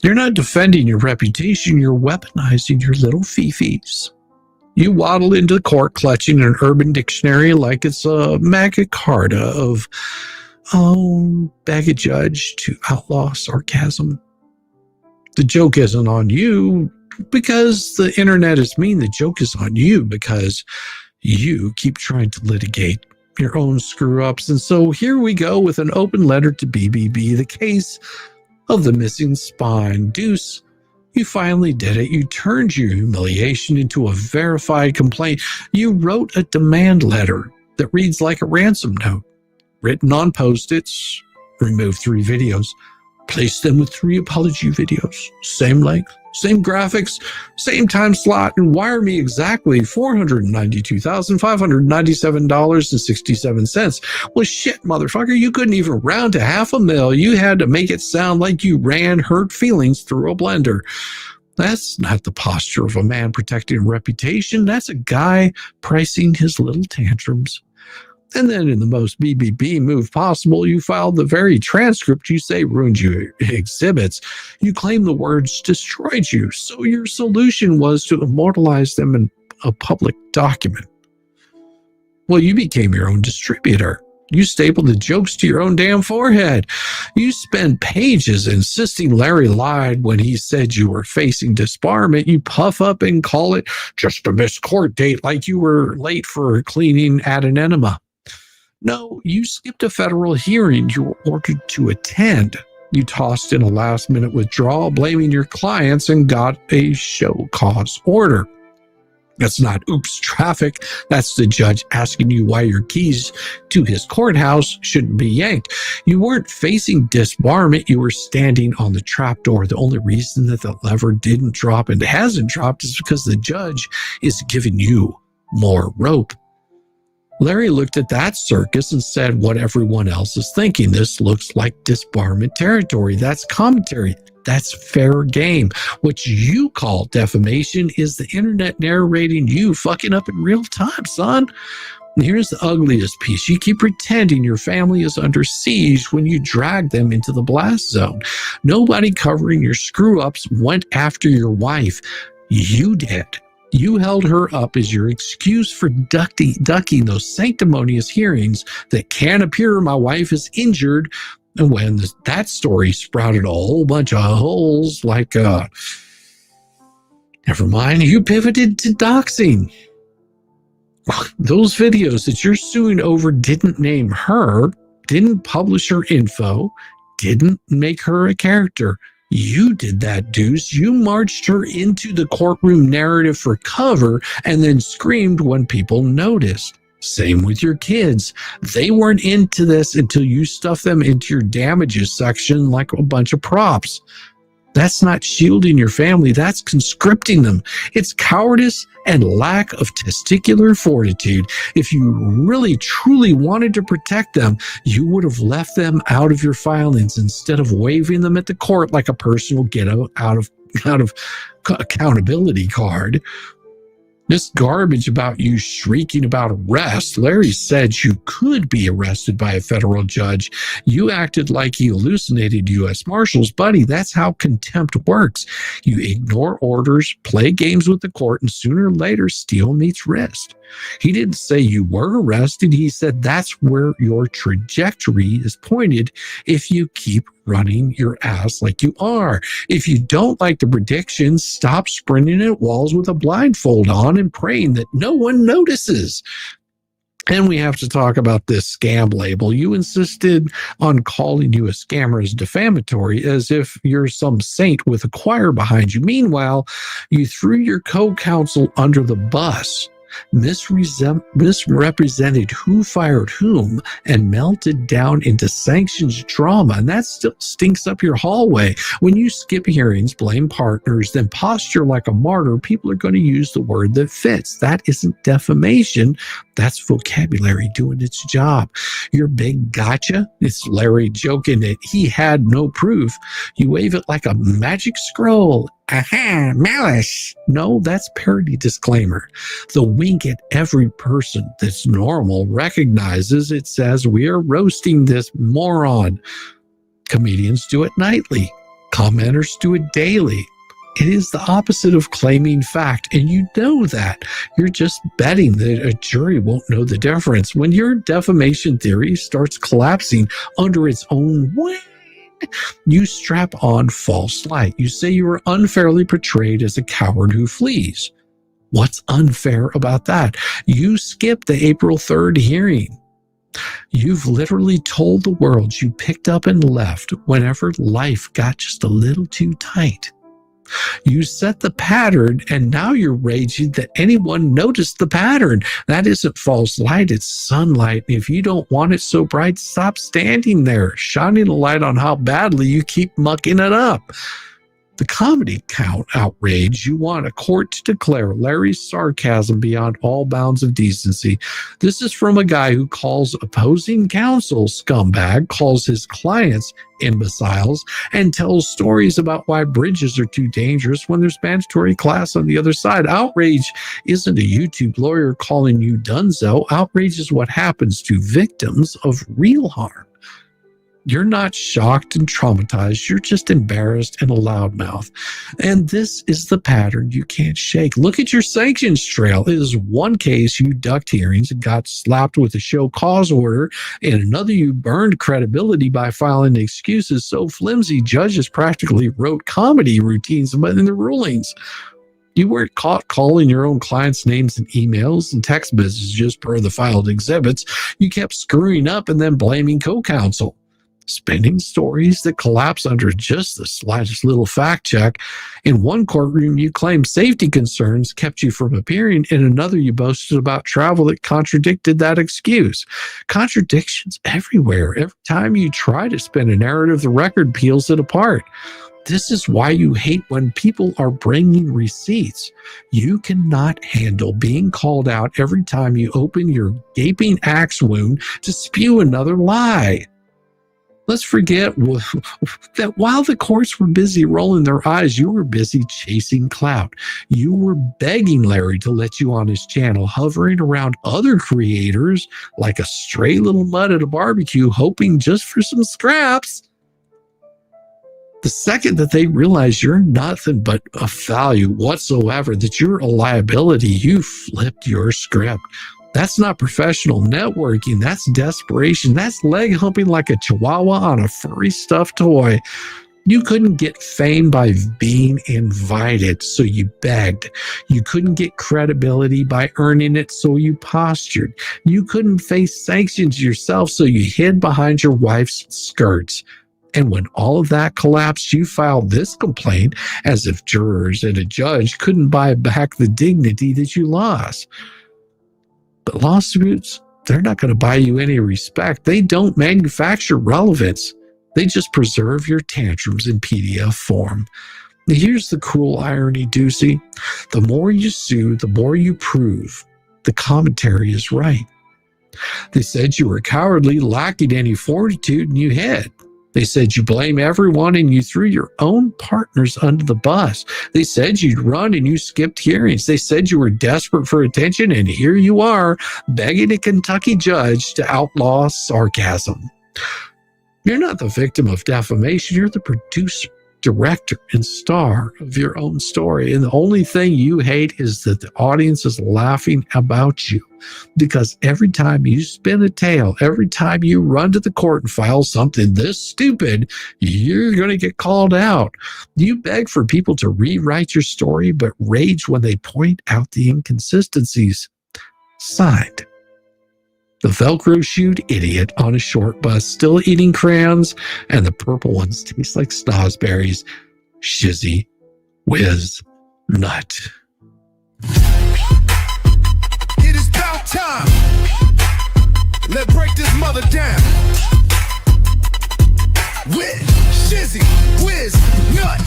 You're not defending your reputation, you're weaponizing your little fifis. You waddle into the court clutching an urban dictionary like it's a Magna Carta of, beg a judge to outlaw sarcasm. The joke isn't on you because the internet is mean. The joke is on you because you keep trying to litigate your own screw-ups. And so here we go with an open letter to BBB, the case of the missing spine. Deuce, you finally did it. You turned your humiliation into a verified complaint. You wrote a demand letter that reads like a ransom note, written on Post-its, removed 3 videos, placed them with 3 apology videos, same length, same graphics, same time slot, and wire me exactly $492,597.67. Well, shit, motherfucker, you couldn't even round to $500,000. You had to make it sound like you ran hurt feelings through a blender. That's not the posture of a man protecting a reputation. That's a guy pricing his little tantrums. And then in the most BBB move possible, you filed the very transcript you say ruined your exhibits. You claim the words destroyed you, so your solution was to immortalize them in a public document. Well, you became your own distributor. You stapled the jokes to your own damn forehead. You spent pages insisting Larry lied when he said you were facing disbarment. You puff up and call it just a missed court date like you were late for cleaning at an enema. No, you skipped a federal hearing you were ordered to attend. You tossed in a last-minute withdrawal, blaming your clients, and got a show cause order. That's not oops traffic. That's the judge asking you why your keys to his courthouse shouldn't be yanked. You weren't facing disbarment. You were standing on the trapdoor. The only reason that the lever didn't drop and hasn't dropped is because the judge is giving you more rope. Larry looked at that circus and said what everyone else is thinking. This looks like disbarment territory. That's commentary. That's fair game. What you call defamation is the internet narrating you fucking up in real time, son. And here's the ugliest piece. You keep pretending your family is under siege when you drag them into the blast zone. Nobody covering your screw-ups went after your wife. You did. You held her up as your excuse for ducking those sanctimonious hearings that can't appear my wife is injured. And when that story sprouted a whole bunch of holes like, never mind, you pivoted to doxing. Those videos that you're suing over didn't name her, didn't publish her info, didn't make her a character. You did that, Deuce. You marched her into the courtroom narrative for cover and then screamed when people noticed. Same with your kids. They weren't into this until you stuffed them into your damages section like a bunch of props. That's not shielding your family. That's conscripting them. It's cowardice and lack of testicular fortitude. If you really, truly wanted to protect them, you would have left them out of your filings instead of waving them at the court like a personal get out of accountability card. This garbage about you shrieking about arrest. Larry said you could be arrested by a federal judge. You acted like he hallucinated U.S. Marshals. Buddy, that's how contempt works. You ignore orders, play games with the court, and sooner or later, steel meets wrist. He didn't say you were arrested. He said that's where your trajectory is pointed if you keep running your ass like you are. If you don't like the predictions, stop sprinting at walls with a blindfold on and praying that no one notices. And we have to talk about this scam label. You insisted on calling you a scammer as defamatory, as if you're some saint with a choir behind you. Meanwhile, you threw your co-counsel under the bus, misrepresented who fired whom, and melted down into sanctions drama. And that still stinks up your hallway. When you skip hearings, blame partners, then posture like a martyr, people are going to use the word that fits. That isn't defamation. That's vocabulary doing its job. Your big gotcha, it's Larry joking that he had no proof. You wave it like a magic scroll. Aha, malice. No, that's parody disclaimer. The wink at every person that's normal recognizes it says we are roasting this moron. Comedians do it nightly. Commenters do it daily. It is the opposite of claiming fact, and you know that. You're just betting that a jury won't know the difference. When your defamation theory starts collapsing under its own weight, you strap on false light. You say you were unfairly portrayed as a coward who flees. What's unfair about that? You skipped the April 3rd hearing. You've literally told the world you picked up and left whenever life got just a little too tight. You set the pattern, and now you're raging that anyone noticed the pattern. That isn't false light, it's sunlight. If you don't want it so bright, stop standing there, shining a light on how badly you keep mucking it up. The comedy count outrage. You want a court to declare Larry's sarcasm beyond all bounds of decency. This is from a guy who calls opposing counsel scumbag, calls his clients imbeciles, and tells stories about why bridges are too dangerous when there's mandatory class on the other side. Outrage isn't a YouTube lawyer calling you dunzo. Outrage is what happens to victims of real harm. You're not shocked and traumatized. You're just embarrassed and a loudmouth. And this is the pattern you can't shake. Look at your sanctions trail. It is one case you ducked hearings and got slapped with a show cause order. In another, you burned credibility by filing excuses so flimsy judges practically wrote comedy routines in the rulings. You weren't caught calling your own clients' names in emails and text messages per the filed exhibits. You kept screwing up and then blaming co-counsel. Spinning stories that collapse under just the slightest little fact check. In one courtroom, you claimed safety concerns kept you from appearing. In another, you boasted about travel that contradicted that excuse. Contradictions everywhere. Every time you try to spin a narrative, the record peels it apart. This is why you hate when people are bringing receipts. You cannot handle being called out every time you open your gaping axe wound to spew another lie. Let's forget that while the courts were busy rolling their eyes, you were busy chasing clout. You were begging Larry to let you on his channel, hovering around other creators like a stray little mutt at a barbecue, hoping just for some scraps. The second that they realize you're nothing but a value whatsoever, that you're a liability, you flipped your script. That's not professional networking. That's desperation. That's leg humping like a chihuahua on a furry stuffed toy. You couldn't get fame by being invited, so you begged. You couldn't get credibility by earning it, so you postured. You couldn't face sanctions yourself, so you hid behind your wife's skirts. And when all of that collapsed, you filed this complaint as if jurors and a judge couldn't buy back the dignity that you lost. But lawsuits, they're not going to buy you any respect. They don't manufacture relevance. They just preserve your tantrums in PDF form. Here's the cruel irony, Deucey. The more you sue, the more you prove the commentary is right. They said you were cowardly, lacking any fortitude, and you hid. They said you blame everyone and you threw your own partners under the bus. They said you'd run and you skipped hearings. They said you were desperate for attention, and here you are, begging a Kentucky judge to outlaw sarcasm. You're not the victim of defamation. You're the producer, director, and star of your own story. And the only thing you hate is that the audience is laughing about you. Because every time you spin a tale, every time you run to the court and file something this stupid, you're going to get called out. You beg for people to rewrite your story, but rage when they point out the inconsistencies. Signed, the Velcro shoed idiot on a short bus, still eating crayons, and the purple ones taste like snozberries. Shizzy Whiz Nut. It is about time. Let's break this mother down. Whiz, shizzy, whiz, nut.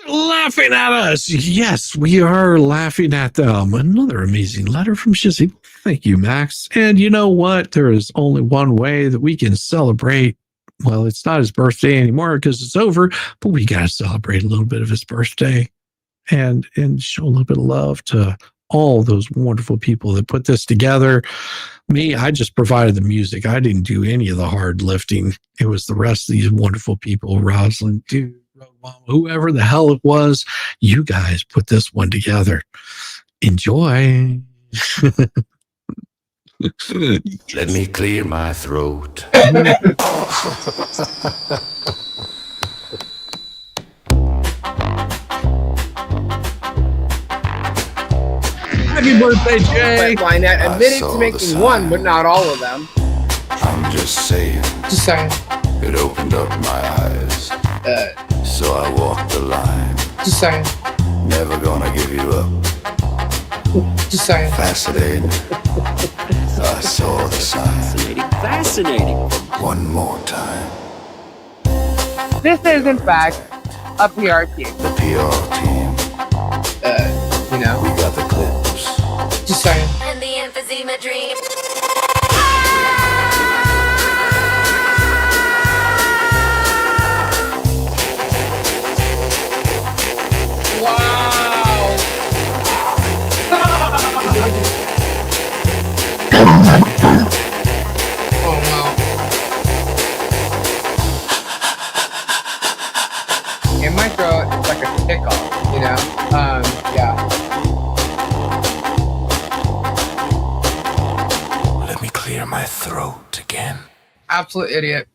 Laughing at us. Yes, we are laughing at them. Another amazing letter from Shizzy. Thank you, Max. And you know what? There is only one way that we can celebrate. Well, it's not his birthday anymore because it's over, but we got to celebrate a little bit of his birthday and show a little bit of love to all those wonderful people that put this together. Me, I just provided the music. I didn't do any of the hard lifting. It was the rest of these wonderful people, Rosalind, dude, whoever the hell it was. You guys put this one together. Enjoy. Let me clear my throat. Happy birthday, Jay. Why not? Admitted saw to the making sign. one, but not all of them. I'm just saying, Just saying. it opened up my eyes. So I walked the line. Just saying. Never gonna give you up. Just saying. Fascinating. I saw the sign. Fascinating. One more time. This is, in fact, a PR team. The PR team. You know. We got the clips. Just saying. And the emphysema dream. Oh wow. In my throat, it's like a tickle, you know? Yeah. Let me clear my throat again. Absolute idiot.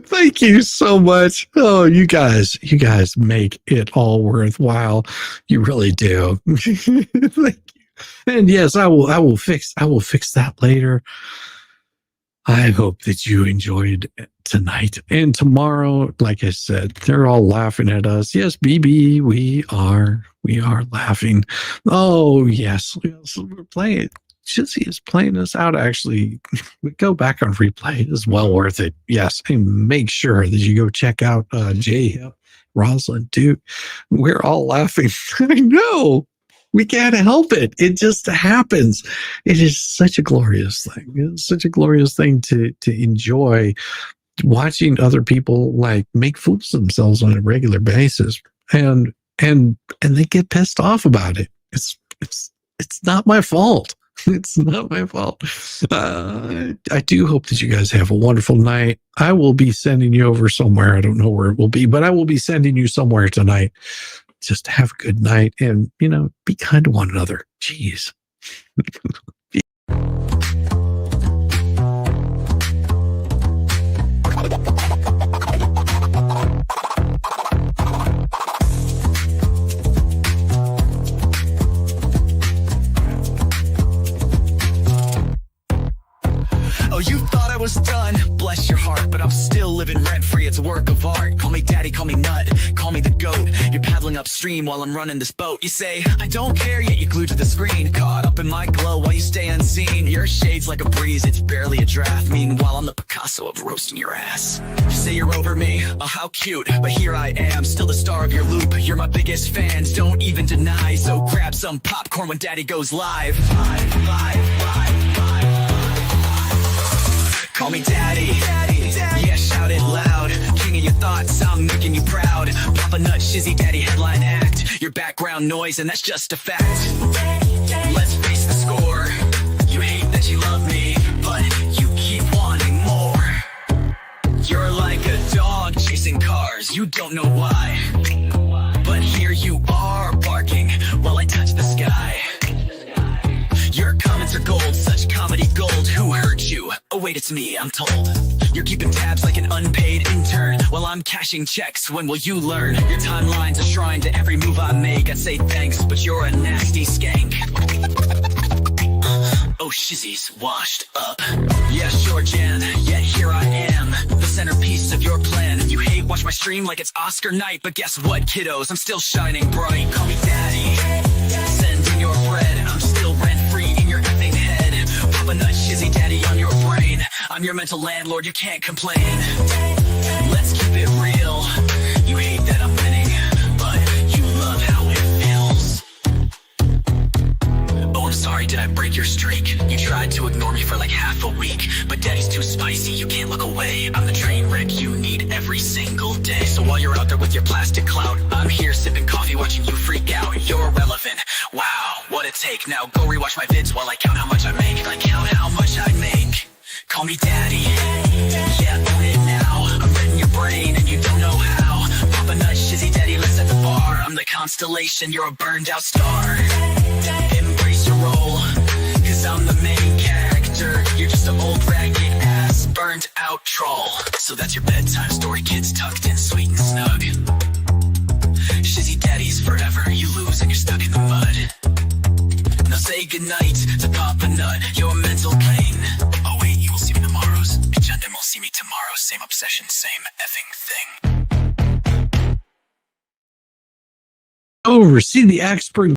Thank you so much. Oh, you guys make it all worthwhile. You really do. Thank you. And yes, I will fix that later. I hope that you enjoyed tonight and tomorrow. Like I said, they're all laughing at us. Yes, BB, we are laughing. Oh yes, we're playing. Shizzy is playing us out. Actually, we go back on replay. It's well worth it. Yes, and make sure that you go check out Jay, Rosalind, Duke. We're all laughing. I know. We can't help it. It just happens. It is such a glorious thing. It's such a glorious thing to enjoy watching other people like make fools of themselves on a regular basis, and they get pissed off about it. It's not my fault. It's not my fault. I do hope that you guys have a wonderful night. I will be sending you over somewhere. I don't know where it will be, but I will be sending you somewhere tonight just have a good night and, be kind to one another. Jeez. Oh, you thought I was done, bless your heart, but I'm still living rent-free, it's a work of art. Call me daddy, call me nut, call me the goat. You're paddling upstream while I'm running this boat. You say, I don't care, yet you're glued to the screen. Caught up in my glow while you stay unseen. Your shade's like a breeze, it's barely a draft. Meanwhile, I'm the Picasso of roasting your ass. You say you're over me, oh how cute, but here I am, still the star of your loop. You're my biggest fans, don't even deny, so grab some popcorn when daddy goes live. Live. Call me daddy, yeah, shout it loud. King of your thoughts, I'm making you proud. Papa Nut, Shizzy Daddy, headline act. Your background noise, and that's just a fact. Let's face the score. You hate that you love me, but you keep wanting more. You're like a dog chasing cars, you don't know why. But here you are, barking while I touch the sky. Your comments are gold, such comedy gold. Who hurt you? Oh wait, it's me, I'm told. You're keeping tabs like an unpaid intern while I'm cashing checks. When will you learn? Your timeline's a shrine to every move I make. I'd say thanks, but you're a nasty skank. Oh, Shizzy's washed up. Yeah, sure, Jan, yet here I am, the centerpiece of your plan. You hate watch my stream like it's Oscar night, but guess what, kiddos? I'm still shining bright. Call me daddy. Send in your bread, I'm still rent-free in your effing head. Papa Nut, Shizzy Daddy on your brain. I'm your mental landlord, you can't complain. Let's keep it real. You hate that I'm winning, but you love how it feels. Oh, I'm sorry, did I break your streak? You tried to ignore me for like half a week, but daddy's too spicy, you can't look away. I'm the train wreck you need every single day. So while you're out there with your plastic clout, I'm here sipping coffee watching you freak out. You're irrelevant, wow, what a take. Now go rewatch my vids while I count how much I make. I count how much I make. Call me daddy, yeah, own it now. I'm reading your brain and you don't know how. Papa Nut, Shizzy Daddy, let's set the bar. I'm the constellation, you're a burned out star. Embrace your role, cause I'm the main character. You're just an old ragged ass, burned out troll. So that's your bedtime story, kids tucked in sweet and snug. Shizzy Daddy's forever, you lose and you're stuck in the mud. Now say goodnight to Papa Nut, your mental pain. Oh wait, you will see me tomorrow's. Agenda will see me tomorrow, same obsession, same effing thing. Over, see the expert